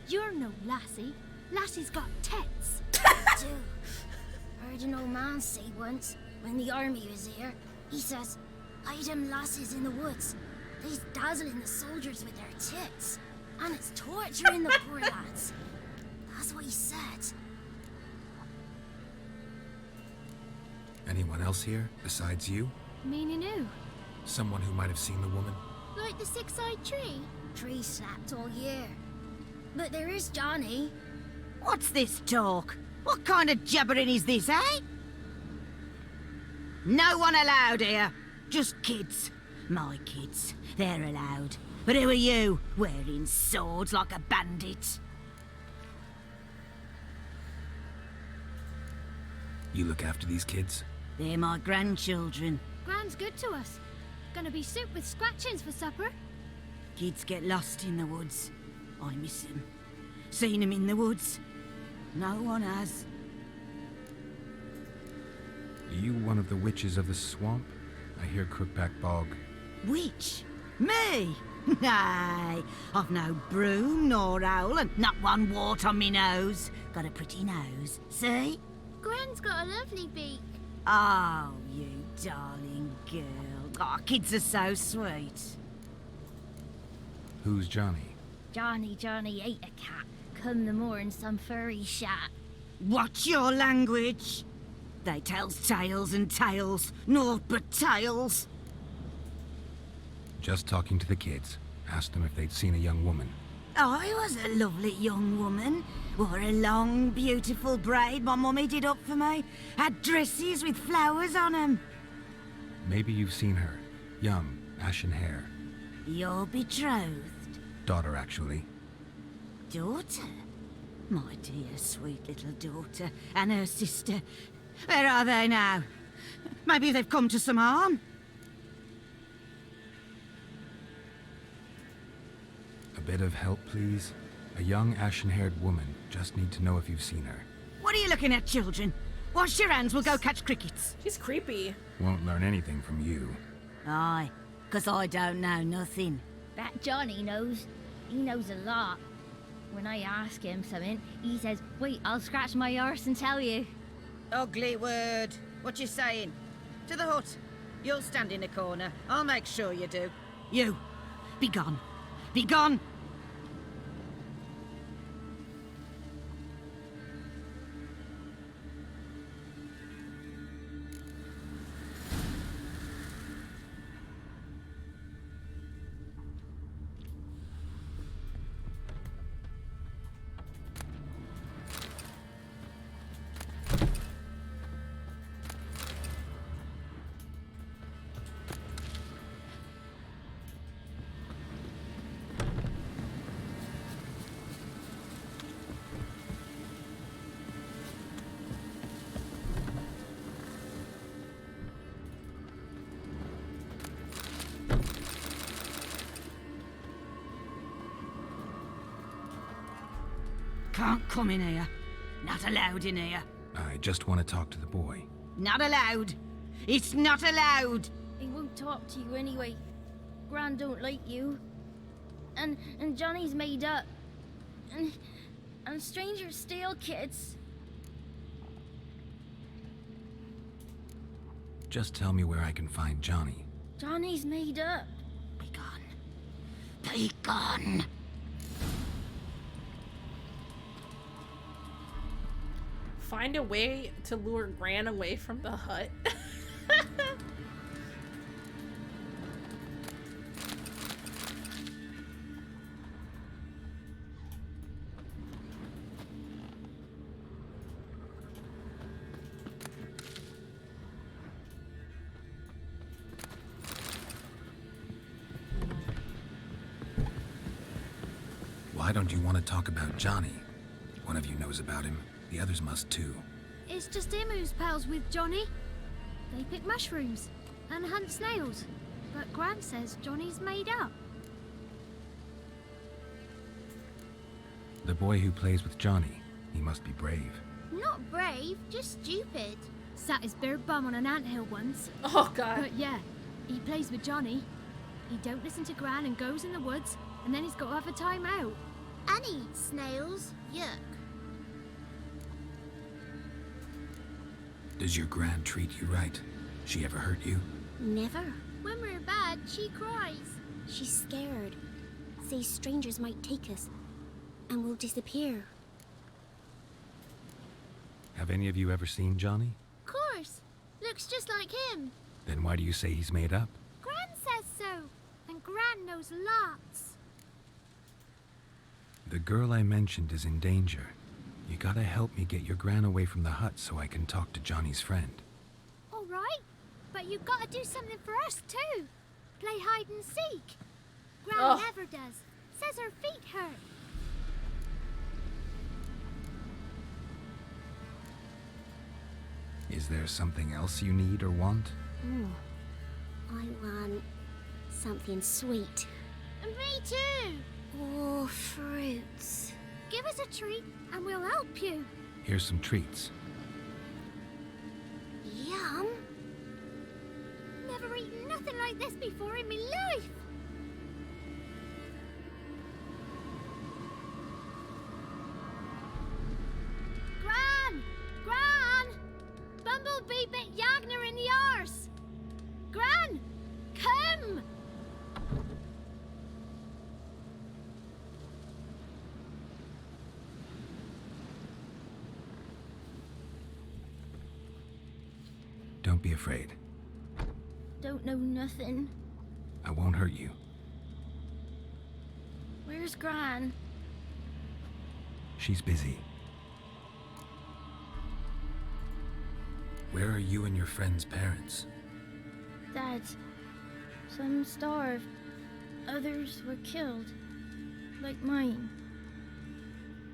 You're no lassie. Lassie's got tits. Do. Heard an old man say once, when the army was here, he says, hide them lasses in the woods. They's dazzling the soldiers with their tits. And it's torturing the poor lads. That's what he said. Anyone else here besides you? Meaning who? Someone who might have seen the woman? Like the six-eyed tree? Tree snapped all year. But there is Johnny. What's this talk? What kind of jabbering is this, eh? No one allowed here. Just kids. My kids. They're allowed. But who are you, wearing swords like a bandit? You look after these kids? They're my grandchildren. Gran's good to us. Gonna be soup with scratchings for supper. Kids get lost in the woods. I miss them. Seen them in the woods. No one has. Are you one of the witches of the swamp? I hear Crookback Bog. Witch? Me? Nay, I've no broom nor owl and not one wart on me nose. Got a pretty nose, see? Gran's got a lovely beak. Oh, you darling girl. Oh, kids are so sweet. Who's Johnny? Johnny ate a cat. Come the more in some furry shat. What's your language? They tells tales and tales, naught but tales. Just talking to the kids. Asked them if they'd seen a young woman. I was a lovely young woman. Wore a long, beautiful braid my mummy did up for me. Had dresses with flowers on 'em. Maybe you've seen her. Young, ashen hair. Your betrothed? Daughter, actually. Daughter? My dear, sweet little daughter. And her sister. Where are they now? Maybe they've come to some harm. A bit of help, please? A young, ashen-haired woman. Just need to know if you've seen her. What are you looking at, children? Wash your hands, we'll go catch crickets. She's creepy. Won't learn anything from you. Aye, 'cause I don't know nothing. That Johnny knows. He knows a lot. When I ask him something, he says, wait, I'll scratch my arse and tell you. Ugly word. What you saying? To the hut. You'll stand in a corner. I'll make sure you do. You, be gone. Be gone! can't come in here. Not allowed in here. I just want to talk to the boy. Not allowed. It's not allowed. He won't talk to you anyway. Gran don't like you. And Johnny's made up. And strangers steal kids. Just tell me where I can find Johnny. Johnny's made up. Be gone. Be gone. Find a way to lure Gran away from the hut. Why don't you want to talk about Johnny? One of you knows about him. The others must too. It's just him who's pals with Johnny. They pick mushrooms and hunt snails. But Gran says Johnny's made up. The boy who plays with Johnny, he must be brave. Not brave, just stupid. Sat his bare bum on an anthill once. Oh, God. But yeah, he plays with Johnny. He don't listen to Gran and goes in the woods, and then he's got to have a time out. And he eats snails. Yuck. Does your Gran treat you right? She ever hurt you? Never. When we're bad, she cries. She's scared. Says strangers might take us, and we'll disappear. Have any of you ever seen Johnny? Of course. Looks just like him. Then why do you say he's made up? Gran says so. And Gran knows lots. The girl I mentioned is in danger. You gotta help me get your Gran away from the hut so I can talk to Johnny's friend. All right. But you've got to do something for us, too. Play hide and seek. Gran never does. Says her feet hurt. Is there something else you need or want? I want something sweet. Me too. Oh, fruits. Give us a treat and we'll help you. Here's some treats. Yum. Never eaten nothing like this before in my life. Gran! Gran! Bumblebee bit Yagner in the arse. Gran! Come! Don't be afraid. Don't know nothing. I won't hurt you. Where's Gran? She's busy. Where are you and your friend's parents? Dad, some starved. Others were killed. Like mine.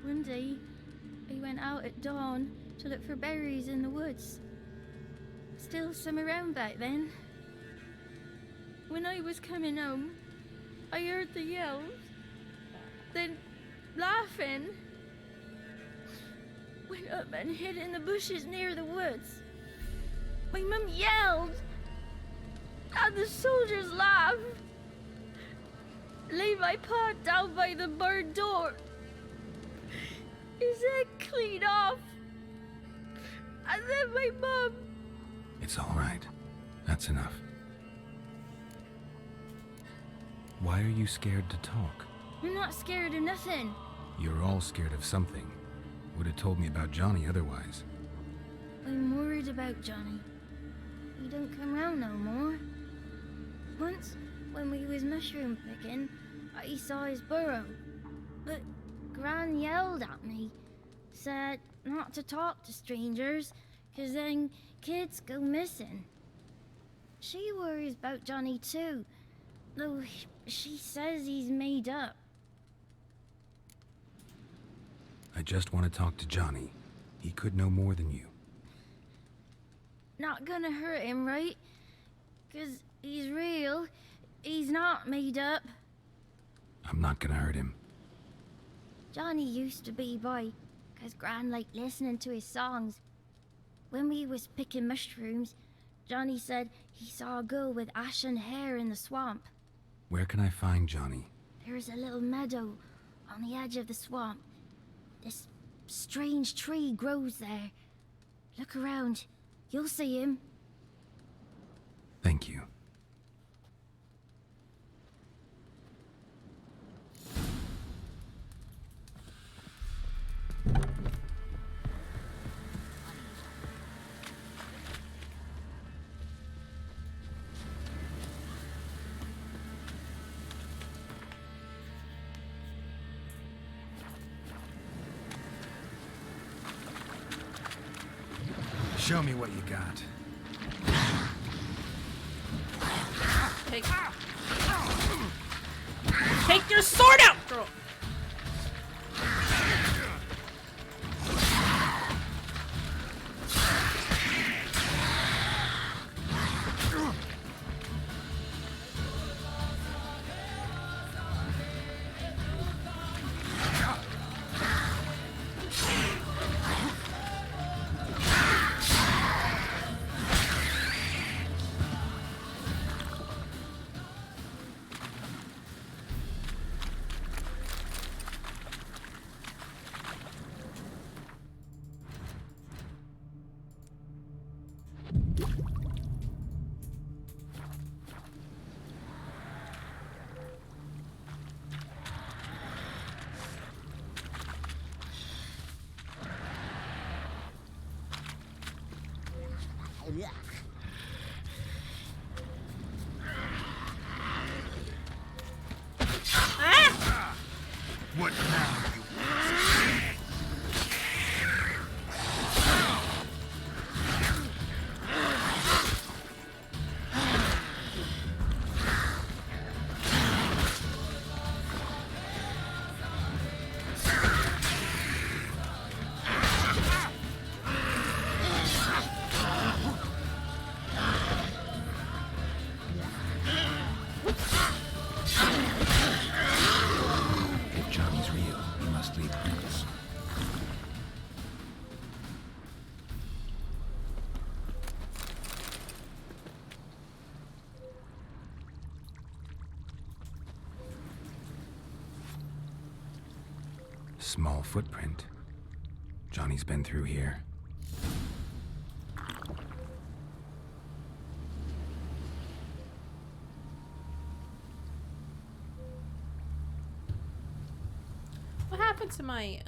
One day, I went out at dawn to look for berries in the woods. Still some around back then. When I was coming home, I heard the yells. Then, laughing. Went up and hid in the bushes near the woods. My mum yelled. And the soldiers laughed. Lay my pa down by the barn door. His head clean off. And then my mum. It's all right. That's enough. Why are you scared to talk? I'm not scared of nothing. You're all scared of something. Would have told me about Johnny otherwise. I'm worried about Johnny. He don't come round no more. Once, when we was mushroom picking, I saw his burrow. But Gran yelled at me. Said not to talk to strangers, 'cause then kids go missing. She worries about Johnny too, though she says he's made up. I just want to talk to Johnny. He could know more than you. Not gonna hurt him, right? 'Cause he's real. He's not made up. I'm not gonna hurt him. Johnny used to be by 'cause Gran liked listening to his songs. When we was picking mushrooms, Johnny said he saw a girl with ashen hair in the swamp. Where can I find Johnny? There is a little meadow on the edge of the swamp. This strange tree grows there. Look around. You'll see him. Thank you. Show me what you got. Take your sword out, girl. What now? If Johnny's real, he must leave prints. Small footprint. Johnny's been through here. What happened to my,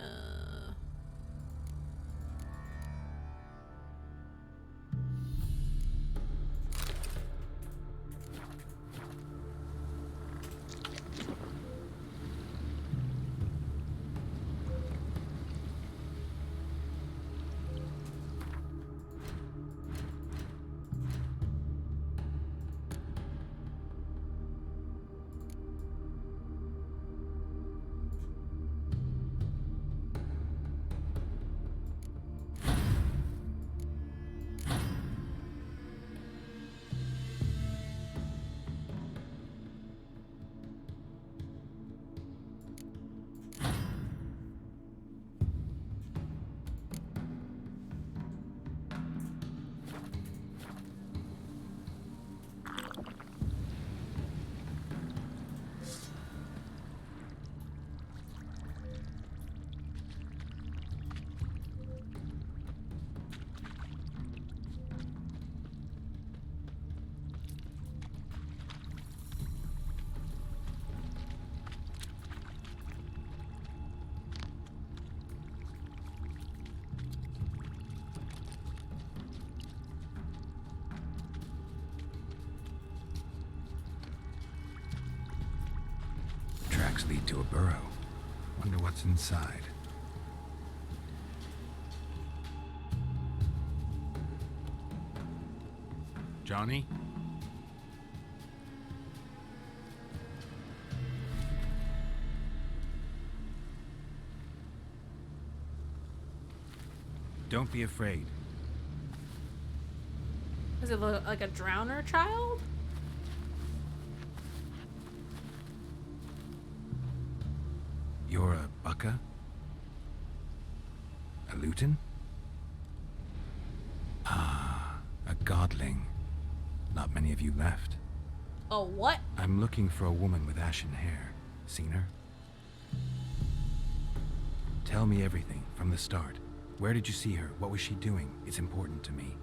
Tracks lead to a burrow. Wonder what's inside. Johnny? Don't be afraid. does it look like a drowner child? You're a bucka? A luton? Ah, a godling. Not many of you left. Oh, what? I'm looking for a woman with ashen hair. Seen her? Tell me everything, from the start. Where did you see her? What was she doing? It's important to me.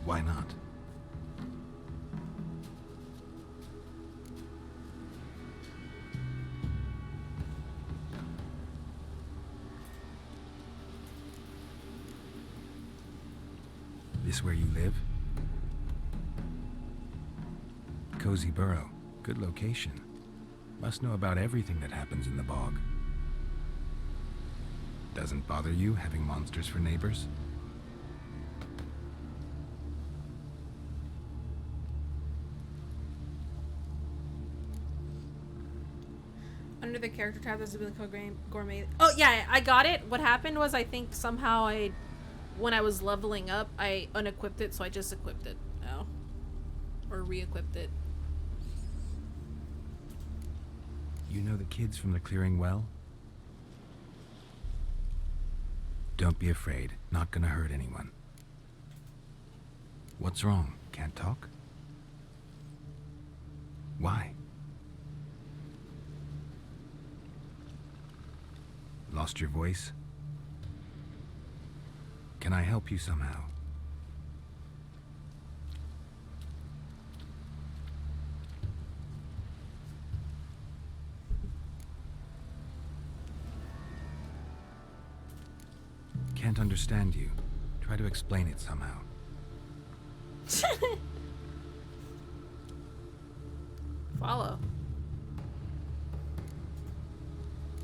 Why not? This where you live? Cozy Burrow. Good location. Must know about everything that happens in the bog. Doesn't bother you having monsters for neighbors? Under the character tab, there's a biblical gourmet. Oh, yeah, I got it. What happened was I think somehow when I was leveling up, I unequipped it, so I just equipped it now. Or re-equipped it. You know the kids from the clearing well? Don't be afraid. Not gonna hurt anyone. What's wrong? Can't talk? Why? Lost your voice? Can I help you somehow? Can't understand you. Try to explain it somehow. Follow.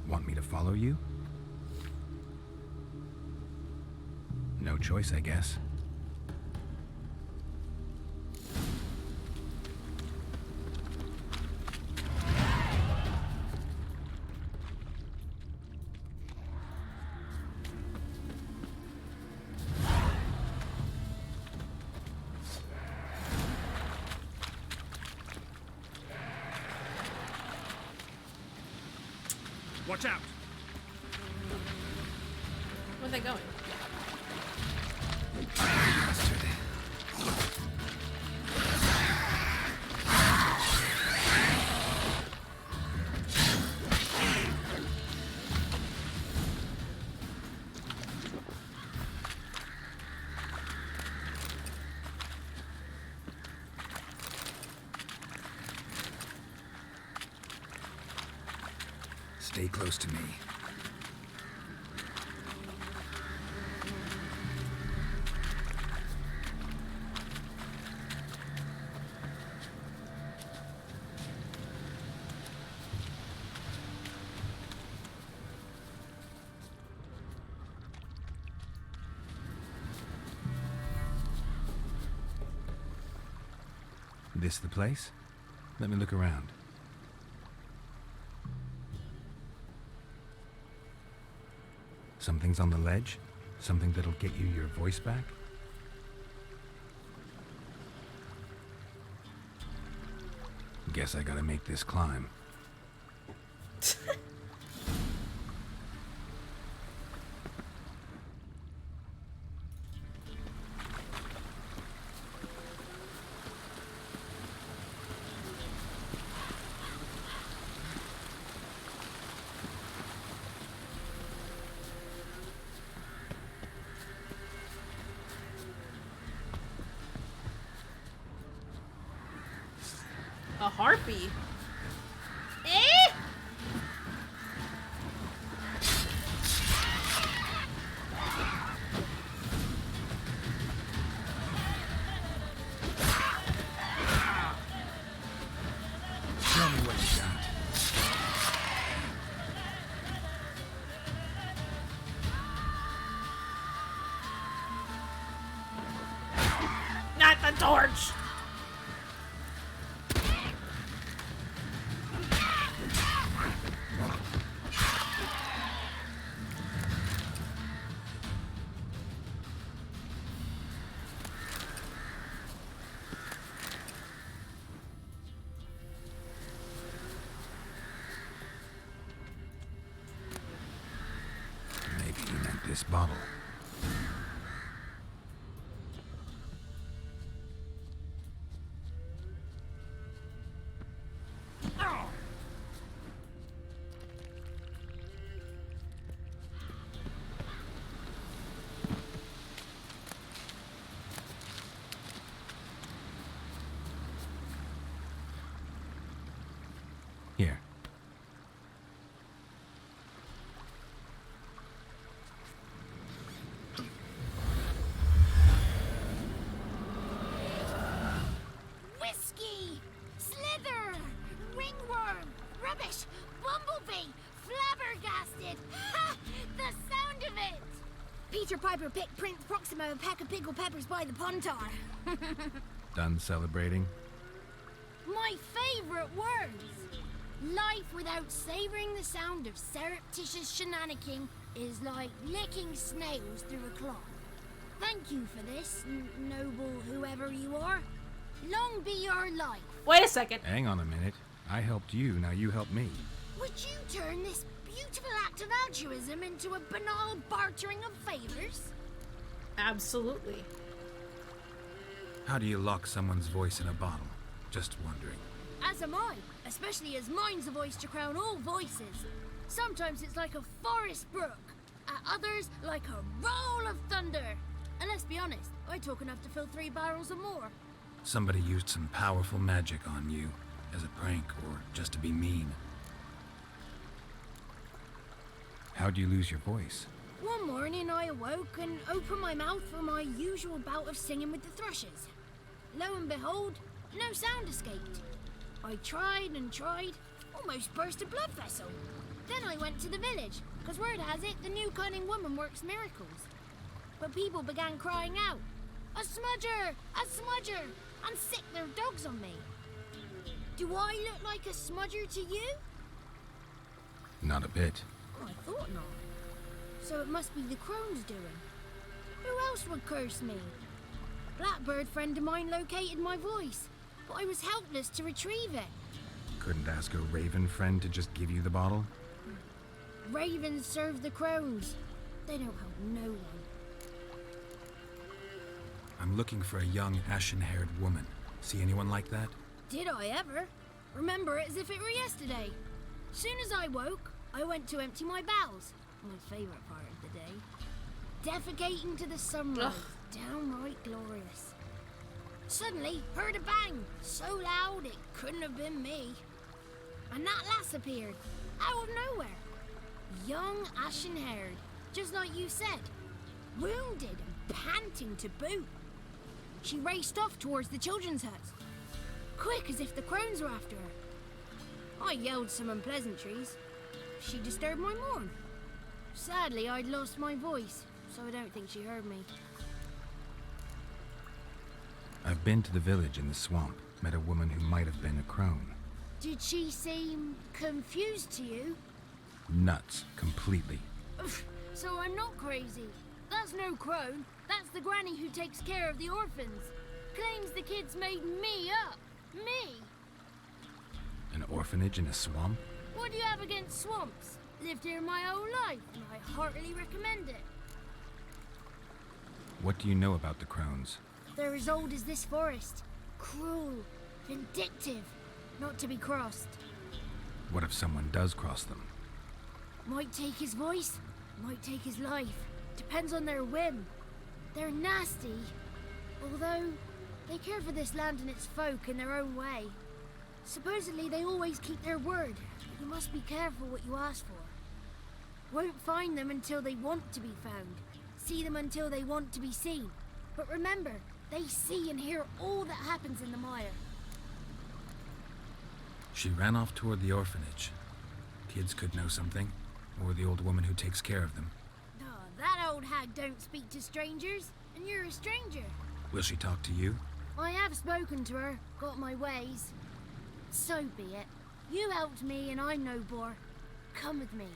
Want me to follow you? No choice, I guess. Watch out! Where're they going? Stay close to me. This the place? Let me look around. Something's on the ledge? Something that'll get you your voice back? Guess I gotta make this climb. A harpy? Eh? Show me what you got. Not the torch! this bottle. Here. Whiskey! Slither! Ringworm! Rubbish! Bumblebee! Flabbergasted! Ha! The sound of it! Peter Piper picked Prince Proximo a pack of pickled peppers by the pontar. Done celebrating? My favourite words! Life without savouring the sound of surreptitious shenanigans is like licking snails through a cloth. Thank you for this, noble whoever you are. Long be your life. Wait a second. Hang on a minute. I helped you, now you help me. Would you turn this beautiful act of altruism into a banal bartering of favours? Absolutely. How do you lock someone's voice in a bottle? Just wondering. As am I, especially as mine's a voice to crown all voices. Sometimes it's like a forest brook, at others like a roll of thunder. And let's be honest, I talk enough to fill 3 barrels or more. Somebody used some powerful magic on you, as a prank or just to be mean. How'd you lose your voice? One morning I awoke and opened my mouth for my usual bout of singing with the thrushes. Lo and behold, no sound escaped. I tried and tried, almost burst a blood vessel. Then I went to the village, because word has it the new cunning woman works miracles. But people began crying out, "A smudger! A smudger!" and sicked their dogs on me. Do I look like a smudger to you? Not a bit. I thought not. So it must be the crone's doing. Who else would curse me? Blackbird friend of mine located my voice, but I was helpless to retrieve it. Couldn't ask a raven friend to just give you the bottle? Ravens serve the crones. They don't help no one. I'm looking for a young, ashen-haired woman. See anyone like that? Did I ever? Remember it as if it were yesterday. Soon as I woke, I went to empty my bowels. My favourite part of the day. Defecating to the sunrise. Downright glorious. Suddenly, heard a bang. So loud it couldn't have been me. And that lass appeared. Out of nowhere. Young, ashen-haired. Just like you said. Wounded and panting to boot. She raced off towards the children's huts. Quick as if the crones were after her. I yelled some unpleasantries. She disturbed my morn. Sadly, I'd lost my voice, so I don't think she heard me. I've been to the village in the swamp. Met a woman who might have been a crone. Did she seem confused to you? Nuts. Completely. So I'm not crazy. That's no crone. That's the granny who takes care of the orphans. Claims the kids made me up. Me. An orphanage in a swamp? What do you have against swamps? Lived here my whole life, and I heartily recommend it. What do you know about the crones? They're as old as this forest. Cruel, vindictive, not to be crossed. What if someone does cross them? Might take his voice, might take his life. Depends on their whim. They're nasty, although they care for this land and its folk in their own way. Supposedly they always keep their word. You must be careful what you ask for. Won't find them until they want to be found. See them until they want to be seen. But remember, they see and hear all that happens in the mire. She ran off toward the orphanage. Kids could know something, or the old woman who takes care of them. Oh, that old hag don't speak to strangers, and you're a stranger. Will she talk to you? I have spoken to her, got my ways. So be it. You helped me and I'm no bore. Come with me.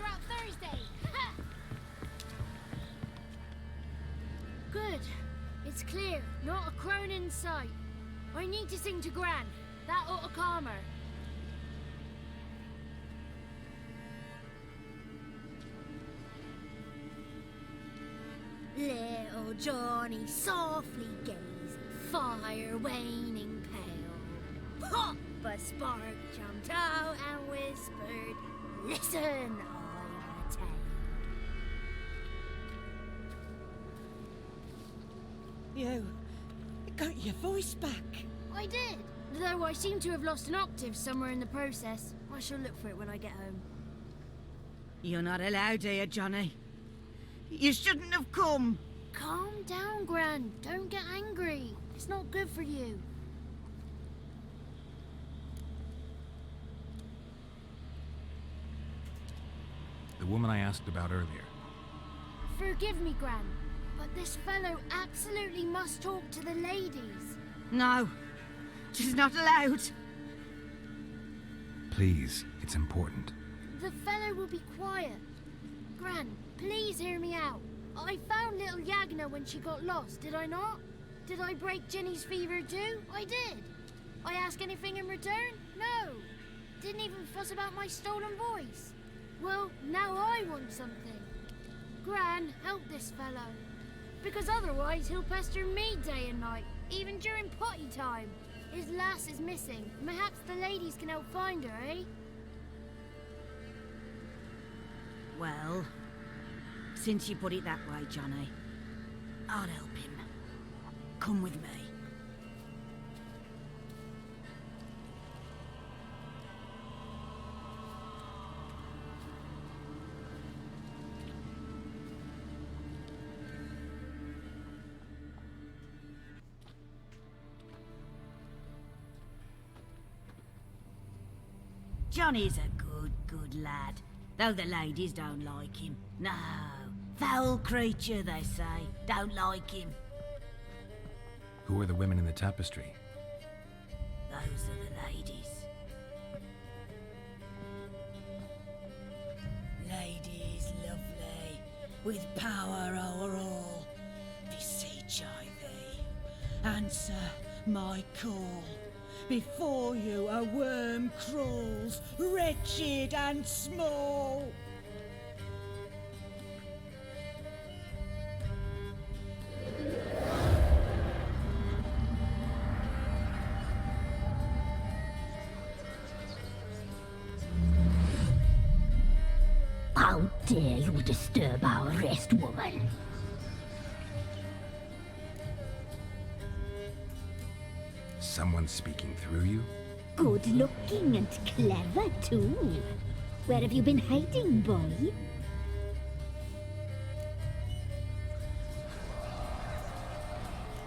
throughout Thursday. Good. It's clear. Not a crone in sight. I need to sing to Gran. That ought to calm her. Little Johnny softly gazed, fire waning pale. Pop! A spark jumped out and whispered, "Listen, I'm a tale." You got your voice back. I did, though I seem to have lost an octave somewhere in the process. I shall look for it when I get home. You're not allowed here, Johnny. You shouldn't have come. Calm down, Gran. Don't get angry. It's not good for you. The woman I asked about earlier. Forgive me, Gran, but this fellow absolutely must talk to the ladies. No, she's not allowed. Please, it's important. The fellow will be quiet. Gran, please hear me out. I found little Yagna when she got lost, did I not? Did I break Jenny's fever too? I did. I ask anything in return? No. Didn't even fuss about my stolen voice. Well, now I want something. Gran, help this fellow. Because otherwise he'll pester me day and night, even during potty time. His lass is missing. Perhaps the ladies can help find her, eh? Well, since you put it that way, Johnny, I'll help him. Come with me. Johnny's a good lad, though the ladies don't like him. No, foul creature, they say. Don't like him. Who are the women in the tapestry? Those are the ladies. Ladies lovely, with power o'er all. Beseech I thee, answer my call. Before you a worm crawls, wretched and small. How dare you disturb our rest, woman? Someone speaking through you? Good looking and clever, too. Where have you been hiding, boy?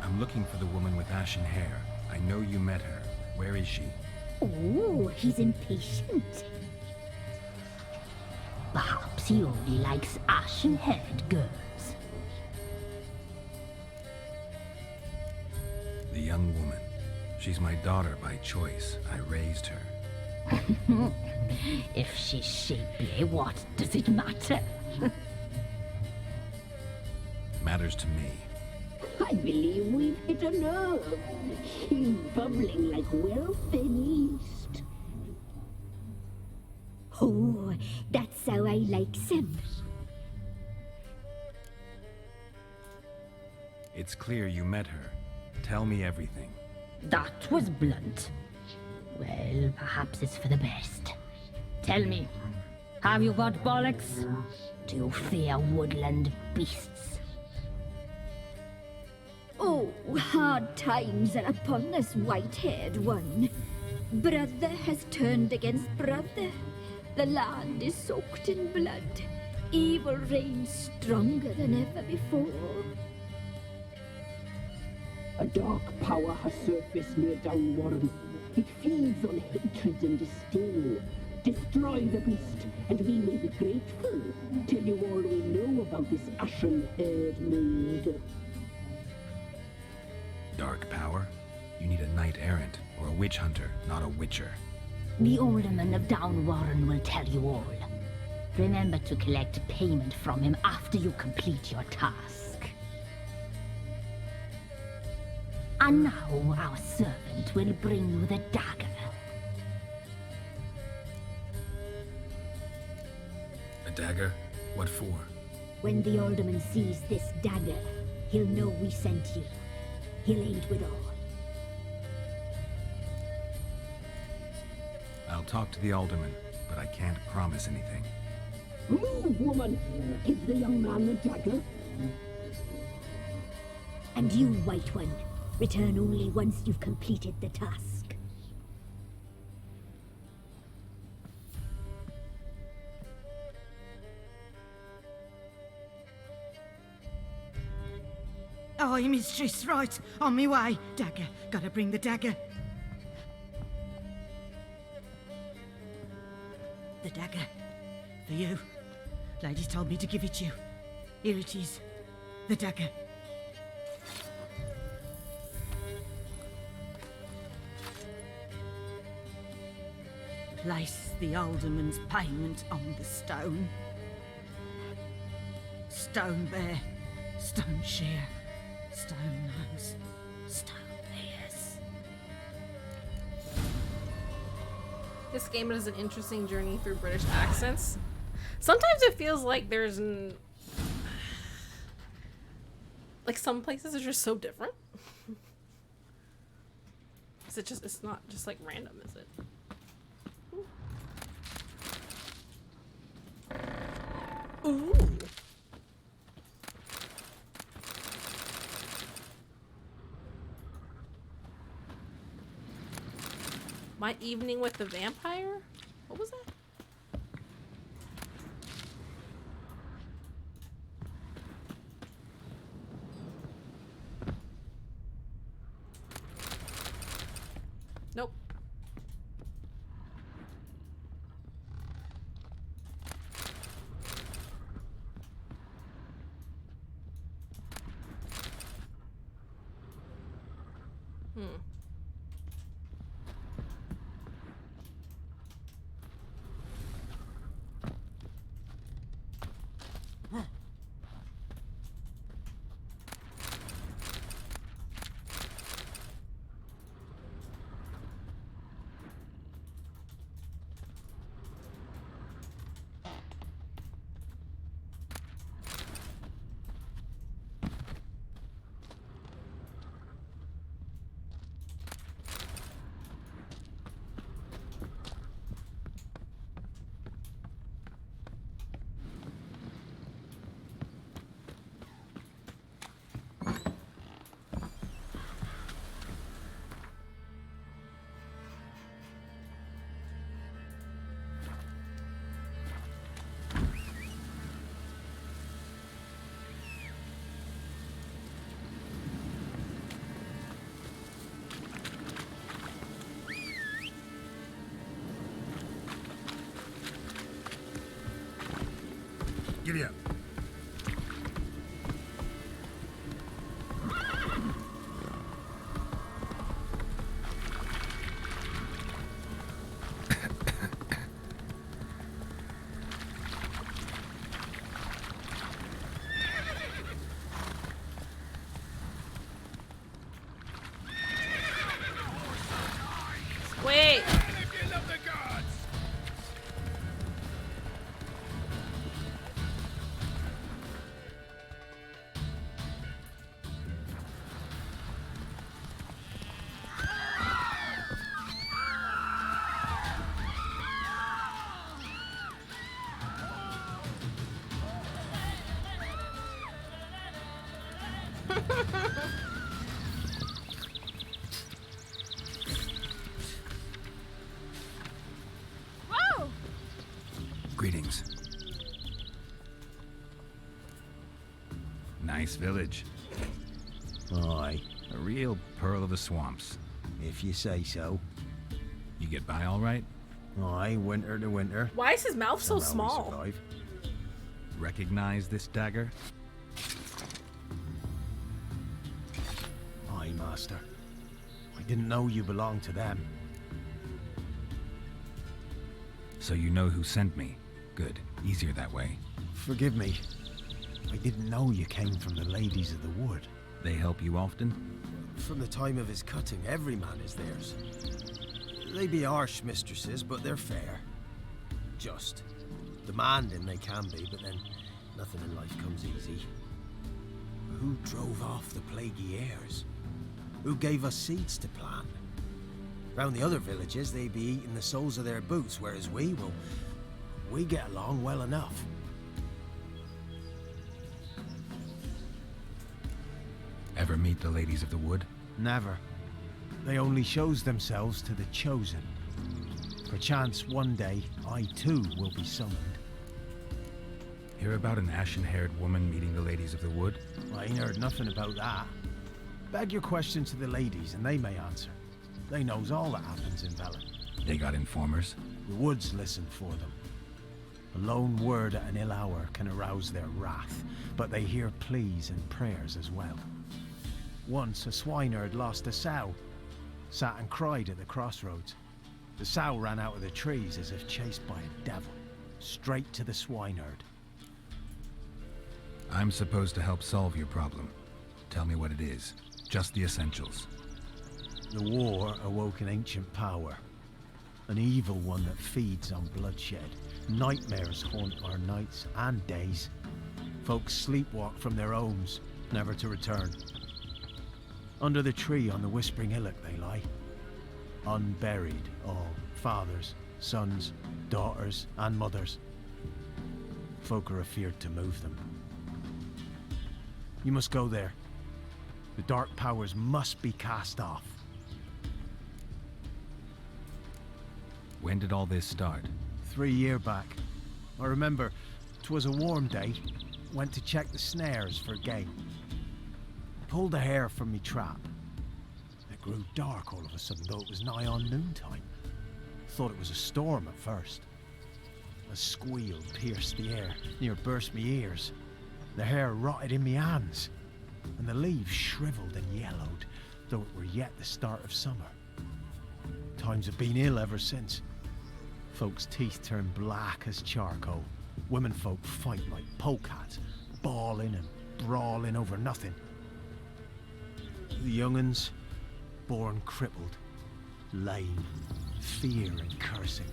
I'm looking for the woman with ashen hair. I know you met her. Where is she? Oh, he's impatient. Perhaps he only likes ashen-haired girls. The young woman. She's my daughter by choice. I raised her. If she's shapely, what does it matter? Matters to me. I believe we've hit a nerve. She's bubbling like well-fed yeast. Oh, that's how I like him. It's clear you met her. Tell me everything. That was blunt. Well, perhaps it's for the best. Tell me, have you got bollocks? Do you fear woodland beasts? Oh, hard times are upon us, white-haired one. Brother has turned against brother. The land is soaked in blood. Evil reigns stronger than ever before. A dark power has surfaced near Downwarren. It feeds on hatred and disdain. Destroy the beast, and we may be grateful. Tell you all we know about this ashen-haired maid. Dark power? You need a knight-errant or a witch hunter, not a witcher. The alderman of Downwarren will tell you all. Remember to collect payment from him after you complete your task. And now our servant will bring you the dagger. A dagger? What for? When the alderman sees this dagger, he'll know we sent you. He'll aid with all. I'll talk to the alderman, but I can't promise anything. Move, woman! Give the young man the dagger. And you, White One, return only once you've completed the task. Aye, mistress, right. On me way. Dagger. Gotta bring the dagger. The dagger. For you. Lady told me to give it you. Here it is. The dagger. Place the alderman's payment on the stone. Stone bear. Stone shear. Stone nose. Stone ears. This game is an interesting journey through British accents. Sometimes it feels like there's like some places are just so different. Is it just, it's not just like random, is it? Ooh. My evening with the vampire? What was that? Nope. Giddy up. Wait. Whoa! Greetings. Nice village. Aye. A real pearl of the swamps. If you say so. You get by all right? Aye, winter to winter. Why is his mouth so Somehow we small? survive. Recognize this dagger? Aye, master. I didn't know you belonged to them. So you know who sent me? Good. Easier that way. Forgive me. I didn't know you came from the Ladies of the Wood. They help you often? From the time of his cutting, every man is theirs. They be harsh mistresses, but they're fair. Just. Demanding they can be, but then nothing in life comes easy. Who drove off the plaguey airs? Who gave us seeds to plant? Round the other villages, they be eating the soles of their boots, whereas we get along well enough. Ever meet the Ladies of the Wood? Never. They only shows themselves to the chosen. Perchance one day, I too will be summoned. Hear about an ashen-haired woman meeting the Ladies of the Wood? I ain't heard nothing about that. Beg your question to the ladies and they may answer. They knows all that happens in velen. They got informers? The woods listen for them. A lone word at an ill hour can arouse their wrath, but they hear pleas and prayers as well. Once a swineherd lost a sow, sat and cried at the crossroads. The sow ran out of the trees as if chased by a devil, straight to the swineherd. I'm supposed to help solve your problem. Tell me what it is. Just the essentials. The war awoke an ancient power. An evil one that feeds on bloodshed. Nightmares haunt our nights and days. Folks sleepwalk from their homes, never to return. Under the tree on the Whispering Hillock they lie. Unburied all, fathers, sons, daughters and mothers. Folk are afeard to move them. You must go there. The dark powers must be cast off. When did all this start? 3 years back. I remember 'twas a warm day. Went to check the snares for game. Pulled a hare from me trap. It grew dark all of a sudden, though it was nigh on noontime. Thought it was a storm at first. A squeal pierced the air, near burst me ears. The hair rotted in me hands, and the leaves shriveled and yellowed, though it were yet the start of summer. Times have been ill ever since. Folks' teeth turn black as charcoal. Womenfolk fight like polecats, bawling and brawling over nothing. The young'uns, born crippled, lame, fear and cursing.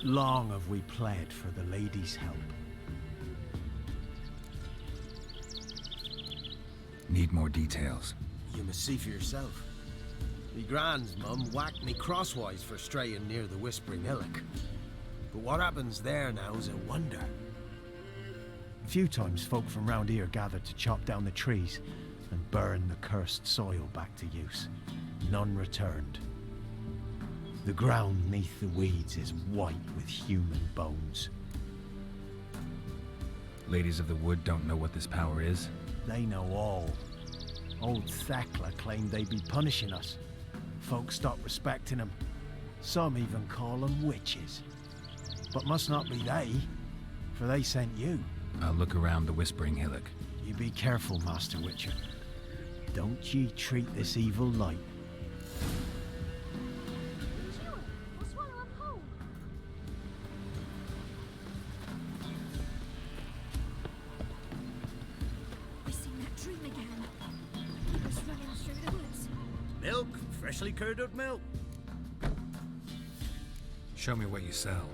Long have we pled for the ladies' help. Need more details. You must see for yourself. Me grand's mum whacked me crosswise for straying near the Whispering Hillock. But what happens there now is a wonder. A few times folk from round here gathered to chop down the trees and burn the cursed soil back to use. None returned. The ground neath the weeds is white with human bones. Ladies of the Wood don't know what this power is? They know all. Old Thekla claimed they'd be punishing us. Folks stopped respecting them. Some even call them witches. But must not be they, for they sent you. I'll look around the Whispering Hillock. You be careful, Master Witcher. Don't ye treat this evil light. Milk, freshly curdled milk. Show me what you sell.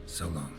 So long.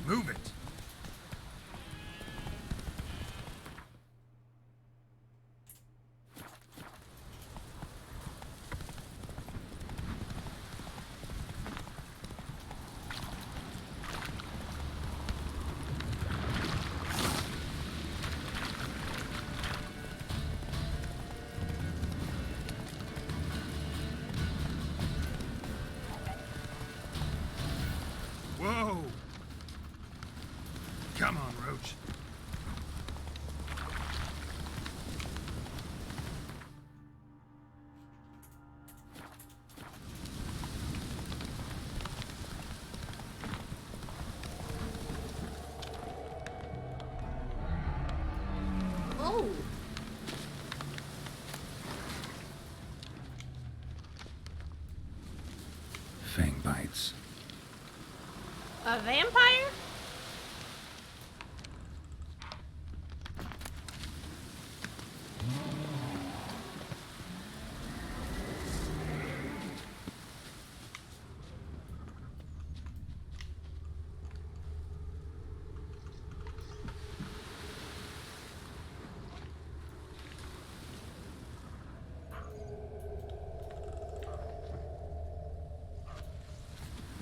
Move it! Whoa! Come on, Roach. Oh. Fang bites. A vampire?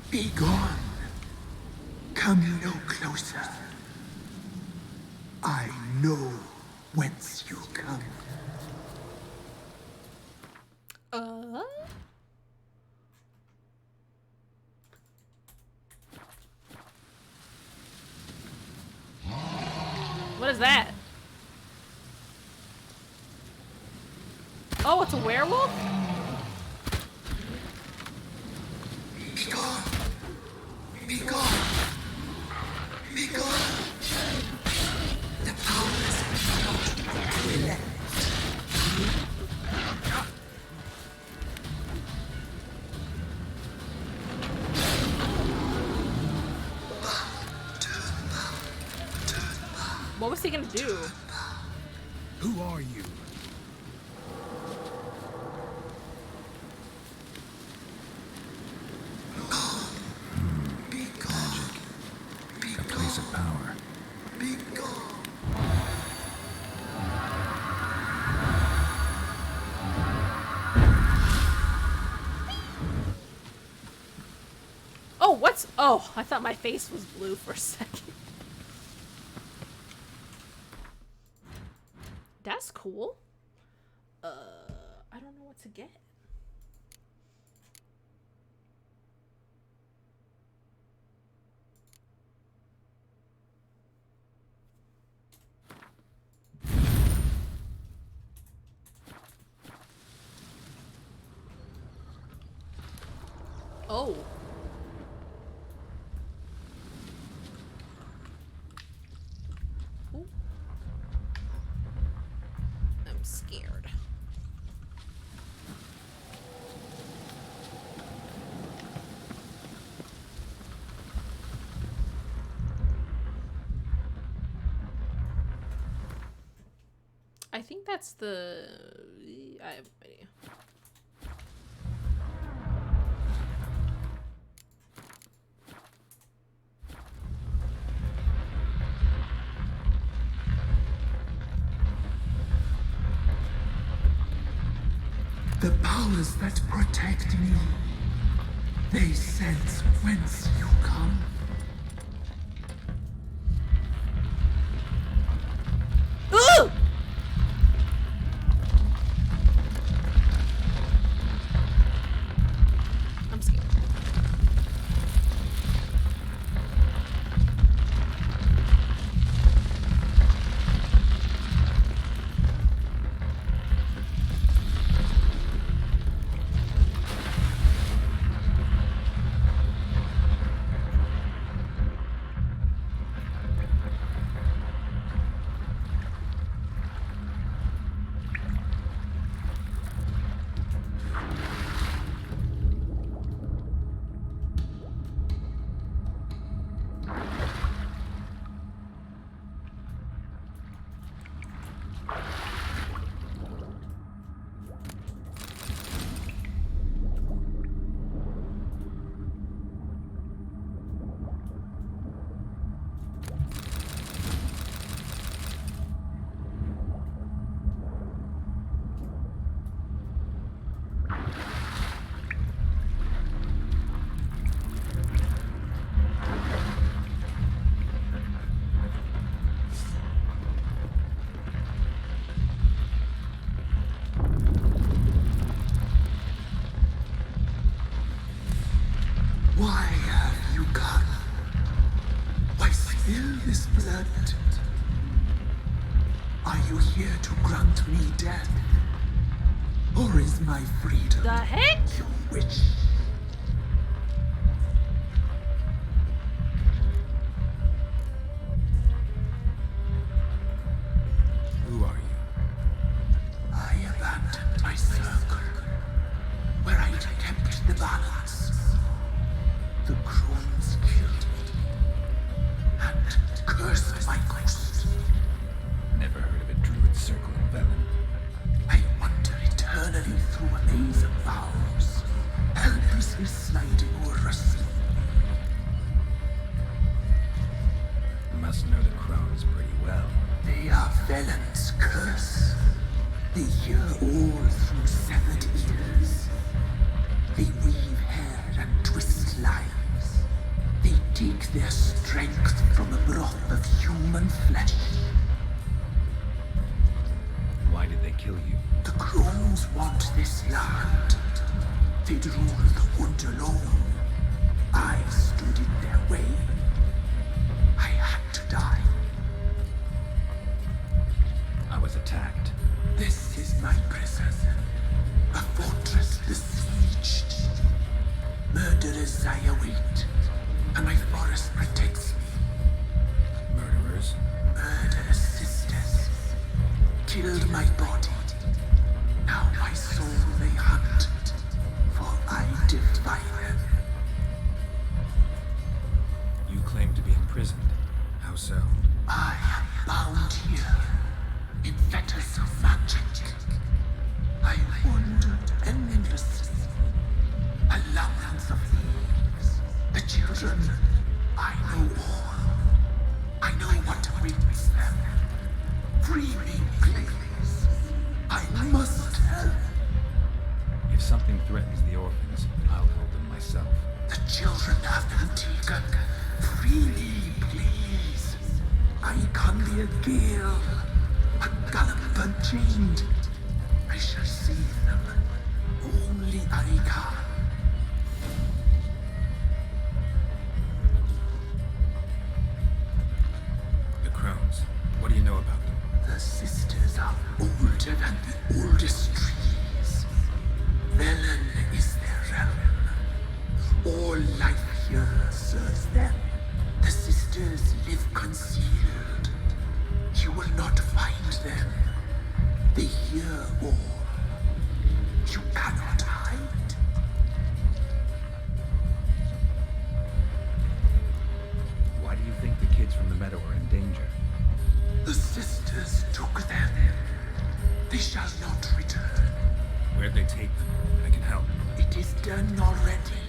Be gone. Come no closer. I know whence you come. What is that? Oh, it's a werewolf? Be gone. Be gone. Be gone. The powers not relent. What was he gonna do? Who are you? A place of power. Be gone. Oh, what's... Oh, I thought my face was blue for a second. That's cool. I don't know what to get. Oh. Ooh. I'm scared. I think that's the... I have no idea. The powers that protect me, they sense whence you come. Ooh! I'm scared. Are you here to grant me death? Or is my freedom The heck? your wish? Who are you? I abandoned my circle, where I'd kept the balance. The crones killed me, and cursed my ghost. Never heard of a druid circle in velen. I wander eternally through a maze of vows, helplessly sliding o'er a sea. Must know the crones pretty well. They are velen's curse. They hear all through severed ears. They weave hair and twist lives. They take their strength from the broth of human flesh. Why did they kill you? The crones want this land. They'd rule the wood alone. I stood in their way. I had to die. I was attacked. This is my prison. A fortress besieged. Murderers I await, and my forest protects me. Murderers? Murderous sisters killed my body. Now my soul they hunt, for I defy them. You claim to be imprisoned. How so? I am bound here in fetters of magic. I wandered endlessly, a labyrinth of thieves. The children, I know all. I know what awaits them. Free me, please. I must help. If something threatens the orphans, I'll help them myself. The children have been taken. Free me, please. I can be a gale, a gallop unchained. I shall save them. Only I can. The crones. What do you know about them? The sisters are older than the oldest trees. Velen is their realm. All life here serves them. The sisters live concealed. You will not find them. They hear all. You cannot hide. Why do you think the kids from the meadow are in danger? The sisters took them. They shall not return. Where'd they take them? I can help. It is done already.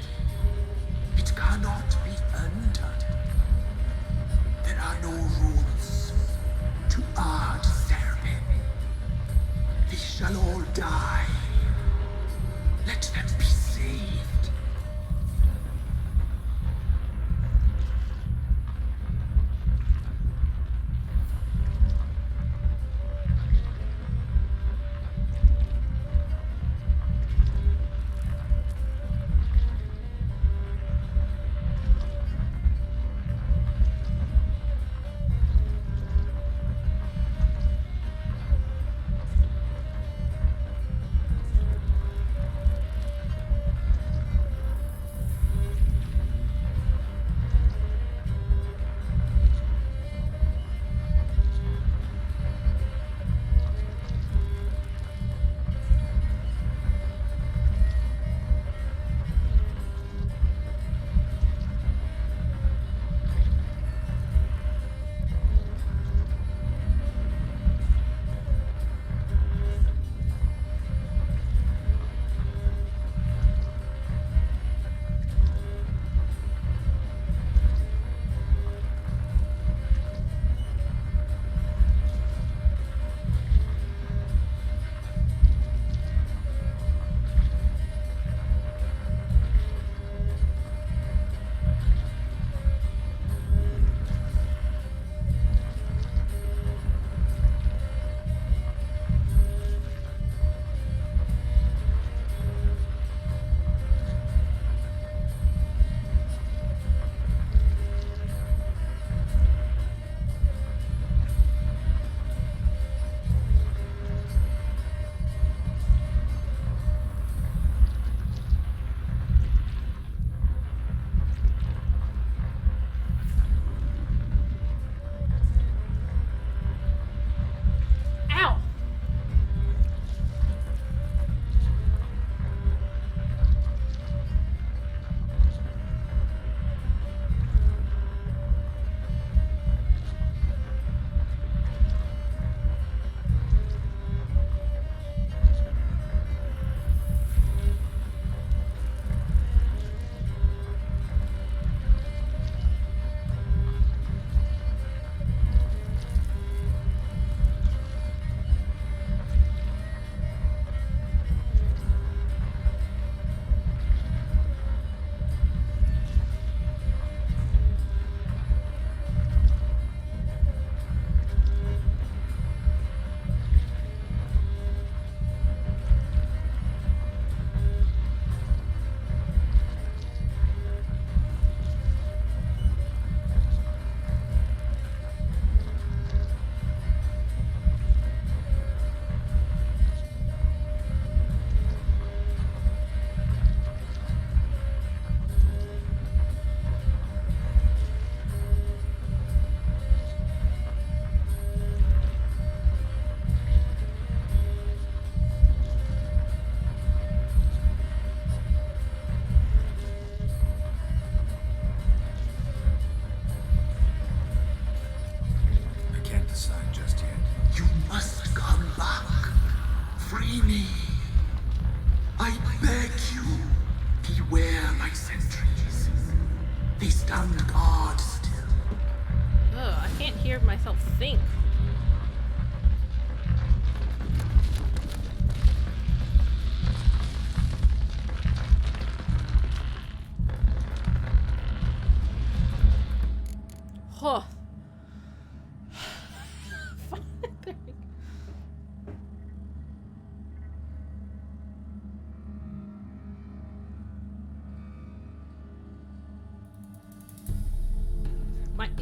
It cannot be undone. There are no rules to our ceremony. They shall all die. Let them be saved.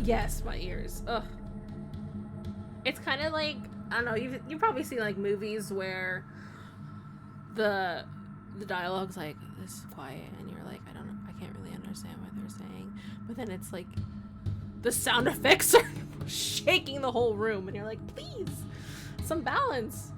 Yes, my ears. Ugh. It's kind of like, I don't know, you've probably seen like movies where the dialogue's like this quiet and you're like, I can't really understand what they're saying. But then it's like the sound effects are shaking the whole room and you're like, please, some balance.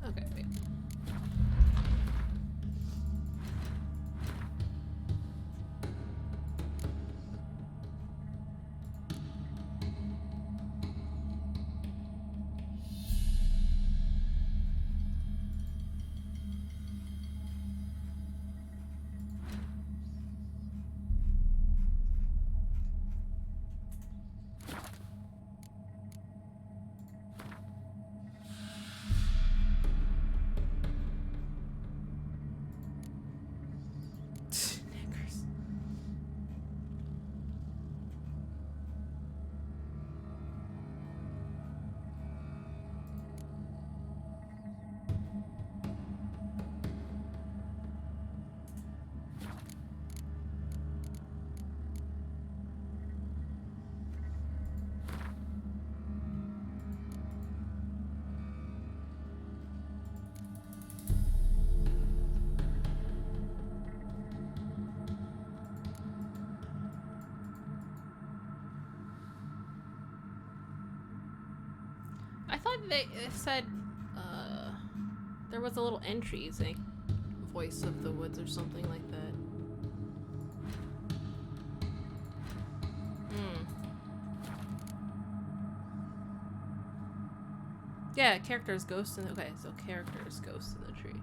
Okay, wait. Knickers. I thought they said there was a little entry saying voice of the woods or something like that. Yeah, characters ghost in the, okay, so characters ghost in the tree.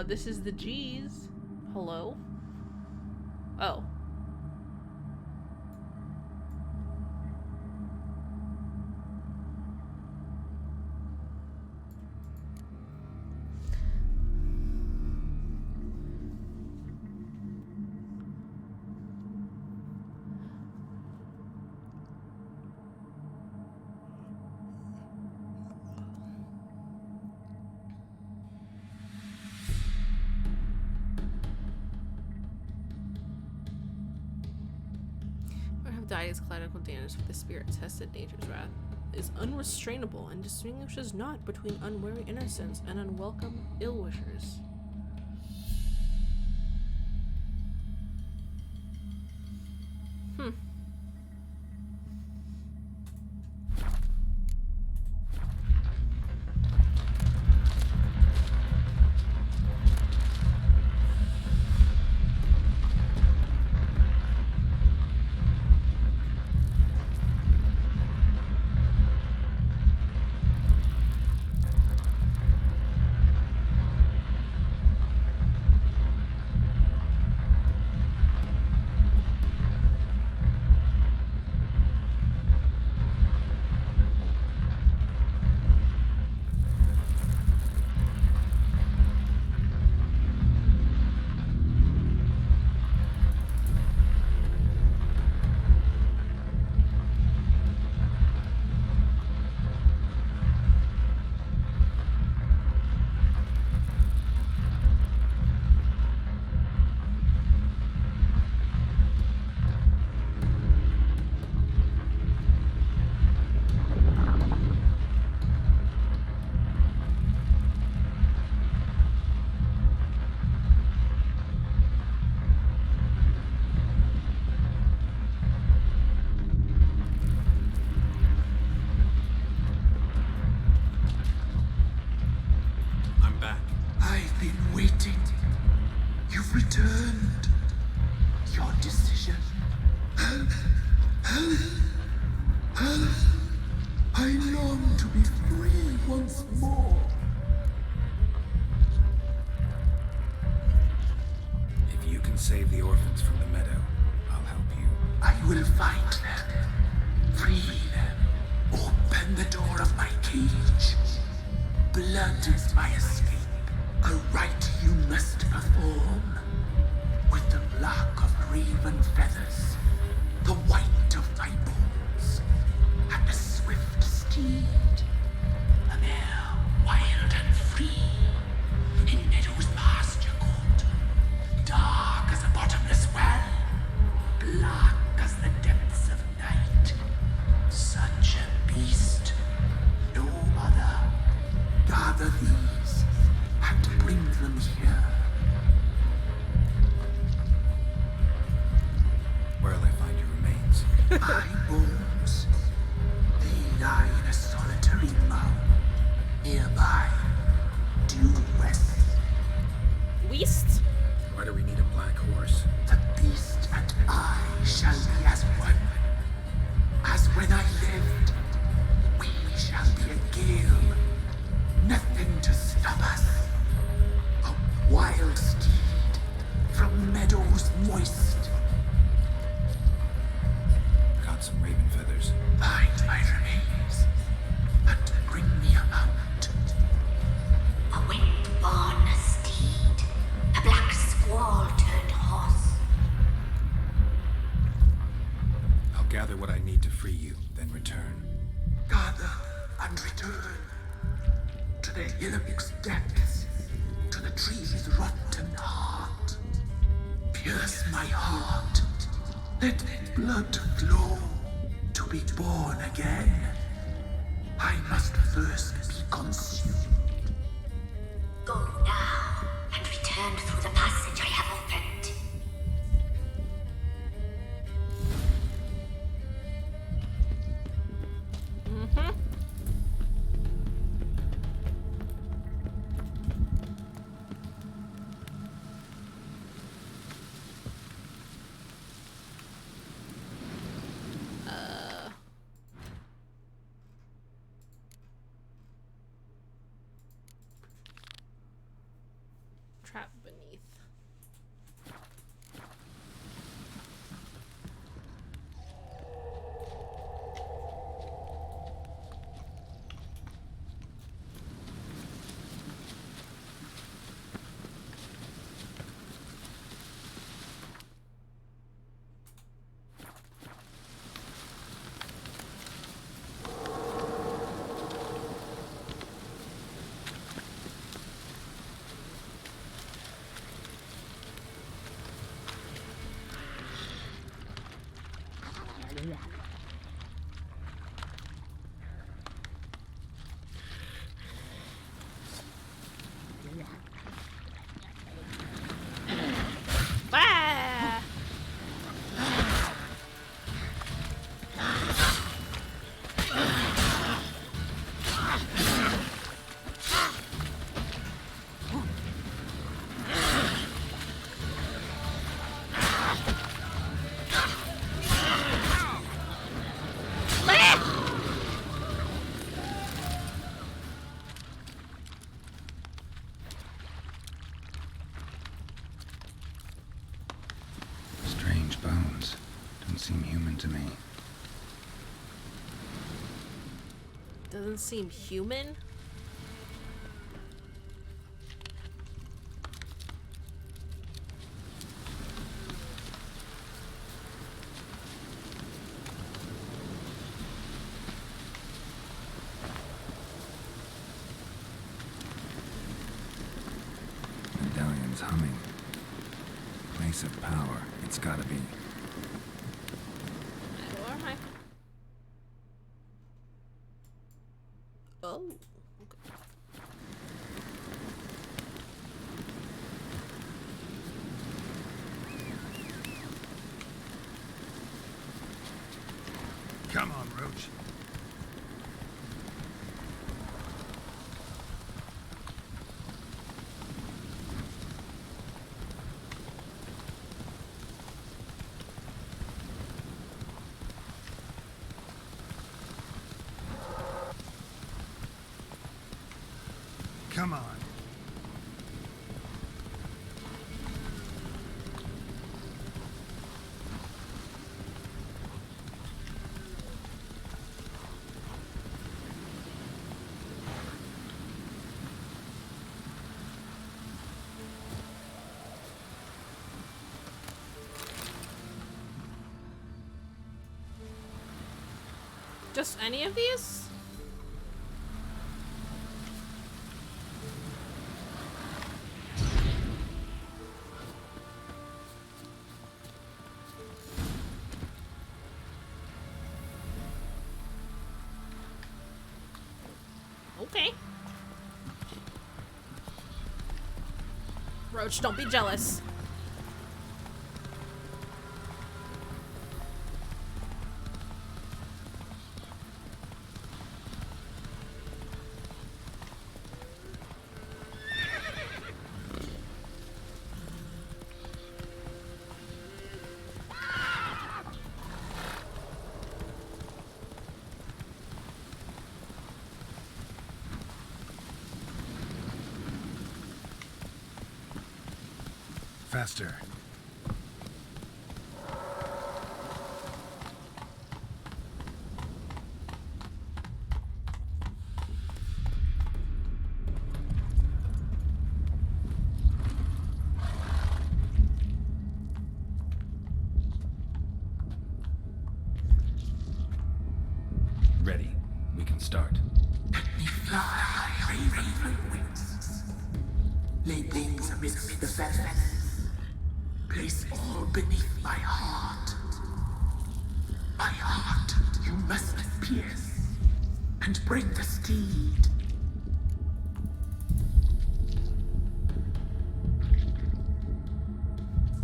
This is the G's. Hello? Oh. Die is collateral damage for the spirit-tested nature's wrath is unrestrainable and distinguishes not between unwary innocents and unwelcome ill-wishers. to be free once more. If you can save the orphans from the meadow, I'll help you. I will find them, free them, open the door of my cage. Blood is my escape, a rite you must perform. With the black of raven feathers, the white of my bones, and the swift steed, a mare wild and free, in meadows pasture cold, dark as a bottomless well, black as the depths of night. Such a beast, no other. Gather these and bring them here. Where'll I find your remains? My bones, they lie in a solitary mound nearby, due west. West? Why do we need a black horse? The beast and I shall be as one. As when I lived, we shall be a gale. Nothing to stop us. A wild steed from meadows moist. Got some raven feathers. Find my remains and bring me a mount. A wind-born steed, a black squall turned horse. I'll gather what I need to free you, then return. Gather and return to the hillock's depths, to the tree's rotten heart. Pierce my heart, let blood flow to be born again. I must first be consumed. Go now and return through the passage I have opened. Trap beneath. Ah! Strange bones. Don't seem human to me. Doesn't seem human. Medallion's humming. Place of power. It's gotta be. Oh. Come on, Roach. Come on. Just any of these? Okay. Roach, don't be jealous. Faster. Ready. We can start. Let me fly, raven wings. Lay things amidst the feathers. Place all beneath my heart. My heart you must pierce, and bring the steed.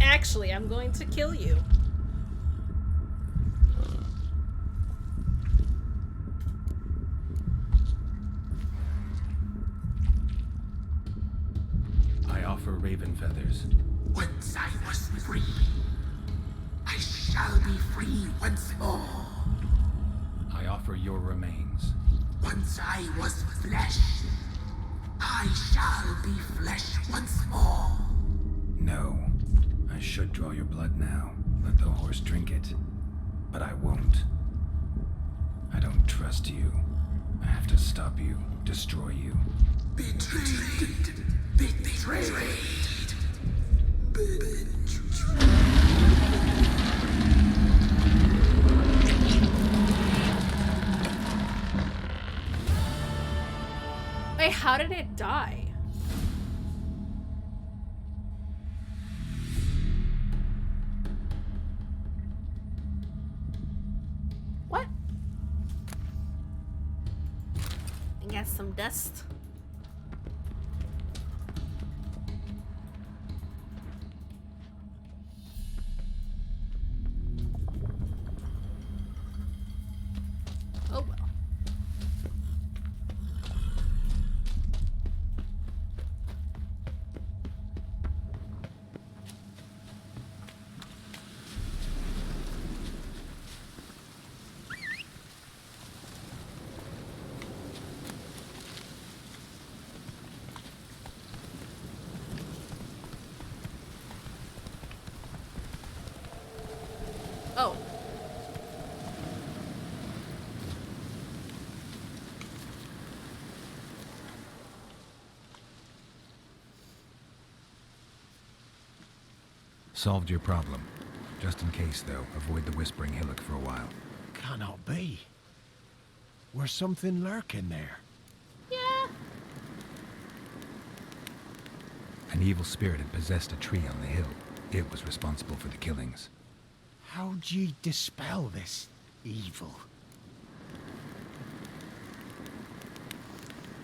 Actually, I'm going to kill you. I offer raven feathers. Once I was free, I shall be free once more. I offer your remains. Once I was flesh, I shall be flesh once more. No. I should draw your blood now. Let the horse drink it. But I won't. I don't trust you. I have to stop you, destroy you. Betrayed. Betrayed. Wait, how did it die? What? I got some dust. Oh well. Oh. Solved your problem. Just in case, though, avoid the Whispering Hillock for a while. Cannot be. Where's something lurking there? Yeah. An evil spirit had possessed a tree on the hill. It was responsible for the killings. How'd ye dispel this evil?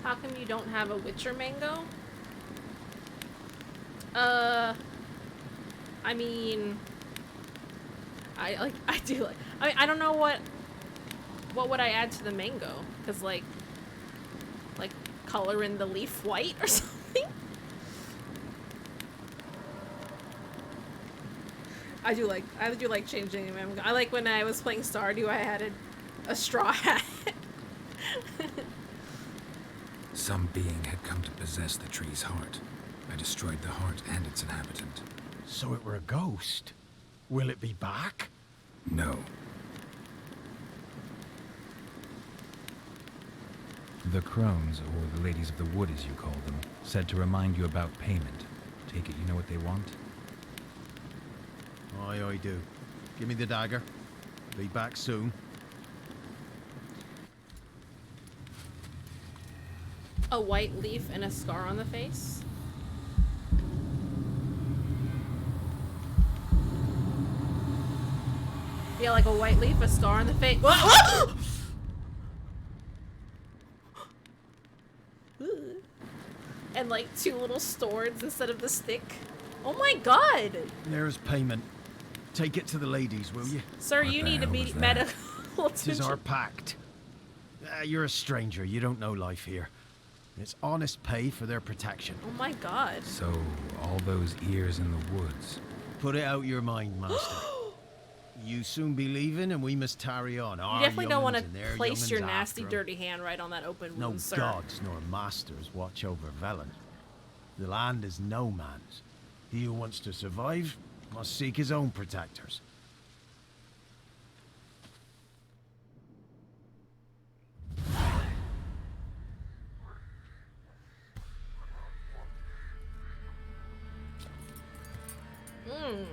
How come you don't have a Witcher mango? I mean, I do like. I don't know what would I add to the mango? Cause like color in the leaf white or something. I do like changing the mango. I like when I was playing Stardew, I added a straw hat. Some being had come to possess the tree's heart. I destroyed the heart and its inhabitant. So it were a ghost. Will it be back? No. The crones, or the ladies of the wood as you call them, said to remind you about payment. Take it you know what they want? Aye, I do. Give me the dagger. Be back soon. A white leaf and a scar on the face? Yeah, like a white leaf, a scar on the face. And like 2 little swords instead of the stick. Oh my god! There's payment. Take it to the ladies, will you? Sir, you need to be medical This is our pact. You're a stranger. You don't know life here. It's honest pay for their protection. Oh my god. So, all those ears in the woods. Put it out your mind, master. You soon be leaving, and we must tarry on. You definitely don't want to place your nasty, dirty hand right on that open wound, No sir. gods nor masters watch over Velen. The land is no man's. He who wants to survive must seek his own protectors. Hmm.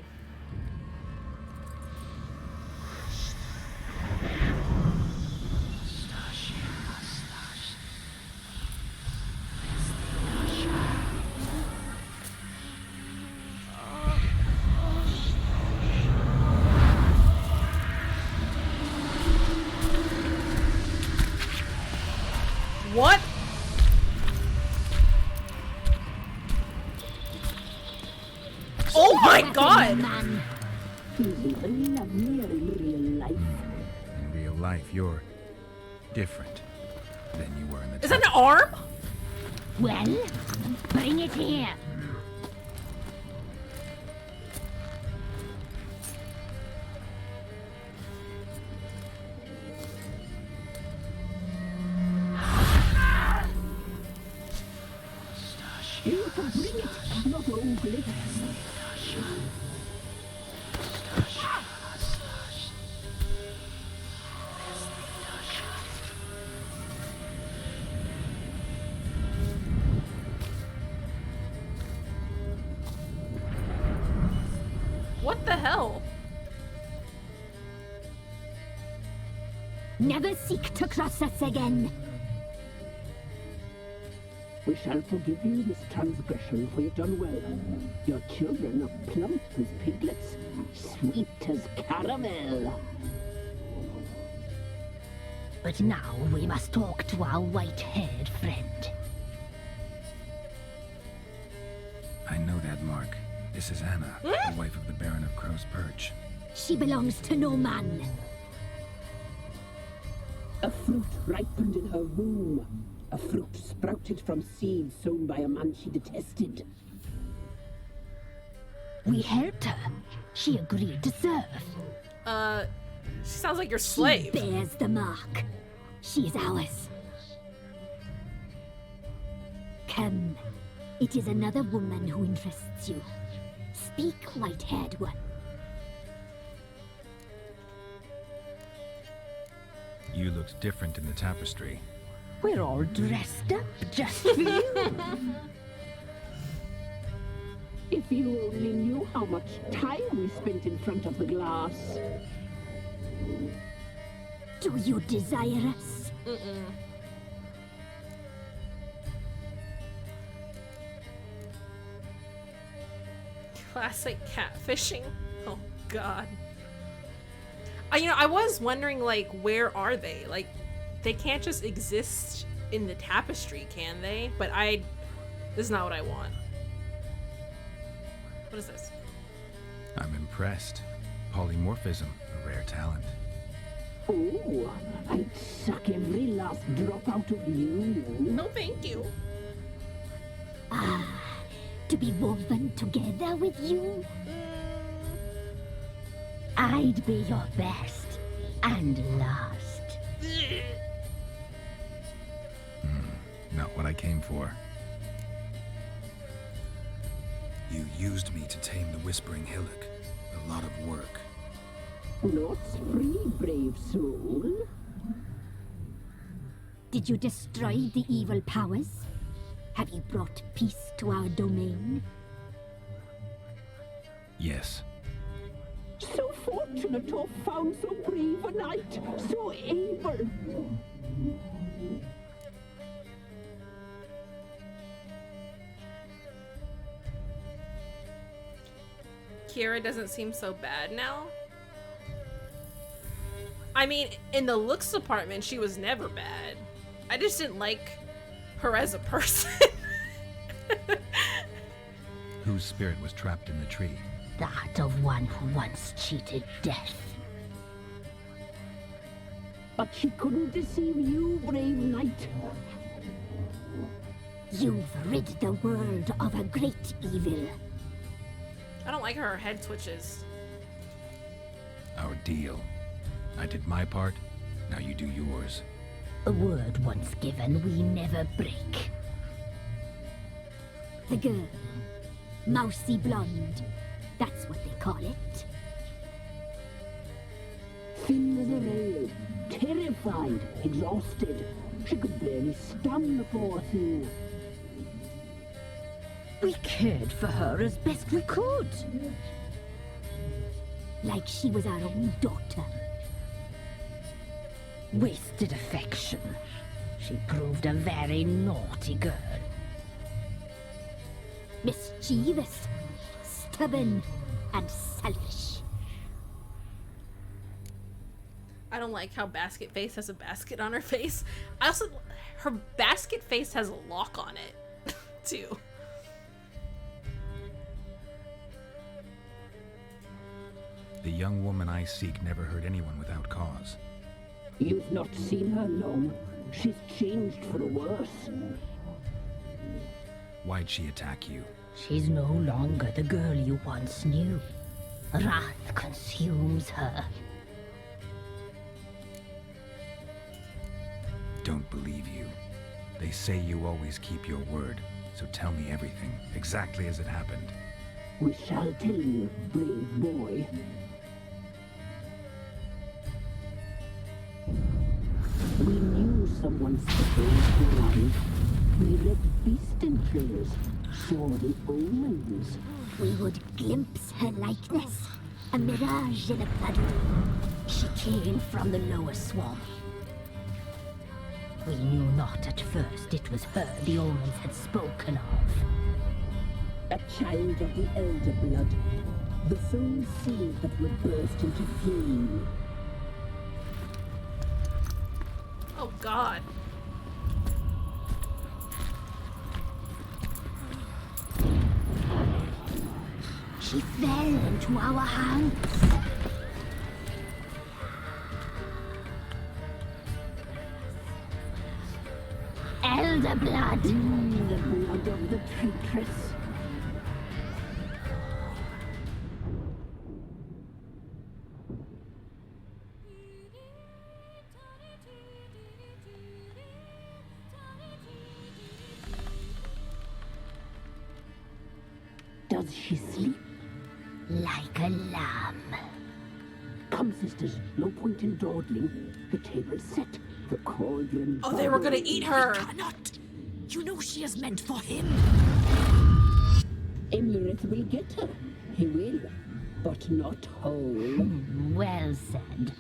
What? Oh my god! In real life, you're different than you were in the Is that an arm? Well, bring it here. You can bring it, not old glitter. What the hell? Never seek to cross us again. We shall forgive you this transgression, for you've done well. Your children are plump as piglets, sweet as caramel. But now we must talk to our white-haired friend. I know that mark. This is Anna, the wife of the Baron of Crow's Perch. She belongs to no man. A fruit ripened in her womb. A fruit sprouted from seeds sown by a man she detested. We helped her. She agreed to serve. She sounds like your slave. She bears the mark. She is ours. Come. It is another woman who interests you. Speak, white-haired one. You looked different in the tapestry. We're all dressed up just for you. If you only knew how much time we spent in front of the glass. Do you desire us? Mm-mm. Classic catfishing. Oh god. I was wondering, like, where are they? Like, they can't just exist in the tapestry, can they? But this is not what I want. What is this? I'm impressed. Polymorphism, a rare talent. Oh, I'd suck every last drop out of you. No, thank you. Ah, to be woven together with you? I'd be your best and last. Not what what I came for. You used me to tame the Whispering Hillock. A lot of work. Lots free, brave soul. Did you destroy the evil powers? Have you brought peace to our domain? Yes. So fortunate to have found so brave a knight, so able. Kira doesn't seem so bad now. I mean, in the looks department, she was never bad. I just didn't like her as a person. Whose spirit was trapped in the tree? That of one who once cheated death. But she couldn't deceive you, brave knight. You've rid the world of a great evil. I don't like her head twitches. Our deal. I did my part, now you do yours. A word once given, we never break. The girl. Mousy blonde. That's what they call it. Thin as a rail, terrified, exhausted. She could barely stand the poor thing. We cared for her as best we could. Like she was our own daughter. Wasted affection. She proved a very naughty girl. Mischievous, stubborn, and selfish. I don't like how Basket Face has a basket on her face. I also, her basket face has a lock on it, too. The young woman I seek never hurt anyone without cause. You've not seen her long. She's changed for the worse. Why'd she attack you? She's no longer the girl you once knew. Wrath consumes her. Don't believe you. They say you always keep your word, so tell me everything, exactly as it happened. We shall tell you, brave boy. We knew someone supposed to arrive. We read beast entrails, saw the omens. We would glimpse her likeness, a mirage in a puddle. She came from the lower swamp. We knew not at first it was her the omens had spoken of. A child of the elder blood, the soul seed that would burst into flame. Oh God. She fell into our hands. Elder blood. The blood of the traitress. Does she sleep? Like a lamb. Come, sisters, no point in dawdling. The table's set. The cauldron. Oh, they were gonna eat her. Cannot. You know she is meant for him. Emirath will get her. He will, but not whole. Well said.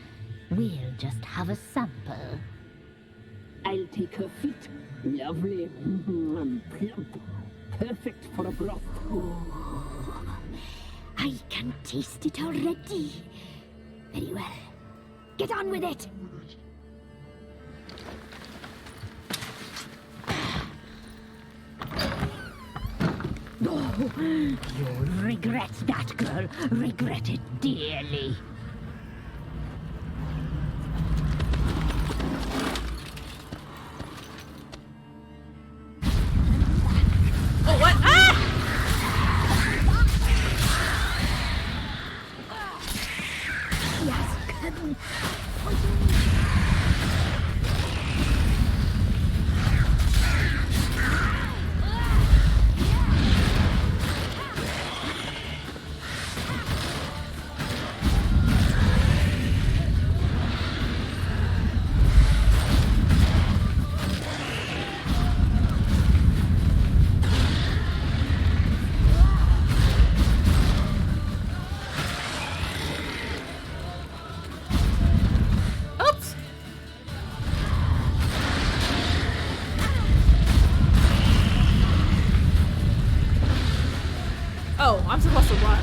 We'll just have a sample. I'll take her feet. Lovely and plump. Perfect for a broth. I can taste it already. Very well. Get on with it. Oh, you'll regret that, girl. Regret it dearly. Oh, what? Ah! Yes, come. I'm supposed to run.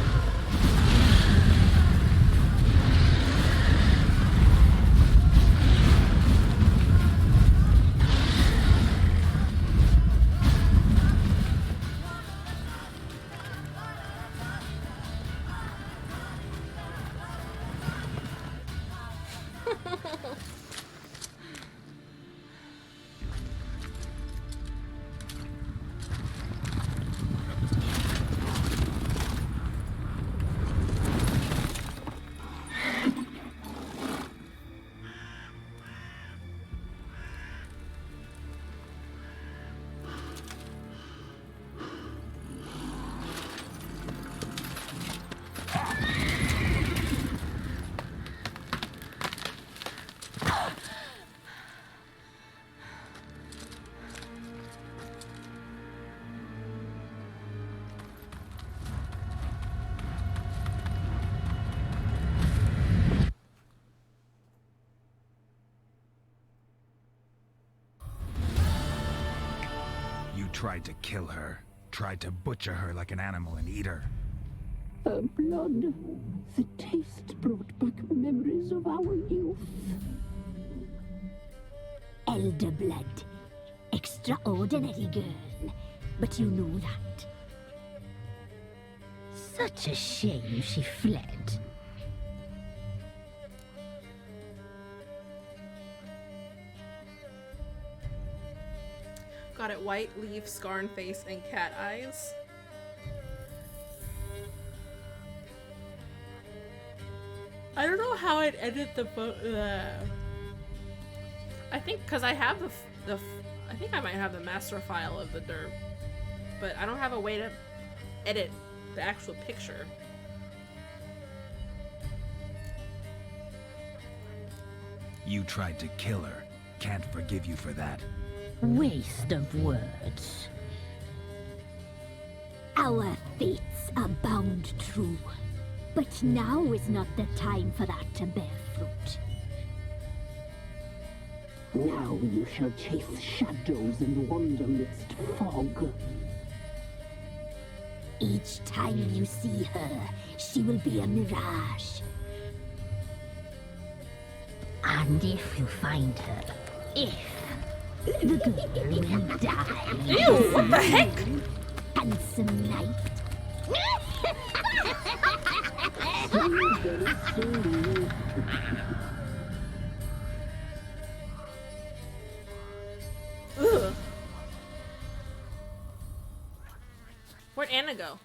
You tried to kill her. Tried to butcher her like an animal and eat her. Her blood. The taste brought back memories of our youth. Elder blood. Extraordinary girl. But you know that. Such a shame she fled. Got it. White leaf, scarred face, and cat eyes. I don't know how I'd edit the I think because I have I think I might have the master file of the derp, but I don't have a way to edit the actual picture. You tried to kill her. Can't forgive you for that. Waste of words. Our fates are bound true. But now is not the time for that to bear fruit. Now you shall chase shadows and wander midst fog. Each time you see her, she will be a mirage. And if you find her, the girl will die. Ew, what the heck? Handsome knight. Ugh. Where'd Anna go?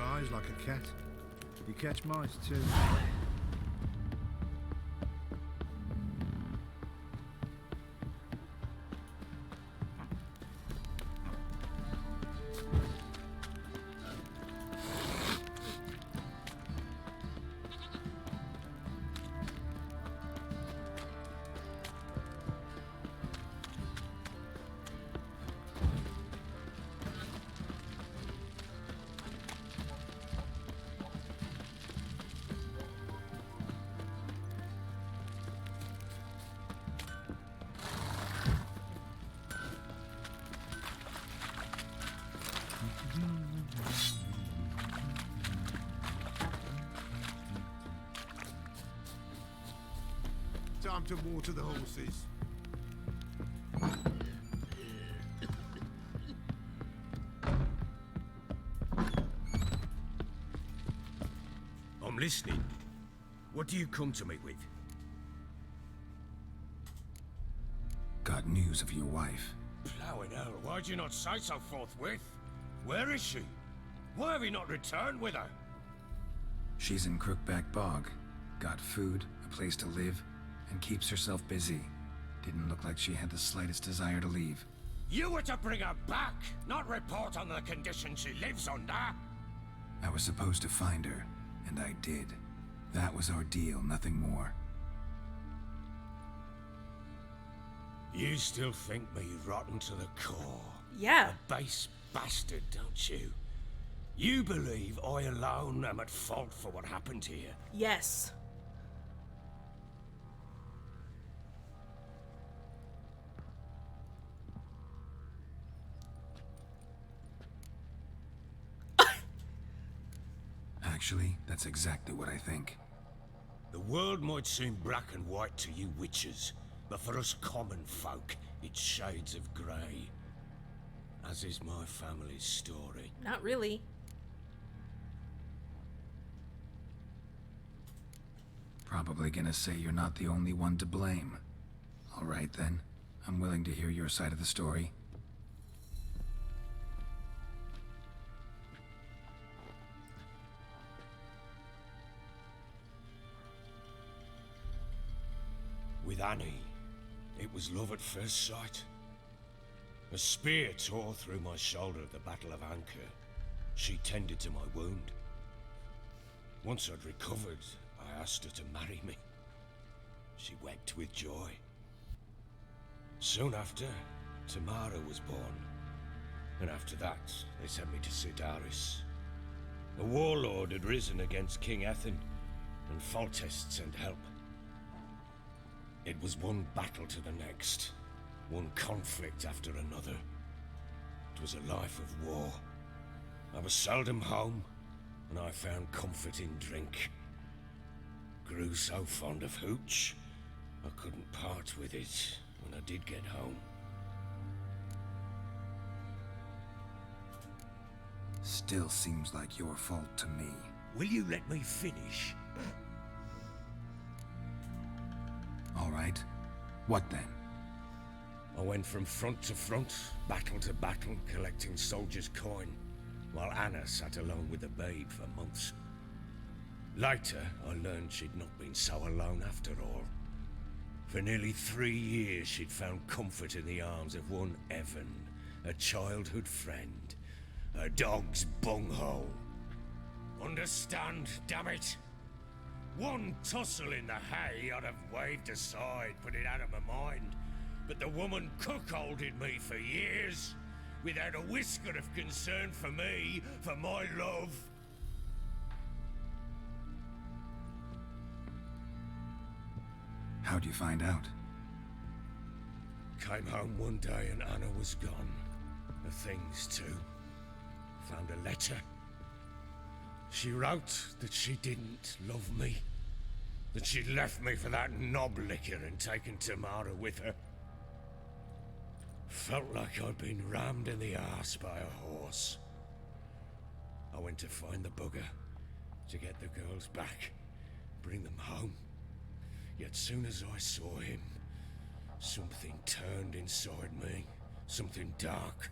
Eyes like a cat. You catch mice too. Time to water the horses. I'm listening. What do you come to me with? Got news of your wife. Plowing hell, why'd you not say so forthwith? Where is she? Why have you not returned with her? She's in Crookback Bog. Got food, a place to live, and keeps herself busy. Didn't look like she had the slightest desire to leave. You were to bring her back, not report on the conditions she lives under. I was supposed to find her, and I did. That was our deal, nothing more. You still think me rotten to the core? Yeah. A base bastard, don't you? You believe I alone am at fault for what happened here? Yes. Actually, that's exactly what I think. The world might seem black and white to you witches, but for us common folk, it's shades of grey. As is my family's story. Not really. Probably gonna say you're not the only one to blame. All right then, I'm willing to hear your side of the story. With Annie, it was love at first sight. A spear tore through my shoulder at the Battle of Anchor. She tended to my wound. Once I'd recovered, I asked her to marry me. She wept with joy. Soon after, Tamara was born. And after that, they sent me to Sidaris. A warlord had risen against King Ethan, and Foltest sent help. It was one battle to the next, one conflict after another. It was a life of war. I was seldom home, and I found comfort in drink. Grew so fond of hooch, I couldn't part with it when I did get home. Still seems like your fault to me. Will you let me finish? All right. What then? I went from front to front, battle to battle, collecting soldiers' coin, while Anna sat alone with the babe for months. Later, I learned she'd not been so alone after all. For nearly 3 years, she'd found comfort in the arms of one Evan, a childhood friend, a dog's bunghole. Understand, damn it? One tussle in the hay I'd have waved aside, put it out of my mind. But the woman cuckolded me for years, without a whisker of concern for me, for my love. How'd you find out? Came home one day and Anna was gone. The things too. Found a letter. She wrote that she didn't love me. That she'd left me for that knob licker and taken Tamara with her. Felt like I'd been rammed in the arse by a horse. I went to find the bugger, to get the girls back, bring them home. Yet soon as I saw him, something turned inside me, something dark.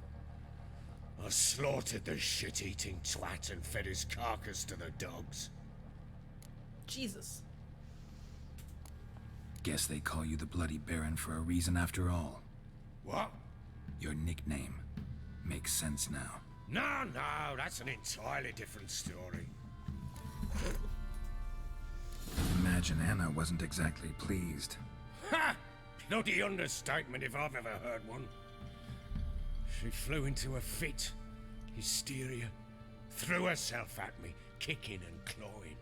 I slaughtered the shit-eating twat and fed his carcass to the dogs. Jesus. Guess they call you the Bloody Baron for a reason after all. What? Your nickname. Makes sense now. No, that's an entirely different story. Imagine Anna wasn't exactly pleased. Ha! Bloody understatement if I've ever heard one. She flew into a fit, hysteria, threw herself at me, kicking and clawing.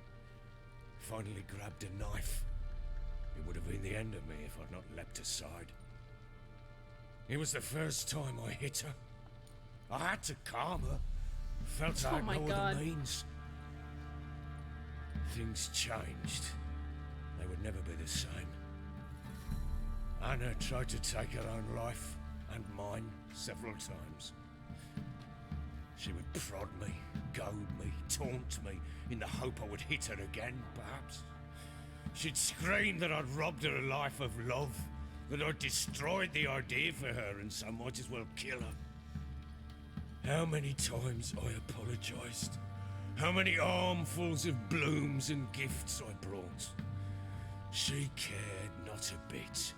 Finally grabbed a knife. It would have been the end of me if I'd not leapt aside. It was the first time I hit her. I had to calm her. Felt I had no other means. Things changed. They would never be the same. Anna tried to take her own life, and mine, several times. She would prod me, goad me, taunt me, in the hope I would hit her again, perhaps. She'd scream that I'd robbed her life of love, that I'd destroyed the idea for her, and so might as well kill her. How many times I apologized. How many armfuls of blooms and gifts I brought. She cared not a bit.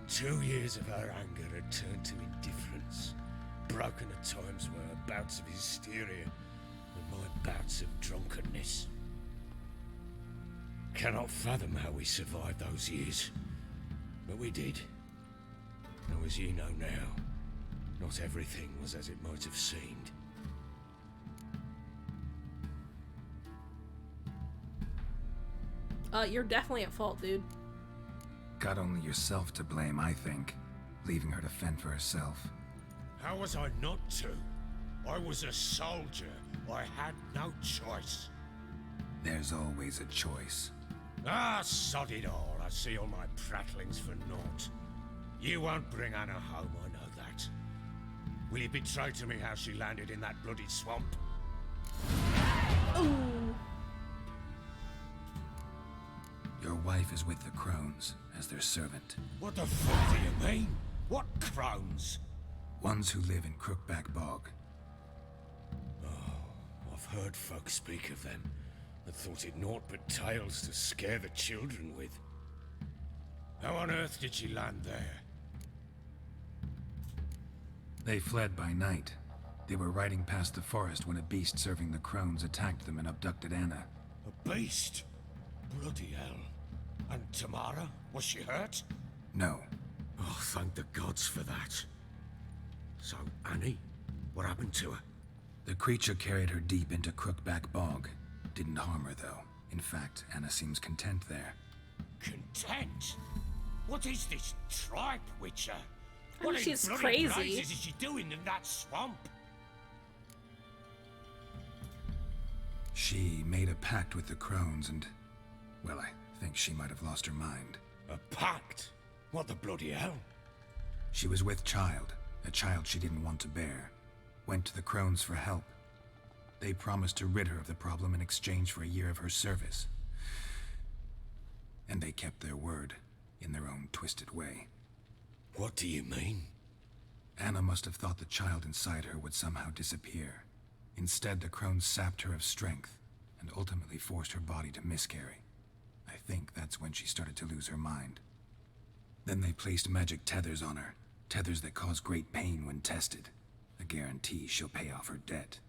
2 years of her anger had turned to indifference, broken at times by her bouts of hysteria and my bouts of drunkenness. Cannot fathom how we survived those years, but we did. Though as you know now, not everything was as it might have seemed. You're definitely at fault, dude. Got only yourself to blame, I think. Leaving her to fend for herself. How was I not to? I was a soldier. I had no choice. There's always a choice. Ah, sod it all. I see all my prattlings for naught. You won't bring Anna home, I know that. Will you betray to me how she landed in that bloody swamp? Ooh. Your wife is with the Crones, as their servant. What the fuck do you mean? What Crones? Ones who live in Crookback Bog. Oh, I've heard folk speak of them, and thought it naught but tales to scare the children with. How on earth did she land there? They fled by night. They were riding past the forest when a beast serving the Crones attacked them and abducted Anna. A beast? Bloody hell. And Tamara? Was she hurt? No. Oh, thank the gods for that. So, Annie? What happened to her? The creature carried her deep into Crookback Bog. Didn't harm her, though. In fact, Anna seems content there. Content? What is this tripe, Witcher? I mean, What she's bloody crazy. blazes is she doing in that swamp? She made a pact with the Crones and... well, I think she might have lost her mind. A pact? What the bloody hell? She was with child, a child she didn't want to bear. Went to the Crones for help. They promised to rid her of the problem in exchange for a year of her service. And they kept their word, in their own twisted way. What do you mean? Anna must have thought the child inside her would somehow disappear. Instead, the Crones sapped her of strength, and ultimately forced her body to miscarry. I think that's when she started to lose her mind. Then they placed magic tethers on her, tethers that cause great pain when tested. A guarantee she'll pay off her debt.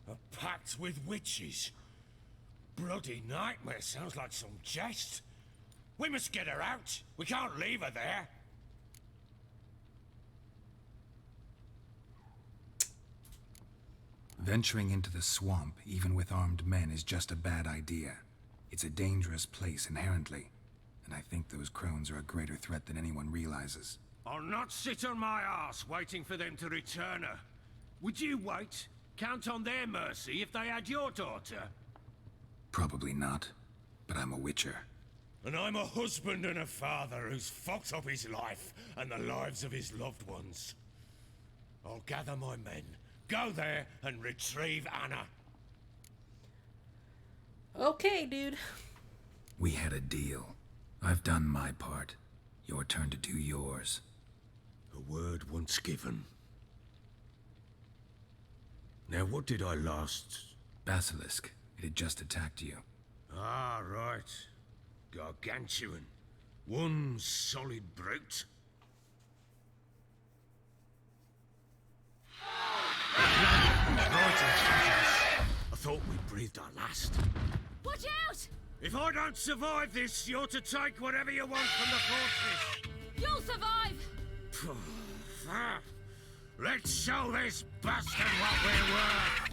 A pact with witches? Bloody nightmare, sounds like some jest. We must get her out. We can't leave her there. Venturing into the swamp, even with armed men, is just a bad idea. It's a dangerous place inherently, and I think those Crones are a greater threat than anyone realizes. I'll not sit on my arse waiting for them to return her. Would you wait? Count on their mercy if they had your daughter? Probably not, but I'm a witcher. And I'm a husband and a father who's fucked up his life and the lives of his loved ones. I'll gather my men, go there and retrieve Anna. Okay, dude. We had a deal. I've done my part. Your turn to do yours. A word once given. Now what did I last... Basilisk. It had just attacked you. Ah, right. Gargantuan. One solid brute. I thought we breathed our last. Watch out! If I don't survive this, you're to take whatever you want from the fortress. You'll survive! Let's show this bastard what we're worth.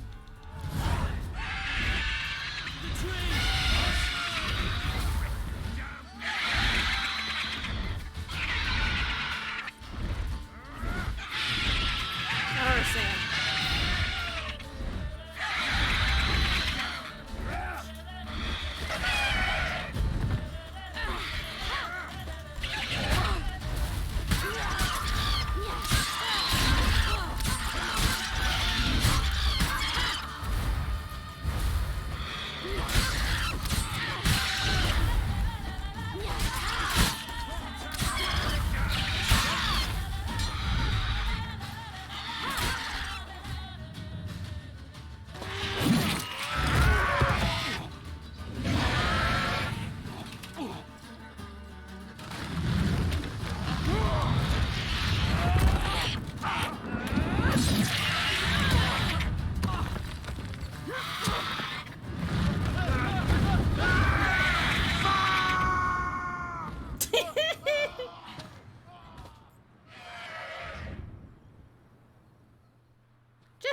I don't understand.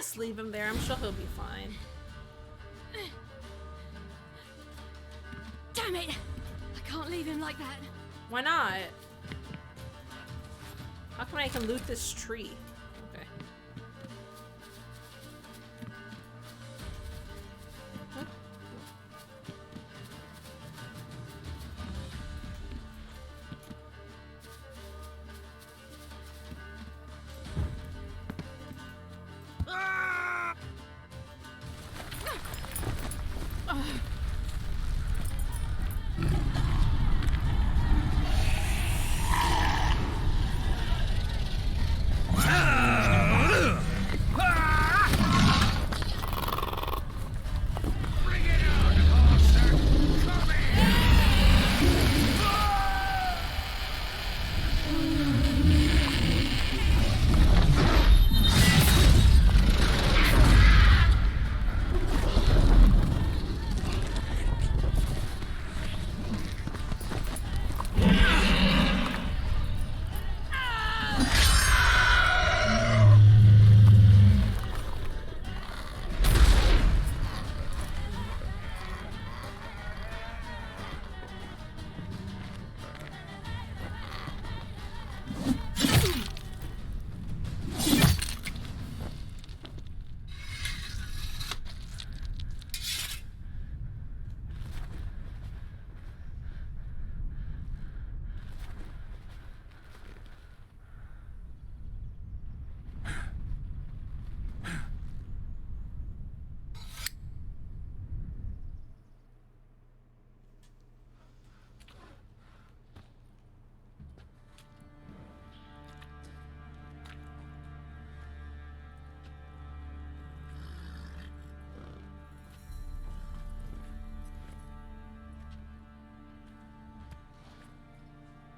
just leave him there. I'm sure he'll be fine. Damn it! I can't leave him like that. Why not? How come I can loot this tree? Okay. Huh?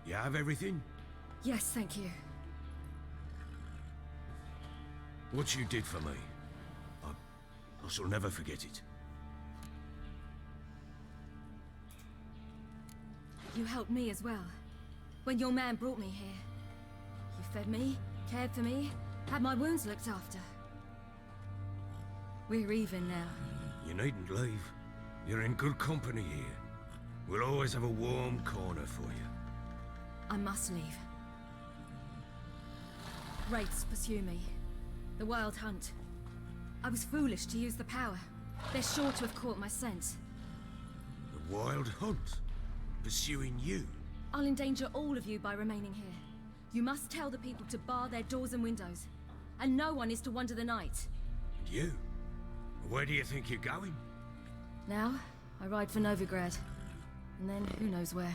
You have everything? Yes, thank you. What you did for me, I shall never forget it. You helped me as well. When your man brought me here. You fed me, cared for me, had my wounds looked after. We're even now. You needn't leave. You're in good company here. We'll always have a warm corner for you. I must leave. Wraiths pursue me. The Wild Hunt. I was foolish to use the power. They're sure to have caught my scent. The Wild Hunt? Pursuing you? I'll endanger all of you by remaining here. You must tell the people to bar their doors and windows. And no one is to wander the night. And you? Where do you think you're going? Now, I ride for Novigrad. And then who knows where.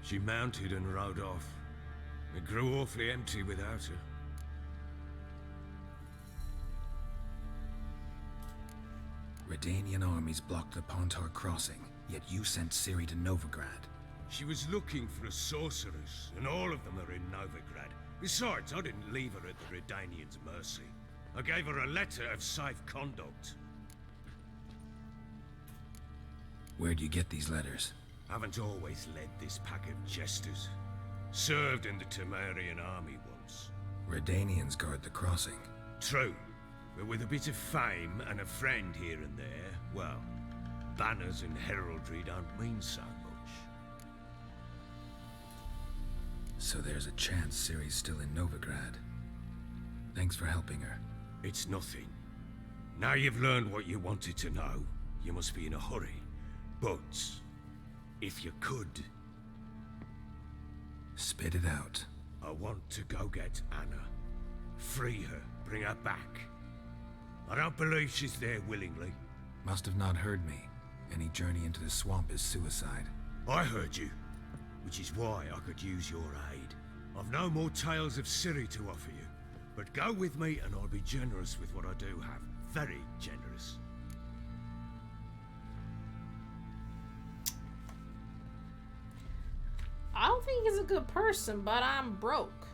She mounted and rode off. It grew awfully empty without her. Redanian armies blocked the Pontar crossing, yet you sent Ciri to Novigrad. She was looking for a sorceress, and all of them are in Novigrad. Besides, I didn't leave her at the Redanians' mercy. I gave her a letter of safe conduct. Where'd you get these letters? Haven't always led this pack of jesters. Served in the Temerian army once. Redanians guard the crossing. True, but with a bit of fame and a friend here and there, well, banners and heraldry don't mean so much. So there's a chance Ciri's still in Novigrad. Thanks for helping her. It's nothing. Now you've learned what you wanted to know, you must be in a hurry. But if you could... Spit it out. I want to go get Anna. Free her, bring her back. I don't believe she's there willingly. Must have not heard me. Any journey into the swamp is suicide. I heard you, which is why I could use your aid. I've no more tales of Ciri to offer you, but go with me and I'll be generous with what I do have. Very generous. I don't think he's a good person, but I'm broke.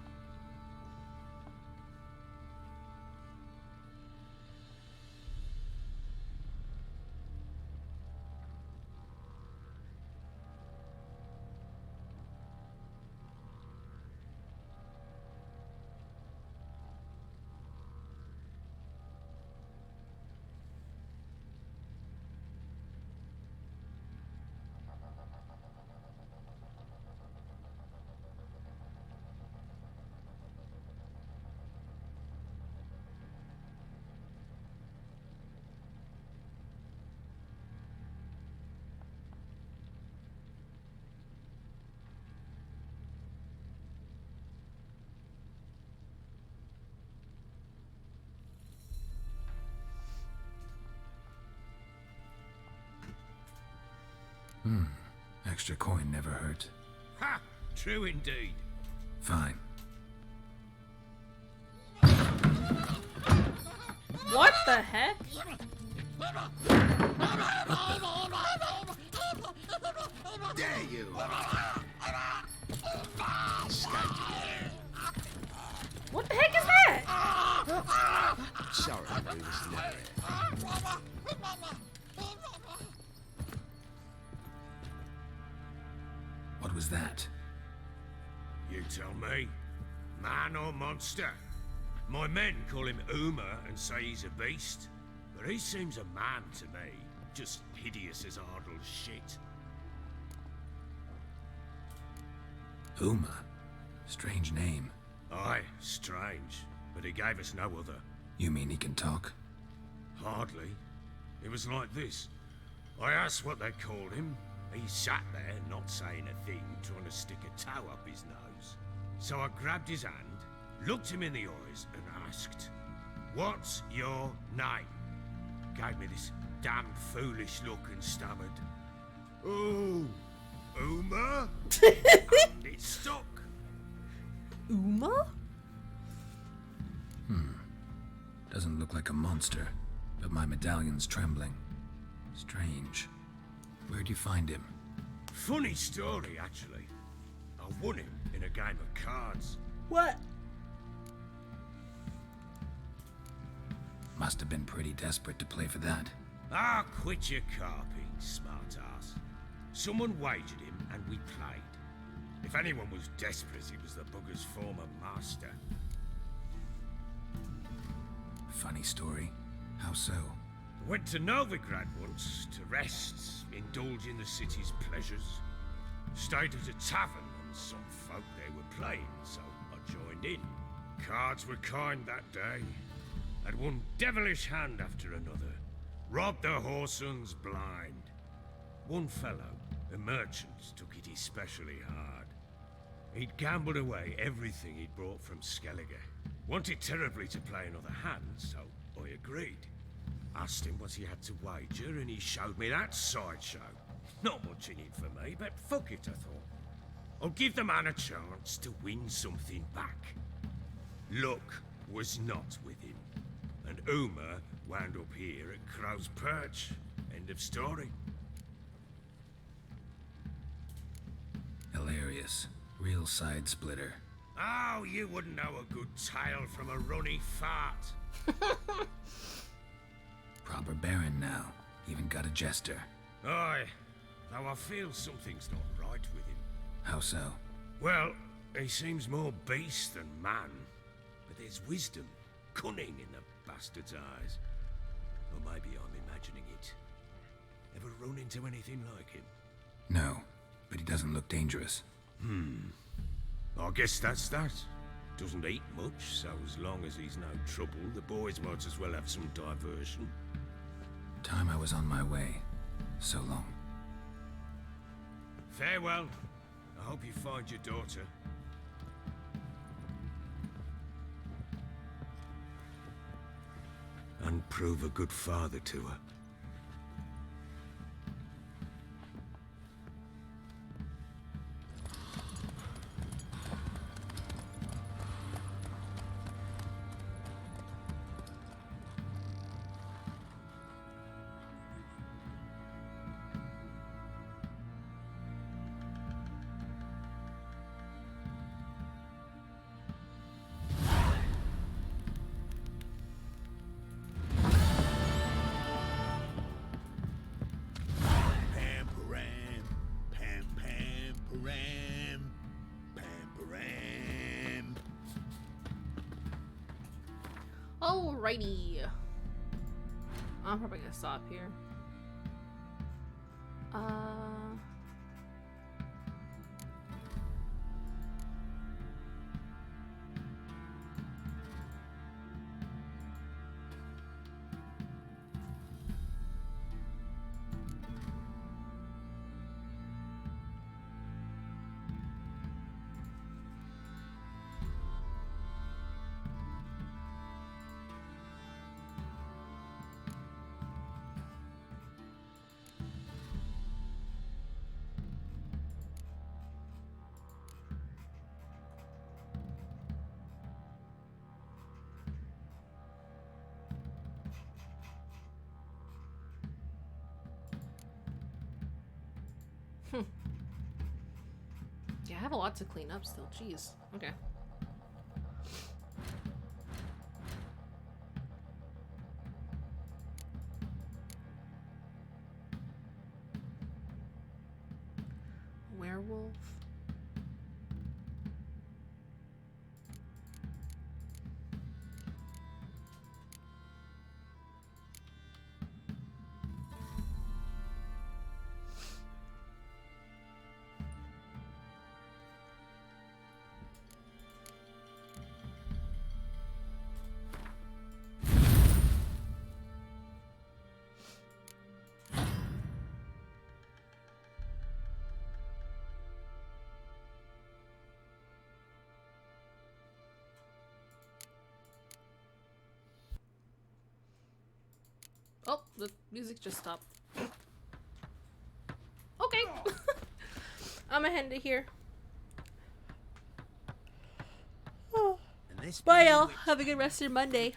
Extra coin never hurt. Ha! True indeed. Fine. What the heck? There you are. What the heck is that? Sorry, we was never. What was that? You tell me. Man or monster? My men call him Uma and say he's a beast. But he seems a man to me. Just hideous as Ardle's shit. Uma? Strange name. Aye, strange. But he gave us no other. You mean he can talk? Hardly. It was like this. I asked what they called him. He sat there, not saying a thing, trying to stick a toe up his nose. So I grabbed his hand, looked him in the eyes, and asked, "What's your name?" Gave me this damn foolish look and stammered, "Oh, Uma?" And it stuck. Uma? Doesn't look like a monster, but my medallion's trembling. Strange. Where'd you find him? Funny story, actually. I won him in a game of cards. What? Must have been pretty desperate to play for that. Ah, quit your carping, smart-ass. Someone wagered him, and we played. If anyone was desperate, he was the bugger's former master. Funny story. How so? Went to Novigrad once to rest, indulge in the city's pleasures. Stayed at a tavern, and some folk there were playing, so I joined in. Cards were kind that day. Had one devilish hand after another. Robbed the whoresons blind. One fellow, a merchant, took it especially hard. He'd gambled away everything he'd brought from Skellige. Wanted terribly to play another hand, so I agreed. Asked him what he had to wager, and he showed me that sideshow. Not much in it for me, but fuck it, I thought. I'll give the man a chance to win something back. Luck was not with him, and Uma wound up here at Crow's Perch. End of story. Hilarious. Real side splitter. Oh, you wouldn't know a good tale from a runny fart. Proper baron now. Even got a jester. Aye, though I feel something's not right with him. How so? Well, he seems more beast than man. But there's wisdom, cunning in the bastard's eyes. Or maybe I'm imagining it. Ever run into anything like him? No, but he doesn't look dangerous. I guess that's that. Doesn't eat much, so as long as he's no trouble, the boys might as well have some diversion. Time I was on my way. So long. Farewell. I hope you find your daughter. And prove a good father to her. Alrighty. I'm probably gonna stop here. have a lot to clean up still. Jeez. Okay. Werewolf. Oh, the music just stopped. Okay. I'm gonna end it here. Bye, y'all. Have a good rest of your Monday.